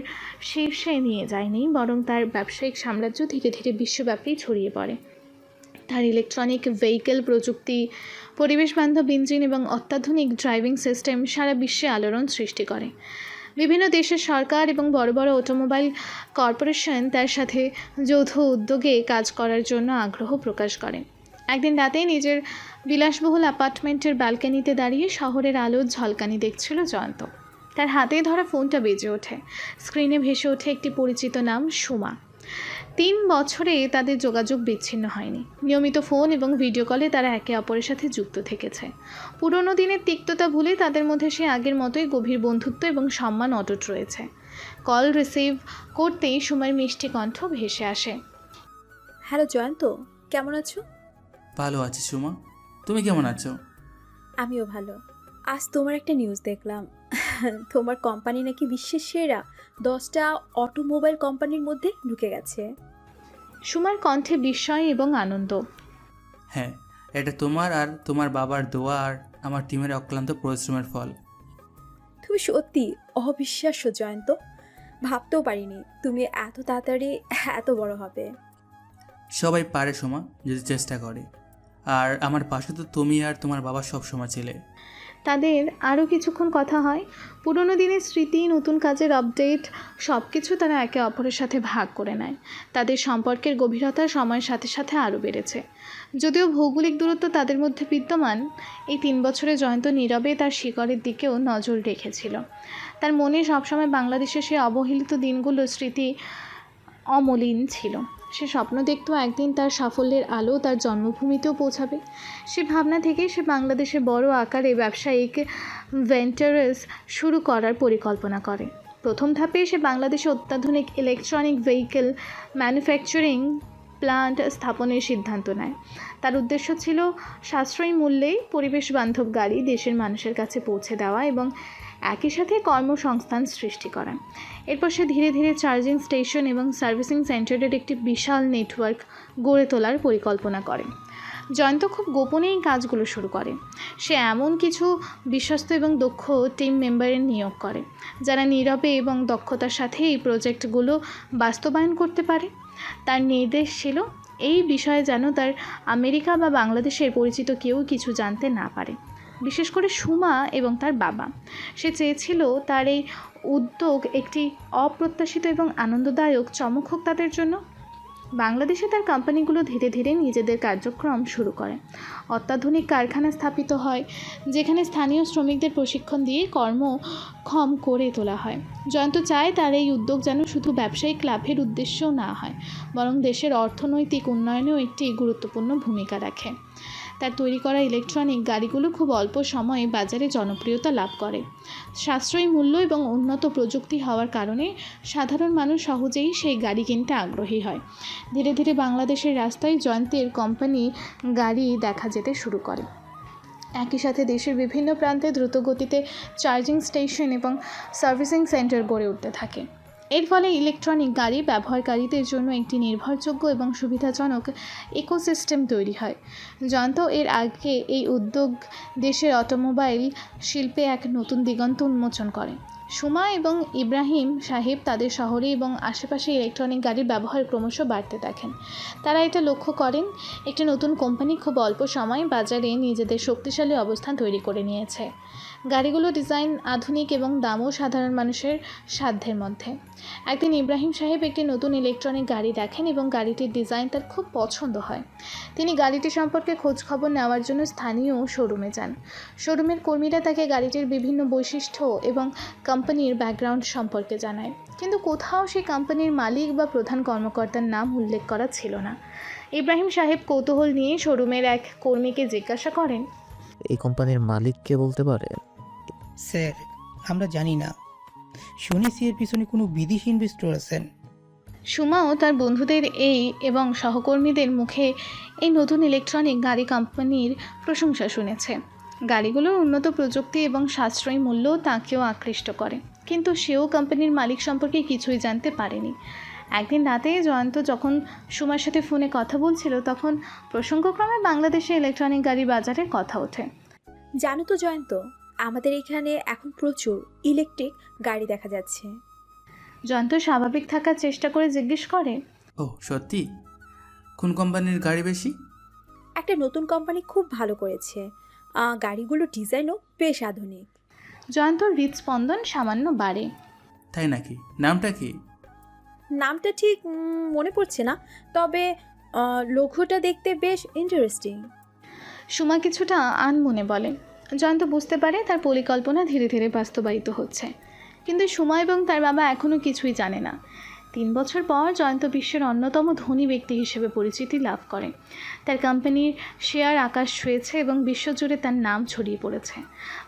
শীর্ষে নিয়ে যায়নি, বরং তার ব্যবসায়িক সাম্রাজ্য ধীরে ধীরে বিশ্বব্যাপী ছড়িয়ে পড়ে। তার ইলেকট্রনিক ভেহিকেল প্রযুক্তি, পরিবেশবান্ধব ইঞ্জিন এবং অত্যাধুনিক ড্রাইভিং সিস্টেম সারা বিশ্বে আলোড়ন সৃষ্টি করে। বিভিন্ন দেশের সরকার এবং বড় বড় অটোমোবাইল কর্পোরেশন তার সাথে যৌথ উদ্যোগে কাজ করার জন্য আগ্রহ প্রকাশ করে। একদিন রাতে নিজের বিলাসবহুল অ্যাপার্টমেন্টের ব্যালকনিতে দাঁড়িয়ে শহরের আলোর ঝলকানি দেখছিল জয়ন্ত। তার হাতে ধরা ফোনটা বেজে ওঠে। স্ক্রিনে ভেসে ওঠে একটি পরিচিত নাম, সুমা। 3 বছরে তাদের যোগাযোগ বিচ্ছিন্ন হয়নি। নিয়মিত ফোন এবং ভিডিও কলে তারা একে অপরের সাথে যুক্ত থেকেছে। পুরনো দিনের তিক্ততা ভুলে তাদের মধ্যে সে আগের মতোই গভীর বন্ধুত্ব এবং সম্মান অটুট রয়েছে। কল রিসিভ করতেই সুমার মিষ্টি কণ্ঠ ভেসে আসে। হ্যালো জয়ন্ত, কেমন আছো? ভালো আছি সুমা, তুমি কেমন আছো? আমিও ভালো। আজ তোমার একটা নিউজ দেখলাম, তোমার কোম্পানি নাকি বিশ্বের সেরা 10টা অটোমোবাইল কোম্পানির মধ্যে ঢুকে গেছে। সুমার কণ্ঠে বিস্ময় এবং আনন্দ। হ্যাঁ, এটা তোমার আর তোমার বাবার দোয়া আর আমার টিমের অক্লান্ত পরিশ্রমের ফল। তুমি সত্যি অবিশ্বাস্য জয়ন্ত। ভাবতেও পারিনি তুমি এত তাড়াতাড়ি এত বড় হবে। সবাই পারে সোমা, যদি চেষ্টা করে। আর আমার পাশে তো তুমি আর তোমার বাবা সব সময় ছিলে। তাদের আরও কিছুক্ষণ কথা হয়। পুরনো দিনের স্মৃতি, নতুন কাজের আপডেট, সব কিছু তারা একে অপরের সাথে ভাগ করে নেয়। তাদের সম্পর্কের গভীরতা সময়ের সাথে সাথে আরও বেড়েছে। যদিও ভৌগোলিক দূরত্ব তাদের মধ্যে বিদ্যমান, এই 3 বছরে জয়ন্ত নীরবে তার শিকড়ের দিকেও নজর রেখেছিল। তার মনে সবসময় বাংলাদেশের সেই অবহেলিত দিনগুলোর স্মৃতি অমলিন ছিল। সে স্বপ্ন দেখত একদিন তার সাফল্যের আলো তার জন্মভূমিতেও পৌঁছাবে। সে ভাবনা থেকেই সে বাংলাদেশে বড় আকারে ব্যবসায়িক ভেঞ্চার্স শুরু করার পরিকল্পনা করে। প্রথম ধাপে সে বাংলাদেশে অত্যাধুনিক ইলেকট্রনিক ভেহিকেল ম্যানুফ্যাকচারিং প্লান্ট স্থাপনের সিদ্ধান্ত নেয়। তার উদ্দেশ্য ছিল সাশ্রয়ী মূল্যে পরিবেশ বান্ধব গাড়ি দেশের মানুষের কাছে পৌঁছে দেওয়া এবং একই সাথে কর্মসংস্থান সৃষ্টি করা। এরপর সে ধীরে ধীরে চার্জিং স্টেশন এবং সার্ভিসিং সেন্টারের একটি বিশাল নেটওয়ার্ক গড়ে তোলার পরিকল্পনা করে। জয়ন্ত খুব গোপনে এই কাজগুলো শুরু করে। সে এমন কিছু বিশ্বস্ত এবং দক্ষ টিম মেম্বারের নিয়োগ করে, যারা নীরবে এবং দক্ষতার সাথে এই প্রজেক্টগুলো বাস্তবায়ন করতে পারে। তার নির্দেশ ছিল এই বিষয়ে যেন তার আমেরিকা বা বাংলাদেশের পরিচিত কেউ কিছু জানতে না পারে, বিশেষ করে সুমা এবং তার বাবা। সে চেয়েছিল তার এই উদ্যোগ একটি অপ্রত্যাশিত এবং আনন্দদায়ক চমক হোক তাদের জন্য। বাংলাদেশে তার কোম্পানিগুলো ধীরে ধীরে নিজেদের কার্যক্রম শুরু করে। অত্যাধুনিক কারখানা স্থাপিত হয়, যেখানে স্থানীয় শ্রমিকদের প্রশিক্ষণ দিয়ে কর্মক্ষম করে তোলা হয়। জয়ন্ত চায় তার এই উদ্যোগ যেন শুধু ব্যবসায়িক লাভের উদ্দেশ্যও না হয়, বরং দেশের অর্থনৈতিক উন্নয়নেও একটি গুরুত্বপূর্ণ ভূমিকা রাখে। তার তৈরি করা ইলেকট্রনিক গাড়িগুলো খুব অল্প সময়ে বাজারে জনপ্রিয়তা লাভ করে। সাশ্রয়ী মূল্য এবং উন্নত প্রযুক্তি হওয়ার কারণে সাধারণ মানুষ সহজেই সেই গাড়ি কিনতে আগ্রহী হয়। ধীরে ধীরে বাংলাদেশের রাস্তায় জয়ন্তের কোম্পানি গাড়ি দেখা যেতে শুরু করে। একই সাথে দেশের বিভিন্ন প্রান্তে দ্রুতগতিতে চার্জিং স্টেশন এবং সার্ভিসিং সেন্টার গড়ে উঠতে থাকে। এর ফলে ইলেকট্রনিক গাড়ি ব্যবহারকারীদের জন্য একটি নির্ভরযোগ্য এবং সুবিধাজনক ইকোসিস্টেম তৈরি হয়। জয়ন্ত এর আগে এই উদ্যোগ দেশের অটোমোবাইল শিল্পে এক নতুন দিগন্ত উন্মোচন করে। সুমা এবং ইব্রাহিম সাহেব তাদের শহরে এবং আশেপাশে ইলেকট্রনিক গাড়ির ব্যবহার ক্রমশ বাড়তে দেখেন। তারা এটা লক্ষ্য করেন একটি নতুন কোম্পানি খুব অল্প সময়ে বাজারে নিজেদের শক্তিশালী অবস্থান তৈরি করে নিয়েছে। গাড়িগুলো ডিজাইন আধুনিক এবং দামও সাধারণ মানুষের সাধ্যের মধ্যে। একদিন ইব্রাহিম সাহেব একটি নতুন ইলেকট্রনিক গাড়ি দেখেন এবং গাড়িটির ডিজাইন তার খুব পছন্দ হয়। তিনি গাড়িটি সম্পর্কে খোঁজ খবর নেওয়ার জন্য স্থানীয় শোরুমে যান। শোরুমের কর্মীরা তাকে গাড়িটির বিভিন্ন বৈশিষ্ট্য এবং কোম্পানির ব্যাকগ্রাউন্ড সম্পর্কে জানায়, কিন্তু কোথাও সেই কোম্পানির মালিক বা প্রধান কর্মকর্তার নাম উল্লেখ করা ছিল না। ইব্রাহিম সাহেব কৌতূহল নিয়ে শোরুমের এক কর্মীকে জিজ্ঞাসা করেন, এই কোম্পানির মালিক কে বলতে পারে? স্যার, আমরা জানি না। শুনেছি এর পিছনে কোনো বিদেশি ইনভেস্টর আছেন। সুমাও তার বন্ধুদের এবং সহকর্মীদের মুখে এই নতুন ইলেকট্রনিক গাড়ি কোম্পানির প্রশংসা শুনেছে। গাড়িগুলোর উন্নত প্রযুক্তি এবং সাশ্রয়ী মূল্য তাকেও আকৃষ্ট করে, কিন্তু সেও কোম্পানির মালিক সম্পর্কে কিছুই জানতে পারেনি। একদিন রাতে জয়ন্ত যখন সুমার সাথে ফোনে কথা বলছিল, তখন প্রসঙ্গক্রমে বাংলাদেশে ইলেকট্রনিক গাড়ি বাজারের কথা ওঠে। জানো তো জয়ন্ত, আমাদের এখানে এখন প্রচুর ইলেকট্রিক গাড়ি দেখা যাচ্ছে। জয়ন্ত স্বাভাবিক থাকার চেষ্টা করে জিজ্ঞেস করে, ও সত্যি? কোন কোম্পানির গাড়ি বেশি? একটা নতুন কোম্পানি খুব ভালো করেছে। গাড়িগুলোর ডিজাইনও বেশ আধুনিক। জয়ন্তর হৃদস্পন্দন সামান্য বাড়ে। তাই নাকি? নামটা কি? নামটা ঠিক মনে পড়ছে না, তবে লোগোটা দেখতে বেশ ইন্টারেস্টিং। সুমা কিছুটা আনমনে বলে। জয়ন্ত বুঝতে পারে তার পরিকল্পনা ধীরে ধীরে বাস্তবায়িত হচ্ছে, কিন্তু সুমা এবং তার বাবা এখনও কিছুই জানে না। 3 বছর পর জয়ন্ত বিশ্বের অন্যতম ধনী ব্যক্তি হিসেবে পরিচিতি লাভ করে। তার কোম্পানির শেয়ার আকাশ ছুঁয়েছে এবং বিশ্বজুড়ে তার নাম ছড়িয়ে পড়েছে।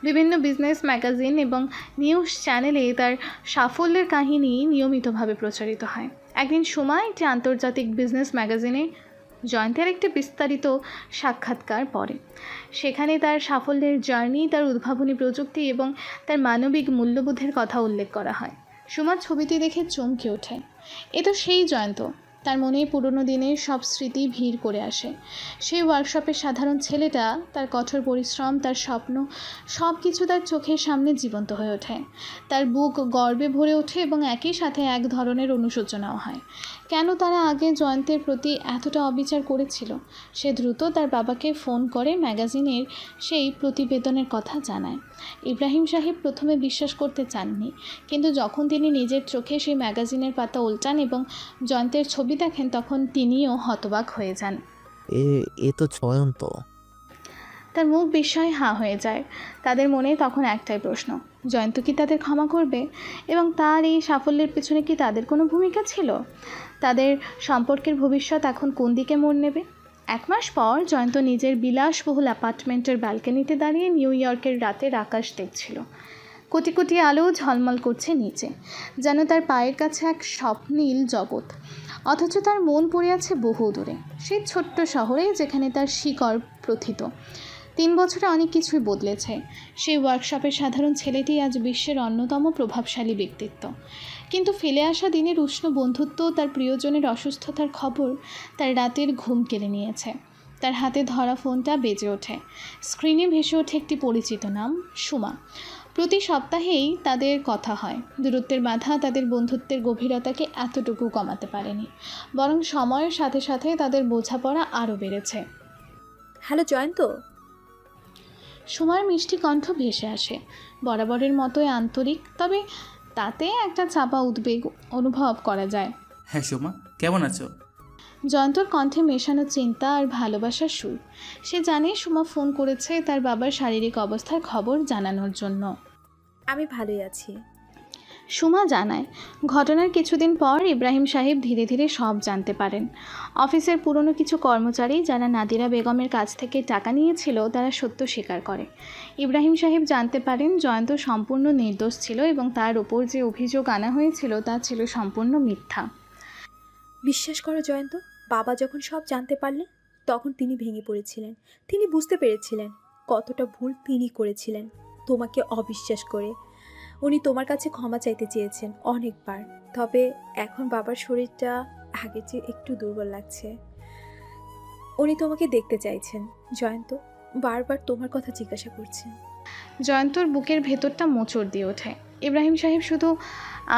বিভিন্ন বিজনেস ম্যাগাজিন এবং নিউজ চ্যানেলে তার সাফল্যের কাহিনী নিয়মিতভাবে প্রচারিত হয়। একদিন সুমা একটি আন্তর্জাতিক বিজনেস ম্যাগাজিনে জয়ন্তের একটি বিস্তারিত সাক্ষাৎকার পড়ে। সেখানে তার সাফল্যের জার্নি, তার উদ্ভাবনী প্রযুক্তি এবং তার মানবিক মূল্যবোধের কথা উল্লেখ করা হয়। সুমার ছবিটি দেখে চমকে ওঠে। এ তো সেই জয়ন্ত, তার মনে পুরনো দিনের সব স্মৃতি ভিড় করে আসে। সেই ওয়ার্কশপের সাধারণ ছেলেটা, তার কঠোর পরিশ্রম, তার স্বপ্ন, সব কিছু তার চোখের সামনে জীবন্ত হয়ে ওঠে। তার বুক গর্বে ভরে ওঠে এবং একই সাথে এক ধরনের অনুশোচনাও হয়। কেন তারা আগে জয়ন্তের প্রতি এতটা অবিচার করেছিল? সে দ্রুত তার বাবাকে ফোন করে ম্যাগাজিনের সেই প্রতিবেদনের কথা জানায়। ইব্রাহিম সাহেব প্রথমে বিশ্বাস করতে চাননি, কিন্তু যখন তিনি নিজের চোখে সেই ম্যাগাজিনের পাতা উল্টান এবং জয়ন্তের ছবি দেখেন, তখন তিনিও হতবাক হয়ে যান। এ এ তো জয়ন্ত। তার মুখ বিস্ময়ে হাঁ হয়ে যায়। তাদের মনে তখন একটাই প্রশ্ন, জয়ন্ত কি তাদের ক্ষমা করবে? এবং তার এই সাফল্যের পেছনে কি তাদের কোনো ভূমিকা ছিল? তাদের সম্পর্কের ভবিষ্যৎ এখন কোন দিকে মোড় নেবে? 1 মাস পর জয়ন্ত নিজের বিলাসবহুল অ্যাপার্টমেন্টের ব্যালকনিতে দাঁড়িয়ে নিউ ইয়র্কের রাতের আকাশ দেখছিল। কোটি কোটি আলো ঝলমল করছে নিচে, যেন তার পায়ের কাছে এক স্বপ্নীল জগৎ। অথচ তার মন পড়ে আছে বহু দূরে, সেই ছোট্ট শহরে যেখানে তার শিকড় প্রথিত। 3 বছরে অনেক কিছুই বদলেছে। সেই ওয়ার্কশপের সাধারণ ছেলেটি আজ বিশ্বের অন্যতম প্রভাবশালী ব্যক্তিত্ব। কিন্তু ফেলে আসা দিনের উষ্ণ বন্ধুত্ব, তার প্রিয়জনের অসুস্থতার খবর তার রাতের ঘুম কেড়ে নিয়েছে। তার হাতে ধরা ফোনটা বেজে ওঠে। স্ক্রিনে ভেসে ওঠে একটি পরিচিত নাম, সুমা। প্রতি সপ্তাহেই তাদের কথা হয়। দূরত্বের বাধা তাদের বন্ধুত্বের গভীরতাকে এতটুকু কমাতে পারেনি, বরং সময়ের সাথে সাথে তাদের বোঝাপড়া আরও বেড়েছে। হ্যালো জয়ন্ত। সুমার মিষ্টি কণ্ঠ ভেসে আসে, বরাবরের মতোই আন্তরিক, তবে তাতে একটা চাপা উদ্বেগ অনুভব করা যায়। হ্যাঁ সোমা, কেমন আছো? জয়ন্তর কণ্ঠে মেশানো চিন্তা আর ভালোবাসার সুর। সে জানে সুমা ফোন করেছে তার বাবার শারীরিক অবস্থার খবর জানানোর জন্য। আমি ভালোই আছি। সুমা জানায়, ঘটনার কিছুদিন পর ইব্রাহিম সাহেব ধীরে ধীরে সব জানতে পারেন। অফিসের পুরনো কিছু কর্মচারী যারা নাদিরা বেগমের কাছ থেকে টাকা নিয়েছিল, তারা সত্য স্বীকার করে। ইব্রাহিম সাহেব জানতে পারেন জয়ন্ত সম্পূর্ণ নির্দোষ ছিল এবং তার ওপর যে অভিযোগ আনা হয়েছিল তা ছিল সম্পূর্ণ মিথ্যা। বিশ্বাস করো জয়ন্ত, বাবা যখন সব জানতে পারলেন তখন তিনি ভেঙে পড়েছিলেন। তিনি বুঝতে পেরেছিলেন কতটা ভুল তিনি করেছিলেন তোমাকে অবিশ্বাস করে। উনি তোমার কাছে ক্ষমা চাইতে চেয়েছেন অনেকবার। তবে এখন বাবার শরীরটা আগের চেয়ে একটু দুর্বল লাগছে। উনি তোমাকে দেখতে চাইছেন জয়ন্ত, বারবার তোমার কথা জিজ্ঞাসা করছেন। জয়ন্তর বুকের ভেতরটা মোচড় দিয়ে ওঠে। ইব্রাহিম সাহেব শুধু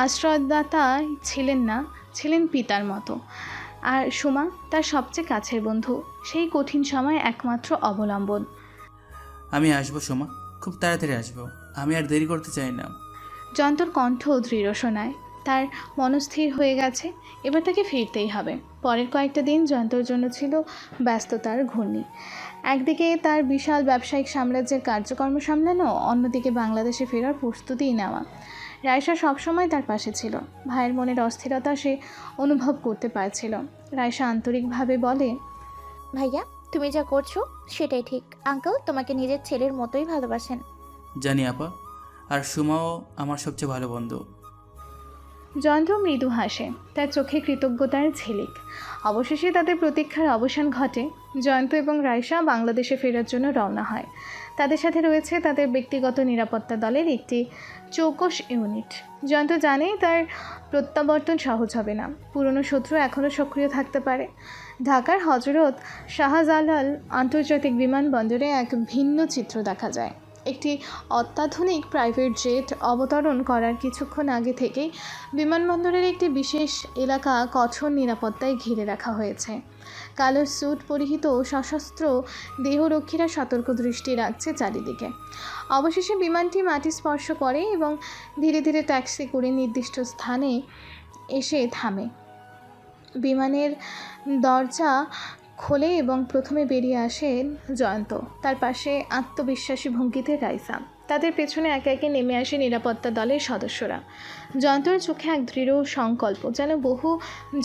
আশ্রয়দাতা ছিলেন না, ছিলেন পিতার মতো। আর সুমা তার সবচেয়ে কাছের বন্ধু, সেই কঠিন সময় একমাত্র অবলম্বন। আমি আসবো সোমা, খুব তাড়াতাড়ি আসবো। আমি আর দেরি করতে চাই না। জয়ন্তর কণ্ঠ দৃঢ় শোনায়, তার মনস্থির হয়ে গেছে, এবার তাকে ফিরতেই হবে। পরের কয়েকটা দিন জয়ন্তর জন্য ছিল ব্যস্ততার ঘূর্ণি। একদিকে তার বিশাল ব্যবসায়িক সাম্রাজ্যের কার্যকর্ম সামলানো, অন্যদিকে বাংলাদেশে ফেরার প্রস্তুতিই নেওয়া। রায়শা সবসময় তার পাশে ছিল। ভাইয়ের মনের অস্থিরতা সে অনুভব করতে পারছিল। রায়শা আন্তরিকভাবে বলে, ভাইয়া তুমি যা করছো সেটাই ঠিক। আঙ্কেল তোমাকে নিজের ছেলের মতোই ভালোবাসেন। জানি আপা, আর সুমাও আমার সবচেয়ে ভালো বন্ধু। জয়ন্ত মৃদু হাসে, তার চোখে কৃতজ্ঞতার ঝিলিক। অবশেষে তাদের প্রতীক্ষার অবসান ঘটে। জয়ন্ত এবং রায়শা বাংলাদেশে ফেরার জন্য রওনা হয়। তাদের সাথে রয়েছে তাদের ব্যক্তিগত নিরাপত্তা দলের একটি চৌকস ইউনিট। জয়ন্ত জানে তার প্রত্যাবর্তন সহজ হবে না। পুরনো শত্রু এখনও সক্রিয় থাকতে পারে। ঢাকার হজরত শাহজালাল আন্তর্জাতিক বিমানবন্দরে এক ভিন্ন চিত্র দেখা যায়। একটি অত্যাধুনিক প্রাইভেট জেট অবতরণ করার কিছুক্ষণ আগে থেকেই বিমানবন্দরের একটি বিশেষ এলাকা কঠোর নিরাপত্তায় ঘিরে রাখা হয়েছে। কালো স্যুট পরিহিত সশস্ত্র দেহরক্ষীরা সতর্ক দৃষ্টি রাখছে চারিদিকে। অবশেষে বিমানটি মাটি স্পর্শ করে এবং ধীরে ধীরে ট্যাক্সি করে নির্দিষ্ট স্থানে এসে থামে। বিমানের দরজা খোলে এবং প্রথমে বেরিয়ে আসেন জয়ন্ত, তার পাশে আত্মবিশ্বাসী ভঙ্গিতে রাইসা। তাদের পেছনে একে একে নেমে আসে নিরাপত্তা দলের সদস্যরা। জয়ন্তর চোখে এক দৃঢ় সংকল্প, যেন বহু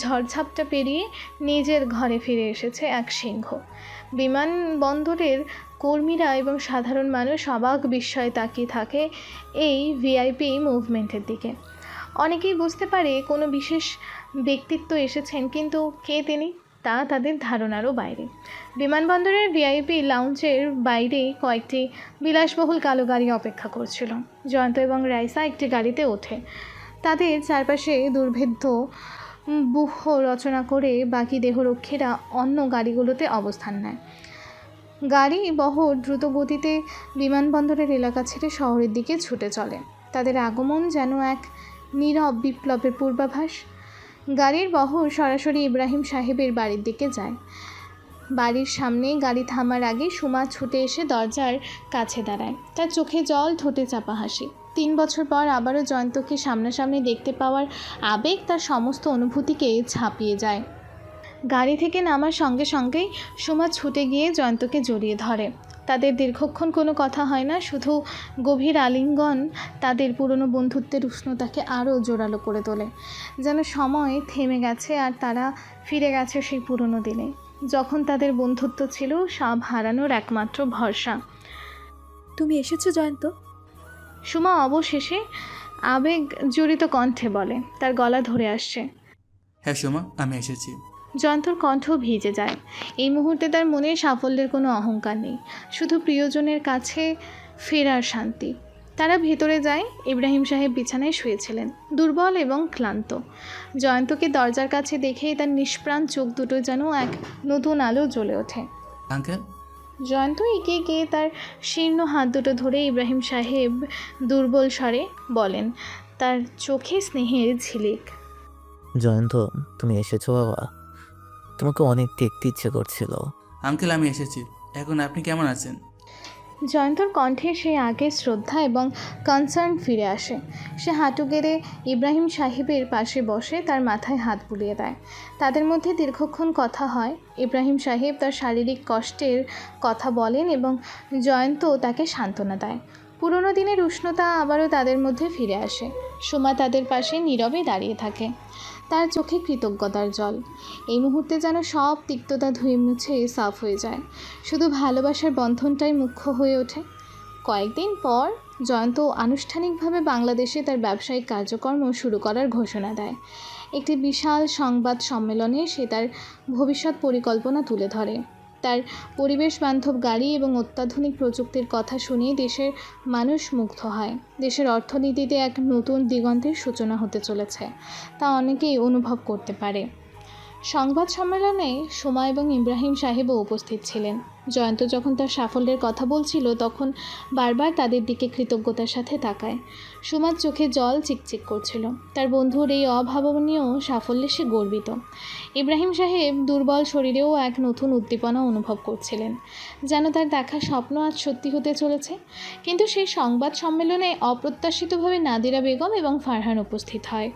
ঝড়ঝাপটা পেরিয়ে নিজের ঘরে ফিরে এসেছে এক সিংহ। বিমানবন্দরের কর্মীরা এবং সাধারণ মানুষ অবাক বিস্ময়ে তাকিয়ে থাকে এই ভিআইপি মুভমেন্টের দিকে। অনেকেই বুঝতে পারে কোনো বিশেষ ব্যক্তিত্ব এসেছেন, কিন্তু কে তিনি তা তাদের ধারণারও বাইরে। বিমানবন্দরের ভিআইপি লাউঞ্জের বাইরে কয়েকটি বিলাসবহুল কালো গাড়ি অপেক্ষা করছিল। জয়ন্ত এবং রাইসা একটি গাড়িতে ওঠে। তাদের চারপাশে দুর্ভেদ্য ব্যূহ রচনা করে বাকি দেহরক্ষীরা অন্য গাড়িগুলোতে অবস্থান নেয়। গাড়ি বহর দ্রুত গতিতে বিমানবন্দরের এলাকা ছেড়ে শহরের দিকে ছুটে চলে। তাদের আগমন যেন এক নীরব বিপ্লবের পূর্বাভাস। গাড়ির বহর সরাসরি ইব্রাহিম সাহেবের বাড়ির দিকে যায়। বাড়ির সামনে গাড়ি থামার আগে সুমা ছুটে এসে দরজার কাছে দাঁড়ায়। তার চোখে জল, ঠোঁটে চাপা হাসি। 3 বছর পর আবারও জয়ন্তকে সামনাসামনি দেখতে পাওয়ার আবেগ তার সমস্ত অনুভূতিকে ছাপিয়ে যায়। গাড়ি থেকে নামার সঙ্গে সঙ্গেই সুমা ছুটে গিয়ে জয়ন্তকে জড়িয়ে ধরে। তাদের দীর্ঘক্ষণ কোনো কথা হয় না, শুধু গভীর আলিঙ্গন তাদের পুরনো বন্ধুত্বের উষ্ণতাকে আরও জোরালো করে তোলে। যেন সময় থেমে গেছে আর তারা ফিরে গেছে সেই পুরনো দিনে, যখন তাদের বন্ধুত্ব ছিল সব হারানোর একমাত্র ভরসা। তুমি এসেছো জয়ন্ত? সুমা অবশেষে আবেগ জড়িত কণ্ঠে বলে, তার গলা ধরে আসছে। হ্যাঁ সোমা, আমি এসেছি। জয়ন্তর কণ্ঠ ভিজে যায়। এই মুহূর্তে তার মনে সাফল্যের কোনো অহংকার নেই, শুধু প্রিয়জনের কাছে ফেরার শান্তি। তারা ভেতরে যায়। ইব্রাহিম সাহেব বিছানায় শুয়েছিলেন, দুর্বল এবং ক্লান্ত। জয়ন্তকে দরজার কাছে দেখেই তার নিষ্প্রাণ চোখ দুটো যেন এক নতুন আলো জ্বলে ওঠে। আঙ্কেল। জয়ন্ত এগিয়ে গিয়ে তার শীর্ণ হাত দুটো ধরে ইব্রাহিম সাহেব দুর্বল স্বরে বলেন, তার চোখে স্নেহের ঝিলিক। জয়ন্ত, তুমি এসেছো বাবা? তোমাকে অনেক দেখতে ইচ্ছে করছিল। আঙ্কেল, আমি এসেছি। এখন আপনি কেমন আছেন? জয়ন্তর কণ্ঠে সেই আগের শ্রদ্ধা এবং কনসার্ন ফিরে আসে। সে হাঁটু গেড়ে ইব্রাহিম সাহেবের পাশে বসে তার মাথায় হাত বুলিয়ে দেয়। তাদের মধ্যে দীর্ঘক্ষণ কথা হয়। ইব্রাহিম সাহেব তার শারীরিক কষ্টের কথা বলেন এবং জয়ন্ত তাকে সান্ত্বনা দেয়। পুরনো দিনের উষ্ণতা আবারও তাদের মধ্যে ফিরে আসে। সুমা তাদের পাশে নীরবে দাঁড়িয়ে থাকে, তার চোখে কৃতজ্ঞতার জল। এই মুহূর্তে যেন সব তিক্ততা ধুয়ে মুছে সাফ হয়ে যায়, শুধু ভালোবাসার বন্ধনটাই মুখ্য হয়ে ওঠে। কয়েকদিন পর জয়ন্ত আনুষ্ঠানিকভাবে বাংলাদেশে তার ব্যবসায়িক কার্যক্রম শুরু করার ঘোষণা দেয়। একটি বিশাল সংবাদ সম্মেলনে সে তার ভবিষ্যৎ পরিকল্পনা তুলে ধরে। তার পরিবেশ বান্ধব গাড়ি এবং অত্যাধুনিক প্রযুক্তির কথা শুনে দেশের মানুষ মুগ্ধ হয়। দেশের অর্থনীতিতে এক নতুন দিগন্তের সূচনা হতে চলেছে, তা অনেকেই অনুভব করতে পারে। সংবাদ সম্মেলনে সুমা এবং ইব্রাহিম সাহেবও উপস্থিত ছিলেন। জয়ন্ত যখন তার সাফল্যের কথা বলছিল তখন বারবার তাদের দিকে কৃতজ্ঞতার সাথে তাকায়। সুমার চোখে জল চিকচিক করছিল। তার বন্ধুর এই অভাবনীয় সাফল্যে সে গর্বিত। ইব্রাহিম সাহেব দুর্বল শরীরেও এক নতুন উদ্দীপনা অনুভব করছিলেন, যেন তার দেখা স্বপ্ন আজ সত্যি হতে চলেছে। কিন্তু সেই সংবাদ সম্মেলনে অপ্রত্যাশিতভাবে নাদিরা বেগম এবং ফারহান উপস্থিত হয়।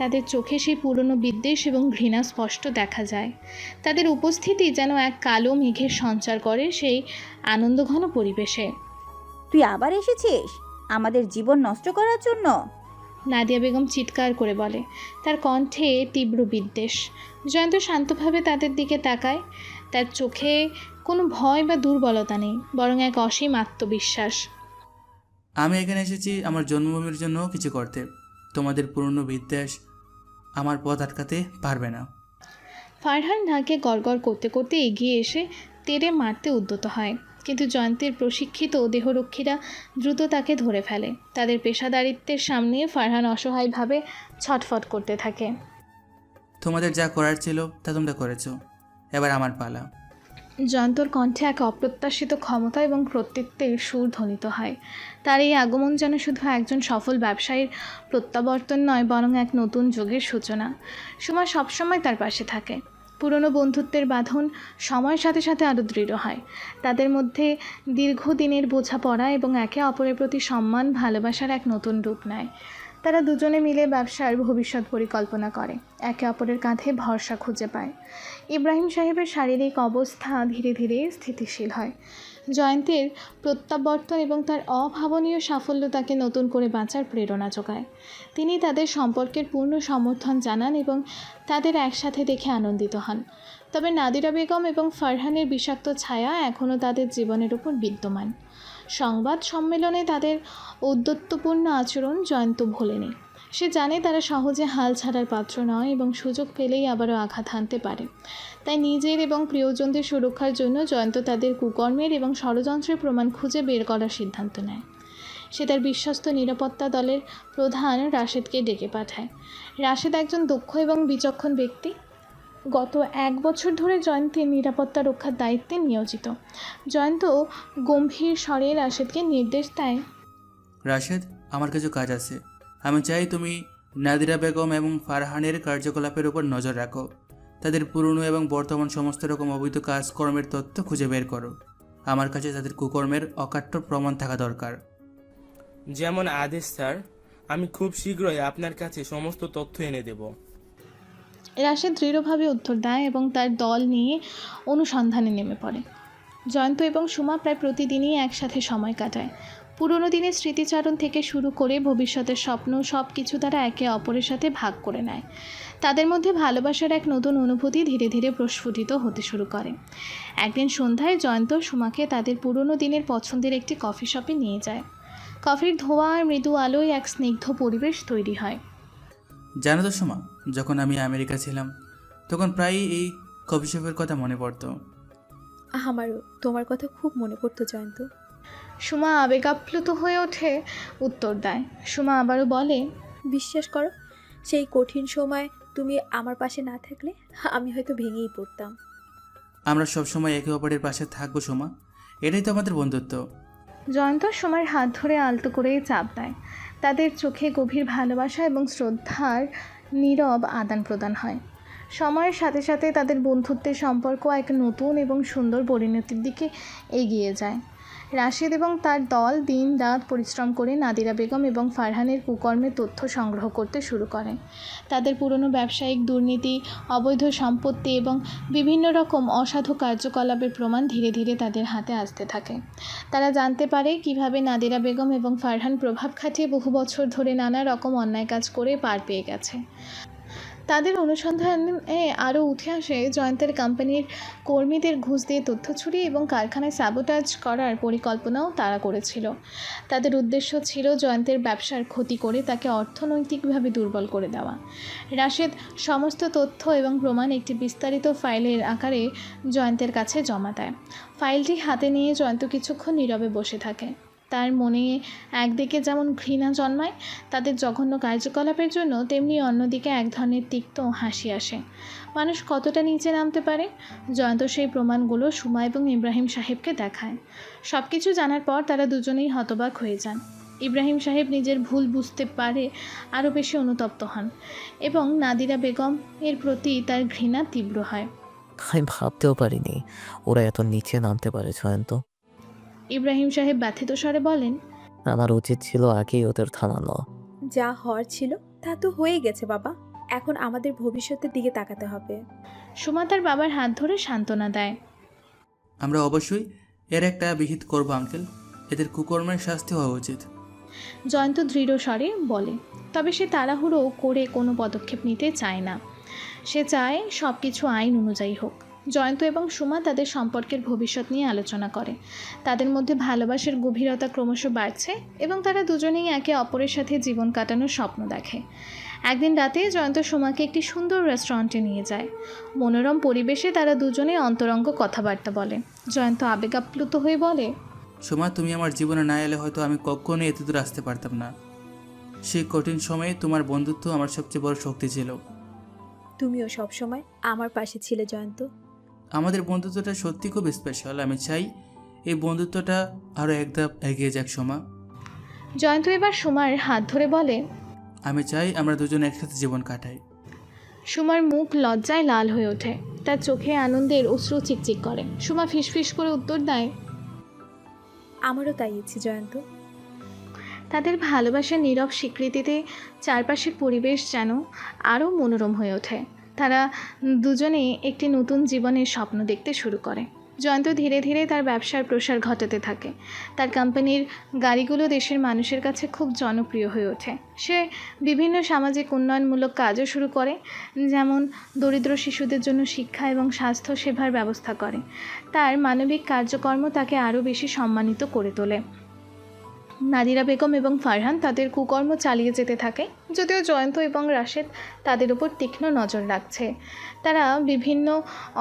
তাদের চোখে সেই পুরনো বিদ্বেষ এবং ঘৃণা স্পষ্ট দেখা যায়। তাদের উপস্থিতি যেন এক কালো মেঘের সঞ্চার করে সেই আনন্দঘন পরিবেশে। তুই আবার এসেছিস আমাদের জীবন নষ্ট করার জন্য? নাদিয়া বেগম চিৎকার করে বলে, তার কণ্ঠে তীব্র বিদ্বেষ। জয়ন্ত শান্তভাবে তাদের দিকে তাকায়। তার চোখে কোনো ভয় বা দুর্বলতা নেই, বরং এক অসীম আত্মবিশ্বাস। আমি এখানে এসেছি আমার জন্মভূমির জন্য কিছু করতে। তোমাদের পুরনো বিদ্বেষ আমার পথ আটকাতে পারবে না। ফারহান ঢাকে গড়গড় করতে করতে এগিয়ে এসে তেড়ে মারতে উদ্যত হয়, কিন্তু জয়ন্তের প্রশিক্ষিত দেহরক্ষীরা দ্রুত তাকে ধরে ফেলে। তাদের পেশাদারিত্বের সামনে ফারহান অসহায়ভাবে ছটফট করতে থাকে। তোমাদের যা করার ছিল তা তোমরা করেছো, এবার আমার পালা। জয়ন্তর কণ্ঠে এক অপ্রত্যাশিত ক্ষমতা এবং কর্তৃত্বের সুর ধ্বনিত হয়। তার এই আগমন যেন শুধু একজন সফল ব্যবসায়ীর প্রত্যাবর্তন নয়, বরং এক নতুন যুগের সূচনা। সুমা সবসময় তার পাশে থাকে। পুরনো বন্ধুত্বের বাঁধন সময়ের সাথে সাথে আরও দৃঢ় হয়। তাদের মধ্যে দীর্ঘদিনের বোঝাপড়া এবং একে অপরের প্রতি সম্মান, ভালোবাসার এক নতুন রূপ নেয়। তারা দুজনে মিলে ব্যবসার ভবিষ্যৎ পরিকল্পনা করে, একে অপরের কাঁধে ভরসা খুঁজে পায়। ইব্রাহিম সাহেবের শারীরিক অবস্থা ধীরে ধীরে স্থিতিশীল হয়। জয়ন্তের প্রত্যাবর্তন এবং তার অভাবনীয় সাফল্য তাকে নতুন করে বাঁচার প্রেরণা যোগায়। তিনি তাদের সম্পর্কের পূর্ণ সমর্থন জানান এবং তাদের একসাথে দেখে আনন্দিত হন। তবে নাদিরা বেগম এবং ফারহানের বিষাক্ত ছায়া এখনও তাদের জীবনের উপর বিদ্যমান। সংবাদ সম্মেলনে তাদের ঔদ্ধত্যপূর্ণ আচরণ জয়ন্ত ভোলেনি। সে জানে তারা সহজে হাল ছাড়ার পাত্র নয় এবং সুযোগ পেলেই আবারও আঘাত হানতে পারে। তাই নিজের এবং প্রিয়জনদের সুরক্ষার জন্য জয়ন্ত তাদের কুকর্মের এবং ষড়যন্ত্রের প্রমাণ খুঁজে বের করার সিদ্ধান্ত নেয়। সে তার বিশ্বস্ত নিরাপত্তা দলের প্রধান রাশেদকে ডেকে পাঠায়। রাশেদ একজন দক্ষ এবং বিচক্ষণ ব্যক্তি। গত 1 বছর ধরে জয়ন্তীর নিরাপত্তা রক্ষার দায়িত্বে নিয়োজিত। জয়ন্ত গম্ভীর স্বরে রাশেদকে নির্দেশ দেয়, রাশেদ, আমার কিছু কাজ আছে। আমি চাই তুমি নাদিরা বেগম এবং ফারহানের কার্যকলাপের উপর নজর রাখো। তাদের পুরনো এবং বর্তমান সমস্ত রকম অবৈধ কাজকর্মের তথ্য খুঁজে বের করো। আমার কাছে তাদের কুকর্মের অকাট্য প্রমাণ থাকা দরকার। যেমন আদেশ স্যার, আমি খুব শীঘ্রই আপনার কাছে সমস্ত তথ্য এনে দেব। রাশেদ দৃঢ়ভাবে উত্তর দেয় এবং তার দল নিয়ে অনুসন্ধানে নেমে পড়ে। জয়ন্ত এবং সুমা প্রায় প্রতিদিনই একসাথে সময় কাটায়। পুরনো দিনের স্মৃতিচারণ থেকে শুরু করে ভবিষ্যতের স্বপ্ন সব কিছু তারা একে অপরের সাথে ভাগ করে নেয়। তাদের মধ্যে ভালোবাসার এক নতুন অনুভূতি ধীরে ধীরে প্রস্ফুটিত হতে শুরু করে। একদিন সন্ধ্যায় জয়ন্ত সুমাকে তাদের পুরনো দিনের পছন্দের একটি কফি শপে নিয়ে যায়। কফির ধোঁয়া আর মৃদু আলোয় এক স্নিগ্ধ পরিবেশ তৈরি হয়। জানো তো সুমা, যখন আমি আমেরিকা ছিলাম তখন প্রায়ই এই কফি শপের কথা মনে পড়তো। আমারও তোমার কথা খুব মনে পড়তো জয়ন্ত। সুমা আবেগাপ্লুত হয়ে ওঠে উত্তর দেয়। সুমা আবারও বলে, বিশ্বাস করো, সেই কঠিন সময় তুমি আমার পাশে না থাকলে আমি হয়তো ভেঙেই পড়তাম। আমরা সবসময় একে অপরের পাশে থাকবো সুমা, এটাই তো আমাদের বন্ধুত্ব। জয়ন্ত সুমার হাত ধরে আলতো করে চাপ দেয়। তাদের চোখে গভীর ভালোবাসা এবং শ্রদ্ধার নীরব আদান প্রদান হয়। সময়ের সাথে সাথে তাদের বন্ধুত্বের সম্পর্ক এক নতুন এবং সুন্দর পরিণতির দিকে এগিয়ে যায়। রাশেদ এবং তার দল দিন রাত পরিশ্রম করে নাদিরা বেগম এবং ফারহানের কুকর্মের তথ্য সংগ্রহ করতে শুরু করে। তাদের পুরনো ব্যবসায়িক দুর্নীতি, অবৈধ সম্পত্তি এবং বিভিন্ন রকম অসাধু কার্যকলাপের প্রমাণ ধীরে ধীরে তাদের হাতে আসতে থাকে। তারা জানতে পারে কিভাবে নাদিরা বেগম এবং ফারহান প্রভাব খাটিয়ে বহু বছর ধরে নানা রকম অন্যায় কাজ করে পার পেয়ে গেছে। তাদের অনুসন্ধানে আরও উঠে আসে জয়ন্তের কোম্পানির কর্মীদের ঘুষ দিয়ে তথ্য ছড়িয়ে এবং কারখানায় স্যাবোটাজ করার পরিকল্পনাও তারা করেছিল। তাদের উদ্দেশ্য ছিল জয়ন্তের ব্যবসার ক্ষতি করে তাকে অর্থনৈতিকভাবে দুর্বল করে দেওয়া। রাশেদ সমস্ত তথ্য এবং প্রমাণ একটি বিস্তারিত ফাইলের আকারে জয়ন্তের কাছে জমা দেয়। ফাইলটি হাতে নিয়ে জয়ন্ত কিছুক্ষণ নীরবে বসে থাকে। তার মনে একদিকে যেমন ঘৃণা জন্মায় তাদের জঘন্য কার্যকলাপের জন্য, তেমনি অন্যদিকে এক ধরনের তিক্ত হাসি আসে। মানুষ কতটা নিচে নামতে পারে। জয়ন্ত সেই প্রমাণগুলো সুমা এবং ইব্রাহিম সাহেবকে দেখায়। সব কিছু জানার পর তারা দুজনেই হতবাক হয়ে যান। ইব্রাহিম সাহেব নিজের ভুল বুঝতে পারে আরও বেশি অনুতপ্ত হন এবং নাদিরা বেগম এর প্রতি তার ঘৃণা তীব্র হয়। আমি ভাবতেও পারিনি ওরা এত নিচে নামতে পারে জয়ন্ত। ইব্রাহিম সাহেব ব্যথিত স্বরে বলেন, আমার উচিত ছিল আগেই ওদের থামানো। যা হওয়ার ছিল তা তো হয়ে গেছে বাবা, এখন আমাদের ভবিষ্যতের দিকে তাকাতে হবে। সুমা তার বাবার হাত ধরে সান্ত্বনা দেয়। আমরা অবশ্যই এর একটা বিহিত করবো আঙ্কেল, এদের কুকর্মের শাস্তি হওয়া উচিত। জয়ন্ত দৃঢ় স্বরে বলে, তবে সে তাড়াহুড়ো করে কোনো পদক্ষেপ নিতে চায় না। সে চায় সব কিছু আইন অনুযায়ী হোক। জয়ন্ত এবং সুমা তাদের সম্পর্কের ভবিষ্যৎ নিয়ে আলোচনা করে। তাদের মধ্যে ভালোবাসার গভীরতা ক্রমশ বাড়ছে এবং তারা দুজনেই একে অপরের সাথে জীবন কাটানোর স্বপ্ন দেখে। একদিন রাতে জয়ন্ত সুমাকে একটি সুন্দর রেস্টুরেন্টে নিয়ে যায়। মনোরম পরিবেশে তারা দুজনে অন্তরঙ্গ কথাবার্তা বলে। জয়ন্ত আবেগাপ্লুত হয়ে বলে, সুমা, তুমি আমার জীবনে না এলে হয়তো আমি কখনোই এত দূর আসতে পারতাম না। সেই কঠিন সময়ে তোমার বন্ধুত্ব আমার সবচেয়ে বড় শক্তি ছিল। তুমিও সবসময় আমার পাশে ছিলে জয়ন্ত। আমাদের বন্ধুত্বটা সত্যি খুব স্পেশাল। আমি চাই এই বন্ধুত্বটা আরও এক ধাপ এগিয়ে যাক সুমা। জয়ন্ত এবার সুমার হাত ধরে বলে, আমি চাই আমরা দুজন একসাথে জীবন কাটাই। সুমার মুখ লজ্জায় লাল হয়ে ওঠে। তার চোখে আনন্দের অশ্রু চিকচিক করে। সুমা ফিসফিস করে উত্তর দেয়, আমারও তাই ইচ্ছে জয়ন্ত। তাদের ভালোবাসার নীরব স্বীকৃতিতে চারপাশের পরিবেশ যেন আরও মনোরম হয়ে ওঠে। তারা দুজনে একটি নতুন জীবনের স্বপ্ন দেখতে শুরু করে। জয়ন্ত ধীরে ধীরে তার ব্যবসার প্রসার ঘটাতে থাকে। তার কোম্পানির গাড়িগুলো দেশের মানুষের কাছে খুব জনপ্রিয় হয়ে ওঠে। সে বিভিন্ন সামাজিক উন্নয়নমূলক কাজও শুরু করে, যেমন দরিদ্র শিশুদের জন্য শিক্ষা এবং স্বাস্থ্য সেবার ব্যবস্থা করে। তার মানবিক কার্যকর্ম তাকে আরও বেশি সম্মানিত করে তোলে। নাদিরা বেগম এবং ফারহান তাদের কুকর্ম চালিয়ে যেতে থাকে, যদিও জয়ন্ত এবং রাশেদ তাদের উপর তীক্ষ্ণ নজর রাখছে। তারা বিভিন্ন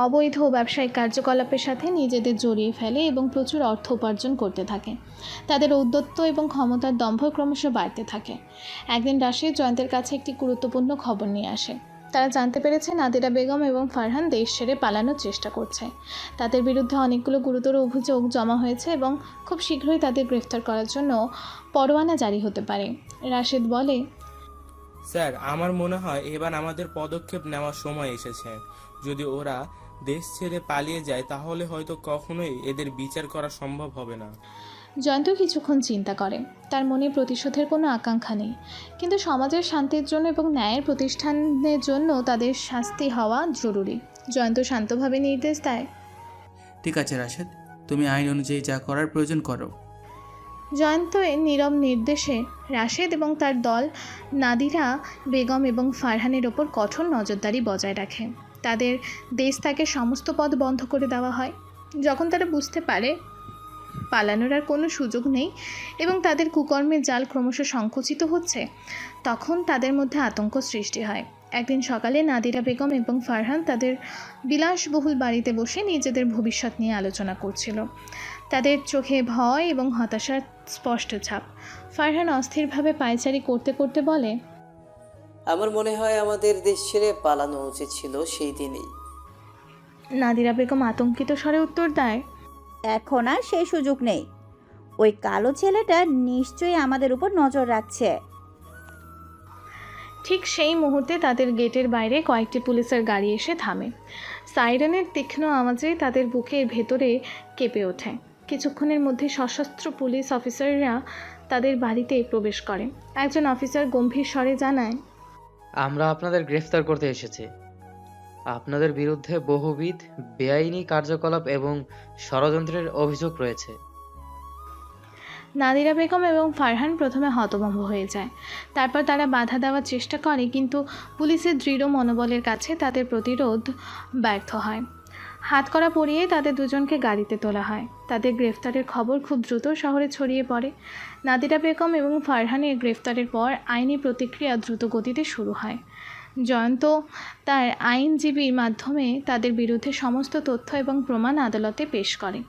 অবৈধ ব্যবসায়িক কার্যকলাপের সাথে নিজেদের জড়িয়ে ফেলে এবং প্রচুর অর্থ উপার্জন করতে থাকে। তাদের ঔদ্ধত্য এবং ক্ষমতার দম্ভ ক্রমশ বাড়তে থাকে। একদিন রাশেদ জয়ন্তের কাছে একটি গুরুত্বপূর্ণ খবর নিয়ে আসে। তারা জানতে পেরেছে নাদিরা বেগম এবং ফারহান দেশ ছেড়ে পালানোর চেষ্টা করছে। তাদের বিরুদ্ধে অনেকগুলো গুরুতর অভিযোগ জমা হয়েছে এবং খুব শীঘ্রই তাদের গ্রেফতার করার জন্য পরোয়ানা জারি হতে পারে। রাশেদ বলে, স্যার, আমার মনে হয় এবার আমাদের পদক্ষেপ নেওয়ার সময় এসেছে। যদি ওরা দেশ ছেড়ে পালিয়ে যায় তাহলে হয়তো কখনোই এদের বিচার করা সম্ভব হবে না। জয়ন্ত কিছুক্ষণ চিন্তা করে। তার মনে প্রতিশোধের কোনো আকাঙ্ক্ষা নেই, কিন্তু সমাজের শান্তির জন্য এবং ন্যায়ের প্রতিষ্ঠানের জন্য তাদের শাস্তি হওয়া জরুরি। জয়ন্ত শান্তভাবে নির্দেশ দেয়, ঠিক আছে রাশেদ, তুমি আইন অনুযায়ী যা করার প্রয়োজন করো। জয়ন্তের নীরব নির্দেশে রাশেদ এবং তার দল নাদিরা বেগম এবং ফারহানের ওপর কঠোর নজরদারি বজায় রাখে। তাদের দেশ থেকে সমস্ত পথ বন্ধ করে দেওয়া হয়। যখন তারা বুঝতে পারে পালানোর আর কোনো সুযোগ নেই এবং তাদের কুকর্মের জাল ক্রমশ সংকুচিত হচ্ছে, তখন তাদের মধ্যে আতঙ্ক সৃষ্টি হয়। একদিন সকালে নাদিরা বেগম এবং ফারহান তাদের বিলাসবহুল বাড়িতে বসে নিজেদের ভবিষ্যৎ নিয়ে আলোচনা করছিল। তাদের চোখে ভয় এবং হতাশার স্পষ্ট ছাপ। ফারহান অস্থিরভাবে পায়চারি করতে করতে বলে, আমার মনে হয় আমাদের দেশ ছেড়ে পালানো উচিত ছিল সেই দিনই। নাদিরা বেগম আতঙ্কিত স্বরে উত্তর দেয়, এখন আর সেই সুযোগ নেই। ওই কালো ছেলেটা নিশ্চয়ই আমাদের উপর নজর রাখছে। ঠিক সেই মুহূর্তে তাদের গেটের বাইরে কয়েকটি পুলিশের গাড়ি এসে থামে। সাইরেনের তীক্ষ্ণ আওয়াজে তাদের বুকের ভেতরে কেঁপে ওঠে। কিছুক্ষণের মধ্যে সশস্ত্র পুলিশ অফিসাররা তাদের বাড়িতে প্রবেশ করে। একজন অফিসার গম্ভীর স্বরে জানায়, আমরা আপনাদের গ্রেফতার করতে এসেছি। আপনাদের বিরুদ্ধে বহুবিধ বেআইনি কার্যকলাপ এবং ষড়যন্ত্রের অভিযোগ রয়েছে। নাদিরা বেগম এবং ফারহান প্রথমে হতভম্ব হয়ে যায়। তারপর তারা বাধা দেওয়ার চেষ্টা করে, কিন্তু পুলিশের দৃঢ় মনোবলের কাছে তাদের প্রতিরোধ ব্যর্থ হয়। হাতকড়া পরিয়ে তাদের দুজনকে গাড়িতে তোলা হয়। তাদের গ্রেফতারের খবর খুব দ্রুত শহরে ছড়িয়ে পড়ে। নাদিরা বেগম এবং ফারহানের গ্রেফতারের পর আইনি প্রতিক্রিয়া দ্রুত গতিতে শুরু হয়। জয়ন্ত তার আইনজীবীর মাধ্যমে তাদের বিরুদ্ধে সমস্ত তথ্য এবং প্রমাণ আদালতে পেশ করে।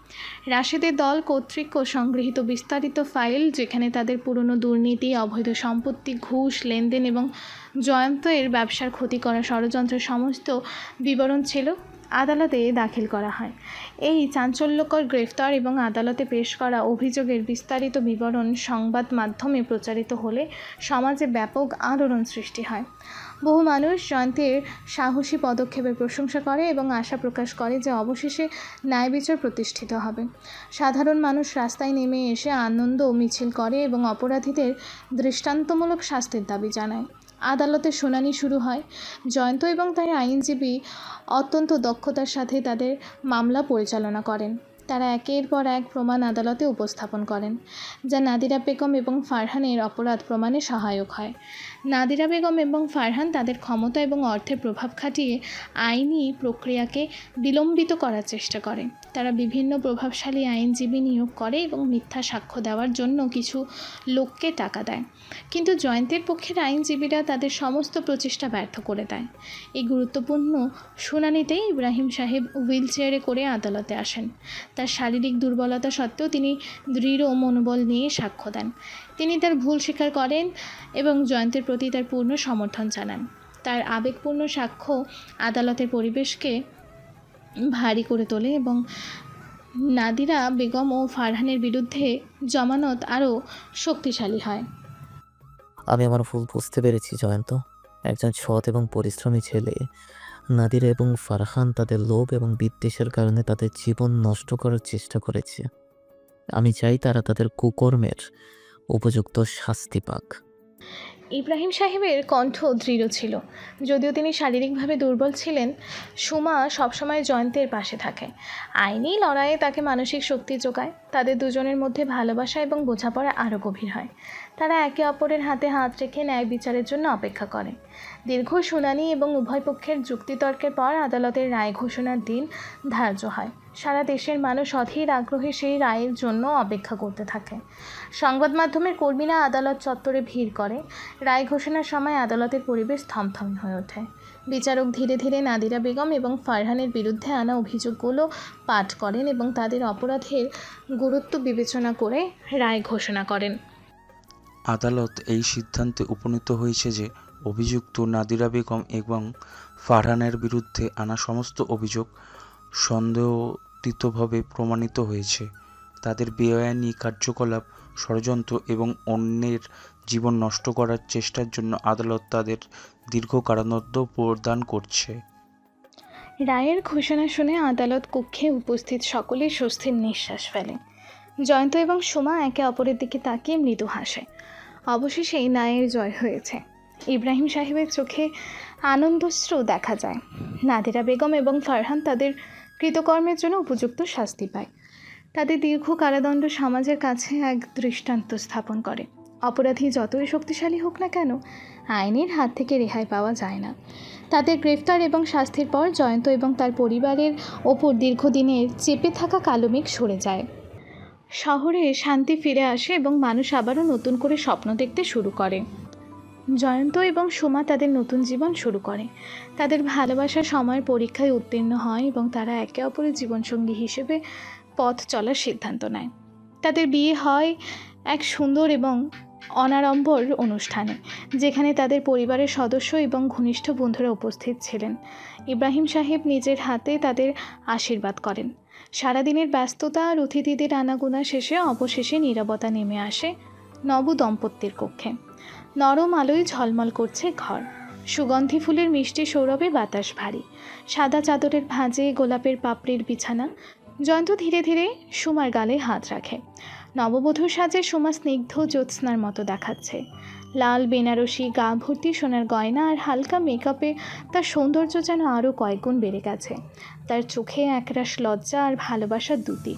রাশেদের দল কর্তৃক সংগৃহীত বিস্তারিত ফাইল, যেখানে তাদের পুরনো দুর্নীতি, অবৈধ সম্পত্তি, ঘুষ লেনদেন এবং জয়ন্তের ব্যবসার ক্ষতি করা ষড়যন্ত্রের সমস্ত বিবরণ ছিল, আদালতে দাখিল করা হয়। এই চাঞ্চল্যকর গ্রেফতার এবং আদালতে পেশ করা অভিযোগের বিস্তারিত বিবরণ সংবাদ মাধ্যমে প্রচারিত হলে সমাজে ব্যাপক আলোড়ন সৃষ্টি হয়। বহু মানুষ জয়ন্তের সাহসী পদক্ষেপের প্রশংসা করে এবং আশা প্রকাশ করে যে অবশেষে ন্যায় বিচার প্রতিষ্ঠিত হবে। সাধারণ মানুষ রাস্তায় নেমে এসে আনন্দ মিছিল করে এবং অপরাধীদের দৃষ্টান্তমূলক শাস্তির দাবি জানায়। আদালতে শুনানি শুরু হয়। জয়ন্ত এবং তার আইনজীবী অত্যন্ত দক্ষতার সাথে তাদের মামলা পরিচালনা করেন। তারা একের পর এক প্রমাণ আদালতে উপস্থাপন করেন, যা নাদিরা বেগম এবং ফারহানের অপরাধ প্রমাণে সহায়ক হয়। নাদিরা বেগম এবং ফারহান তাদের ক্ষমতা এবং অর্থের প্রভাব খাটিয়ে আইনি প্রক্রিয়াকে বিলম্বিত করার চেষ্টা করে। তারা বিভিন্ন প্রভাবশালী আইনজীবী নিয়োগ করে এবং মিথ্যা সাক্ষ্য দেওয়ার জন্য কিছু লোককে টাকা দেয়, কিন্তু জয়ন্তের পক্ষের আইনজীবীরা তাদের সমস্ত প্রচেষ্টা ব্যর্থ করে দেয়। এই গুরুত্বপূর্ণ শুনানিতেই ইব্রাহিম সাহেব হুইল চেয়ারে করে আদালতে আসেন। তার শারীরিক দুর্বলতা সত্ত্বেও তিনি দৃঢ় মনোবল নিয়ে সাক্ষ্য দেন। তিনি তার ভুল স্বীকার করেন এবং জয়ন্তের প্রতি তার পূর্ণ সমর্থন জানান। তার আবেগপূর্ণ সাক্ষ্য আদালতের পরিবেশকে ভারী করে তোলে এবং নাদিরা বেগম ও ফারহানের বিরুদ্ধে জামানত আরও শক্তিশালী হয়। আমি আমার ভুল বুঝতে পেরেছি জয়ন্ত। একজন সৎ এবং পরিশ্রমী ছেলে নাদিরা এবং ফারহান তাদের লোভ এবং বিদ্বেষের কারণে তাদের জীবন নষ্ট করার চেষ্টা করেছে। আমি চাই তারা তাদের কুকর্মের উপযুক্ত শাস্তি পাক। ইব্রাহিম সাহেবের কণ্ঠ দৃঢ় ছিল। যদিও তিনি শারীরিকভাবে দুর্বল ছিলেন, সুমা সবসময় জয়ন্তের পাশে থাকে। আইনি লড়াইয়ে তাকে মানসিক শক্তি যোগায়। তাদের দুজনের মধ্যে ভালোবাসা এবং বোঝাপড়া আরও গভীর হয়। তারা একে অপরের হাতে হাত রেখে ন্যায় বিচারের জন্য অপেক্ষা করে। দীর্ঘ শুনানি এবং উভয় পক্ষের যুক্তিতর্কের পর আদালতের রায় ঘোষণার দিন ধার্য হয়। সারা দেশের মানুষ অধীর আগ্রহে সেই রায়ের জন্য অপেক্ষা করতে থাকে। সংবাদ মাধ্যমের কর্মীরা আদালত চত্বরে ভিড় করে। রায় ঘোষণার সময় আদালতের পরিবেশ থমথমে হয়ে ওঠে। বিচারক ধীরে ধীরে নাদিরা বেগম এবং ফারহানের বিরুদ্ধে আনা অভিযোগগুলো পাঠ করেন এবং তাদের অপরাধের গুরুত্ব বিবেচনা করে রায় ঘোষণা করেন। আদালত এই সিদ্ধান্তে উপনীত হয়েছে যে অভিযুক্ত নাদিরা বেগম এবং ফারহানের বিরুদ্ধে আনা সমস্ত অভিযোগ সন্দেহাতীতভাবে প্রমাণিত হয়েছে। তাদের বেআইনি কার্যকলাপ, ষড়যন্ত্র এবং অন্যের জীবন নষ্ট করার চেষ্টার জন্য আদালত তাদের দীর্ঘ কারাদণ্ড প্রদান করছে। রায়ের ঘোষণা শুনে আদালত কক্ষে উপস্থিত সকলে স্বস্তির নিঃশ্বাস ফেলে। জয়ন্ত এবং সোমা একে অপরের দিকে তাকিয়ে মৃদু হাসে। অবশেষে ন্যায়ের জয় হয়েছে। ইব্রাহিম সাহেবের চোখে আনন্দশ্রু দেখা যায়। নাদিরা বেগম এবং ফারহান তাদের কৃতকর্মের জন্য উপযুক্ত শাস্তি পায়। তাদের দীর্ঘ কারাদণ্ড সমাজের কাছে এক দৃষ্টান্ত স্থাপন করে। অপরাধী যতই শক্তিশালী হোক না কেন, আইনের হাত থেকে রেহাই পাওয়া যায় না। তাদের গ্রেফতার এবং শাস্তির পর জয়ন্ত এবং তার পরিবারের ওপর দীর্ঘদিনের চেপে থাকা কালো মেঘ সরে যায়। শহরে শান্তি ফিরে আসে এবং মানুষ আবারও নতুন করে স্বপ্ন দেখতে শুরু করে। জয়ন্ত এবং সোমা তাদের নতুন জীবন শুরু করে। তাদের ভালোবাসা সময়ের পরীক্ষায় উত্তীর্ণ হয় এবং তারা একে অপরের জীবনসঙ্গী হিসেবে পথ চলার সিদ্ধান্ত নেয়। তাদের বিয়ে হয় এক সুন্দর এবং অনাড়ম্বর অনুষ্ঠানে, যেখানে তাদের পরিবারের সদস্য এবং ঘনিষ্ঠ বন্ধুরা উপস্থিত ছিলেন। ইব্রাহিম সাহেব নিজের হাতে তাদের আশীর্বাদ করেন। সারাদিনের ব্যস্ততা আর অতিথিদের আনাগোনা শেষে অবশেষে নীরবতা নেমে আসে নব দম্পতির কক্ষে। নরম আলোয় ঝলমল করছে ঘর। সুগন্ধি ফুলের মিষ্টি সৌরভে বাতাস ভারী। সাদা চাদরের ভাঁজে গোলাপের পাপড়ির বিছানা। জয়ন্ত ধীরে ধীরে সুমার গালে হাত রাখে। নববধূর সাজে সুমা স্নিগ্ধ জ্যোৎস্নার মতো দেখাচ্ছে। লাল বেনারসি, গা ভর্তি সোনার গয়না আর হালকা মেকআপে তার সৌন্দর্য যেন আরও কয়েকগুণ বেড়ে গেছে। তার চোখে একরাশ লজ্জা আর ভালোবাসার দ্যুতি।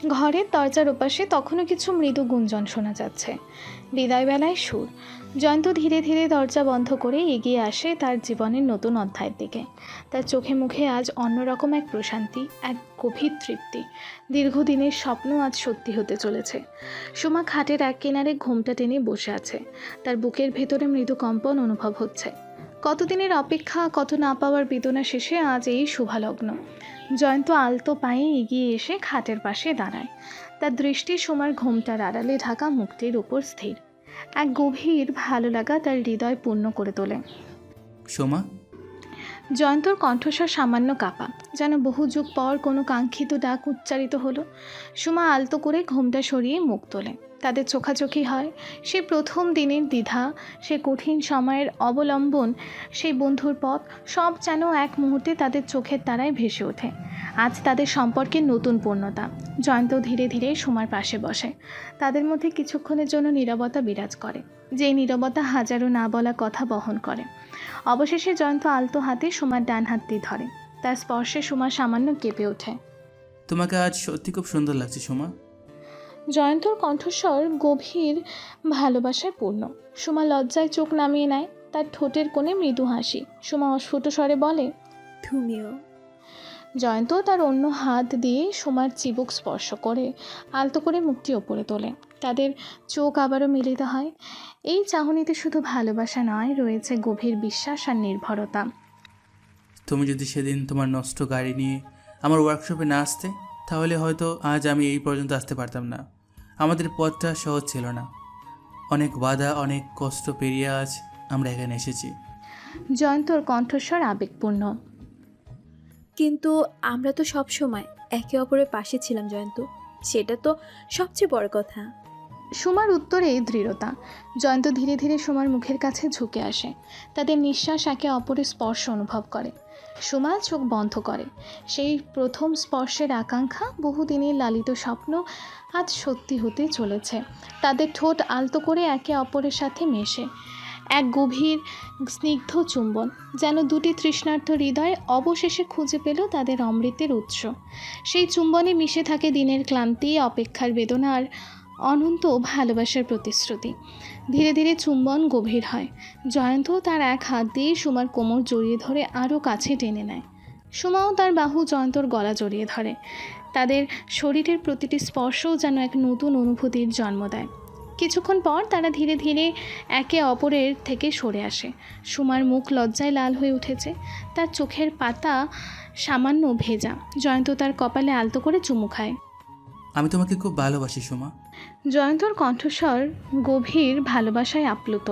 ঘরের দরজার ওপাশে তখনও কিছু মৃদু গুঞ্জন শোনা যাচ্ছে। বিদায়বেলায় সুর। জয়ন্ত ধীরে ধীরে দরজা বন্ধ করে এগিয়ে আসে তার জীবনের নতুন অধ্যায়ের দিকে। তার চোখে মুখে আজ অন্যরকম এক প্রশান্তি, এক গভীর তৃপ্তি। দীর্ঘদিনের স্বপ্ন আজ সত্যি হতে চলেছে। সোমা খাটের এক কিনারে ঘোমটা টেনে বসে আছে। তার বুকের ভেতরে মৃদু কম্পন অনুভব হচ্ছে। কতদিনের অপেক্ষা, কত না পাওয়ার বেদনা শেষে আজ এই শুভালগ্ন। জয়ন্ত আলতো পায়ে এগিয়ে এসে খাটের পাশে দাঁড়ায়। তার দৃষ্টি সোমার ঘোমটার আড়ালে ঢাকা মুখটির উপর স্থির। এক গভীর ভালো লাগা তার হৃদয় পূর্ণ করে তোলে। সোমা? জয়ন্তর কণ্ঠস্বর সামান্য কাঁপা, যেন বহু যুগ পর কোনো কাঙ্ক্ষিত ডাক উচ্চারিত হলো। সোমা আলতো করে ঘোমটা সরিয়ে মুখ তোলে। তাদের চোখাচোখি হয়। সেই প্রথম দিনের দ্বিধা, সে কঠিন সময়ের অবলম্বন, সেই বন্ধুর পথ, সব যেন এক মুহূর্তে তাদের চোখের তারায় ভেসে ওঠে। আজ তাদের সম্পর্কের নতুন পূর্ণতা। জয়ন্ত ধীরে ধীরে সোমার পাশে বসে। তাদের মধ্যে কিছুক্ষণের জন্য নীরবতা বিরাজ করে, যেই নীরবতা হাজারো না বলা কথা বহন করে। অবশেষে জয়ন্ত আলতো হাতে সোমার ডান হাতটি ধরে। তার স্পর্শে সোমা সামান্য কেঁপে ওঠে। তোমাকে আজ সত্যি খুব সুন্দর লাগছে সোমা। জয়ন্তর কণ্ঠস্বর গভীর ভালোবাসায় পূর্ণ। সোমা লজ্জায় চোখ নামিয়ে নেয়। তার ঠোঁটের কোণে মৃদু হাসি। সোমা অস্ফুট স্বরে বলে, তুমিও। জয়ন্ত তার অন্য হাত দিয়ে সোমার চিবুক স্পর্শ করে আলতো করে মুখটি ওপরে তোলে। তাদের চোখ আবারও মিলিত হয়। এই চাহনিতে শুধু ভালোবাসা নয়, রয়েছে গভীর বিশ্বাস আর নির্ভরতা। তুমি যদি সেদিন তোমার নষ্ট গাড়ি নিয়ে আমার ওয়ার্কশপে না আসতে, তাহলে হয়তো আজ আমি এই পর্যন্ত আসতে পারতাম না। আমাদের পথটা সহজ ছিল না। অনেক বাধা, অনেক কষ্ট পেরিয়ে আজ আমরা এখানে এসেছি। জয়ন্তর কণ্ঠস্বর আবেগপূর্ণ। কিন্তু আমরা তো সব সময় একে অপরের পাশে ছিলাম জয়ন্ত, সেটা তো সবচেয়ে বড় কথা। সোমার উত্তরে দৃঢ়তা। জয়ন্ত ধীরে ধীরে সোমার মুখের কাছে ঝুঁকে আসে। তাদের নিঃশ্বাস একে অপরের স্পর্শ অনুভব করে। সোমা চোখ বন্ধ করে। সেই প্রথম স্পর্শের আকাঙ্ক্ষা, বহুদিনের লালিত স্বপ্ন আজ সত্যি হতে চলেছে। তাদের ঠোঁট আলতো করে একে অপরের সাথে মেশে। এক গভীর স্নিগ্ধ চুম্বন, যেন দুটি তৃষ্ণার্ত হৃদয় অবশেষে খুঁজে পেল তাদের অমৃতের উৎস। সেই চুম্বনে মিশে থাকে দিনের ক্লান্তি, অপেক্ষার বেদনা আর অনন্ত ভালোবাসার প্রতিশ্রুতি। ধীরে ধীরে চুম্বন গভীর হয়। জয়ন্ত তার এক হাত দিয়ে সোমার কোমর জড়িয়ে ধরে আরও কাছে টেনে নেয়। সুমাও তার বাহু জয়ন্তর গলা জড়িয়ে ধরে। তাদের শরীরের প্রতিটি স্পর্শও যেন এক নতুন অনুভূতির জন্ম দেয়। কিছুক্ষণ পর তারা ধীরে ধীরে একে অপরের থেকে সরে আসে। সুমার মুখ লজ্জায় লাল হয়ে উঠেছে, তার চোখের পাতা সামান্য ভেজা। জয়ন্ত তার কপালে আলতো করে চুমু খায়। আমি তোমাকে খুব ভালোবাসি সুমা। জয়ন্তর কণ্ঠস্বর গভীর ভালোবাসায় আপ্লুত।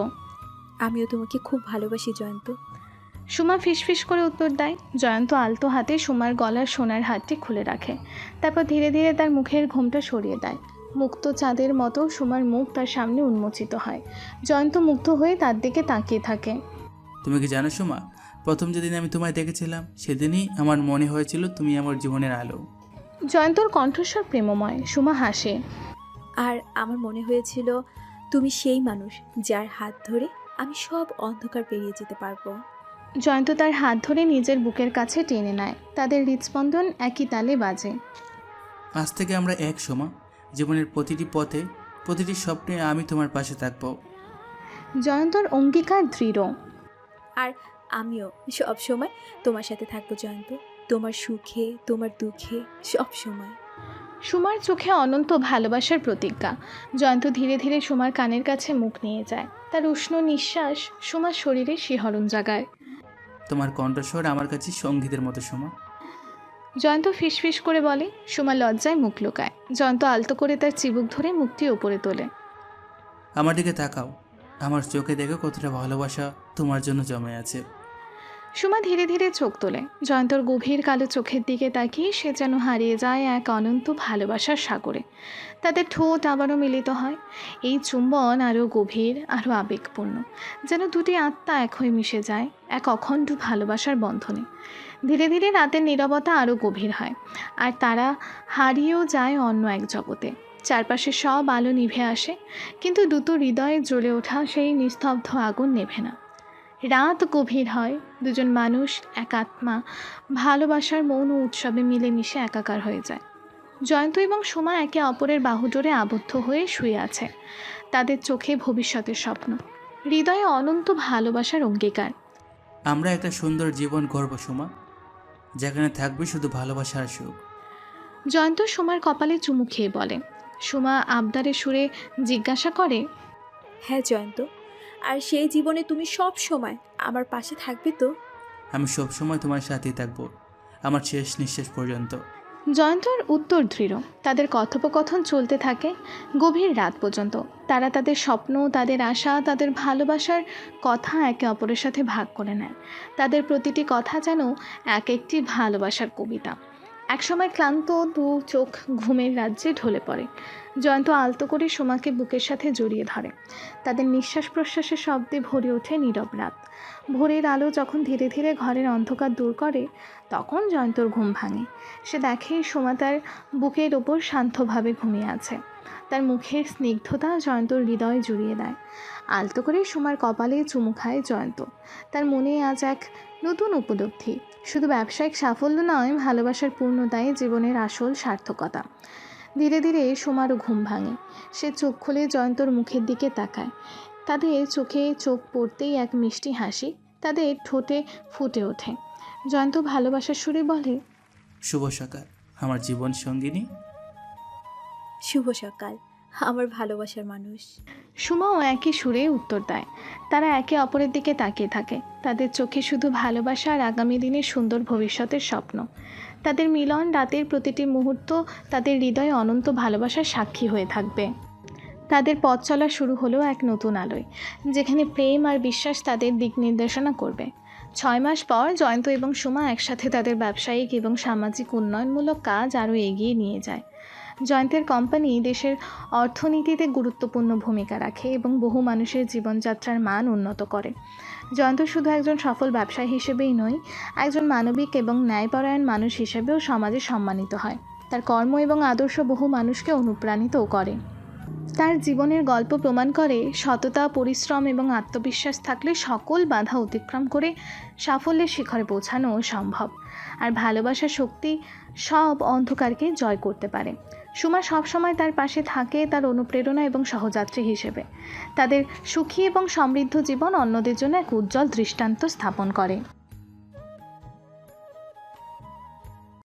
আমিও তোমাকে খুব ভালোবাসি জয়ন্ত। সুমা ফিসফিস করে উত্তর দেয়। জয়ন্ত আলতো হাতে সুমার গলার সোনার হাতটি খুলে রাখে, তারপর ধীরে ধীরে তার মুখের ঘোমটা সরিয়ে দেয়। মুক্ত চাঁদের মতো সুমার মুখ তার সামনে উন্মোচিত হয়। জয়ন্ত মুগ্ধ হয়ে তার দিকে তাকিয়ে থাকে। তুমি কি জানো সুমা, প্রথম যেদিন আমি তোমায় দেখেছিলাম সেদিনই আমার মনে হয়েছিল তুমি আমার জীবনের আলো। জয়ন্তর কণ্ঠস্বর প্রেমময়। সুমা হাসে। আর আমার মনে হয়েছিল তুমি সেই মানুষ যার হাত ধরে আমি সব অন্ধকার পেরিয়ে যেতে পারবো। জয়ন্ত তার হাত ধরে নিজের বুকের কাছে টেনে নেয়। তাদের হৃদস্পন্দন একই তালে বাজে। আজ থেকে আমরা এক সুমা। জীবনের প্রতিটি পথে, প্রতিটি স্বপ্নে আমি তোমার পাশে থাকবো। জয়ন্তর অঙ্গীকার দৃঢ়। আর আমিও সব সময় তোমার সাথে থাকবো জয়ন্ত, তোমার সুখে তোমার দুঃখে সব সময়। সুমার চোখে অনন্ত ভালোবাসার প্রতিজ্ঞা। জয়ন্ত ধীরে ধীরে সুমার কানের কাছে মুখ নিয়ে যায়। তার উষ্ণ নিঃশ্বাস সুমার শরীরে শিহরণ জাগায়। তোমার কণ্ঠস্বর আমার কাছে সঙ্গীতের মতো সুমা। জয়ন্ত ফিসফিস করে বলে। সুমা লজ্জায় মুখ লুকায়। জয়ন্ত আলতো করে তার চিবুক ধরে মুখটি উপরে তোলে। আমার দিকে তাকাও, আমার চোখে দেখো কতটা ভালোবাসা তোমার জন্য জমে আছে। সুমা ধীরে ধীরে চোখ তোলে। জয়ন্তর গভীর কালো চোখের দিকে তাকিয়ে সে যেন হারিয়ে যায় এক অনন্ত ভালোবাসার সাগরে। তাদের ঠোঁট আবারও মিলিত হয়। এই চুম্বন আরও গভীর, আরও আবেগপূর্ণ, যেন দুটি আত্মা এক হয়ে মিশে যায় এক অখণ্ড ভালোবাসার বন্ধনে। ধীরে ধীরে রাতের নীরবতা আরও গভীর হয়, আর তারা হারিয়েও যায় অন্য এক জগতে। চারপাশে সব আলো নিভে আসে, কিন্তু দ্রুত হৃদয়ে জ্বলে ওঠা সেই নিস্তব্ধ আগুন নেভে না। রাত গভীর হয়। দুজন মানুষ, এক আত্মা, ভালোবাসার মৌন উৎসবে মিলেমিশে একাকার হয়ে যায়। জয়ন্ত এবং সুমা একে অপরের বাহুডোরে আবদ্ধ হয়ে শুয়ে আছে। তাদের চোখে ভবিষ্যতের স্বপ্ন, হৃদয়ে অনন্ত ভালোবাসার অঙ্গীকার। আমরা একটা সুন্দর জীবন গড়ব সুমা, যেখানে থাকবে শুধু ভালোবাসার সুখ। জয়ন্ত সুমার কপালে চুমু খেয়ে বলে। সুমা আবদারে সুরে জিজ্ঞাসা করে, হ্যাঁ জয়ন্ত, আর সেই জীবনে তুমি সব সময় আমার পাশে থাকবে তো? আমি সব সময় তোমার সাথেই থাকবো, আমার শেষ নিঃশ্বাস পর্যন্ত। জয়ন্তর উত্তর দৃঢ়। তাদের কথোপকথন চলতে থাকে গভীর রাত পর্যন্ত। তারা তাদের স্বপ্ন, তাদের আশা, তাদের ভালোবাসার কথা একে অপরের সাথে ভাগ করে নেয়। তাদের প্রতিটি কথা যেন এক একটি ভালোবাসার কবিতা। একসময় ক্লান্ত দু চোখ ঘুমের রাজ্যে ঢলে পড়ে। জয়ন্ত আলতো করে সুমাকে বুকের সাথে জড়িয়ে ধরে। তাদের নিঃশ্বাস প্রশ্বাসের শব্দে ভরে ওঠে নীরব রাত। ভোরের আলো যখন ধীরে ধীরে ঘরের অন্ধকার দূর করে, তখন জয়ন্তর ঘুম ভাঙে। সে দেখে সুমা তার বুকের ওপর শান্তভাবে ঘুমিয়ে আছে। তার মুখের স্নিগ্ধতা জয়ন্তর হৃদয় জুড়িয়ে দেয়। আলতো করে সুমার কপালে চুমু খায় জয়ন্ত। তার মনে আজ এক নতুন উপলব্ধি। শুধু ব্যবসায়িক সাফল্য নয়, ভালোবাসার পূর্ণতায় জীবনের আসল সার্থকতা। ধীরে ধীরে সুমারও ঘুম ভাঙে। সে চোখ খুলে জয়ন্তর মুখের দিকে তাকায়। তাদের চোখে চোখ পড়তেই এক মিষ্টি হাসি তাদের ঠোঁটে ফুটে ওঠে। জয়ন্ত ভালোবাসার সুরে বলে, শুভ সকাল আমার জীবন সঙ্গিনী। শুভ সকাল আমার ভালোবাসার মানুষ। সুমাও একই সুরে উত্তর দেয়। তারা একে অপরের দিকে তাকিয়ে থাকে। তাদের চোখে শুধু ভালোবাসা আর আগামী দিনের সুন্দর ভবিষ্যতের স্বপ্ন। তাদের মিলন রাতের প্রতিটি মুহূর্ত তাদের হৃদয়ে অনন্ত ভালোবাসার সাক্ষী হয়ে থাকবে। তাদের পথ চলা শুরু হলো এক নতুন আলোয়, যেখানে প্রেম আর বিশ্বাস তাদের দিক নির্দেশনা করবে। 6 মাস পর জয়ন্ত এবং সুমা একসাথে তাদের ব্যবসায়িক এবং সামাজিক উন্নয়নমূলক কাজ আরও এগিয়ে নিয়ে যায়। জয়ন্তের কোম্পানি দেশের অর্থনীতিতে গুরুত্বপূর্ণ ভূমিকা রাখে এবং বহু মানুষের জীবনযাত্রার মান উন্নত করে। জয়ন্ত শুধু একজন সফল ব্যবসায়ী হিসেবেই নয়, একজন মানবিক এবং ন্যায়পরায়ণ মানুষ হিসেবেও সমাজে সম্মানিত হয়। তার কর্ম এবং আদর্শ বহু মানুষকে অনুপ্রাণিতও করে। তার জীবনের গল্প প্রমাণ করে সততা, পরিশ্রম এবং আত্মবিশ্বাস থাকলে সকল বাধা অতিক্রম করে সাফল্যের শিখরে পৌঁছানো সম্ভব। আর ভালোবাসার শক্তি সব অন্ধকারকে জয় করতে পারে। সুমা সবসময় তার পাশে থাকে, তার অনুপ্রেরণা এবং সহযাত্রী হিসেবে। তাদের সুখী এবং সমৃদ্ধ জীবন অন্যদের জন্য এক উজ্জ্বল দৃষ্টান্ত স্থাপন করে।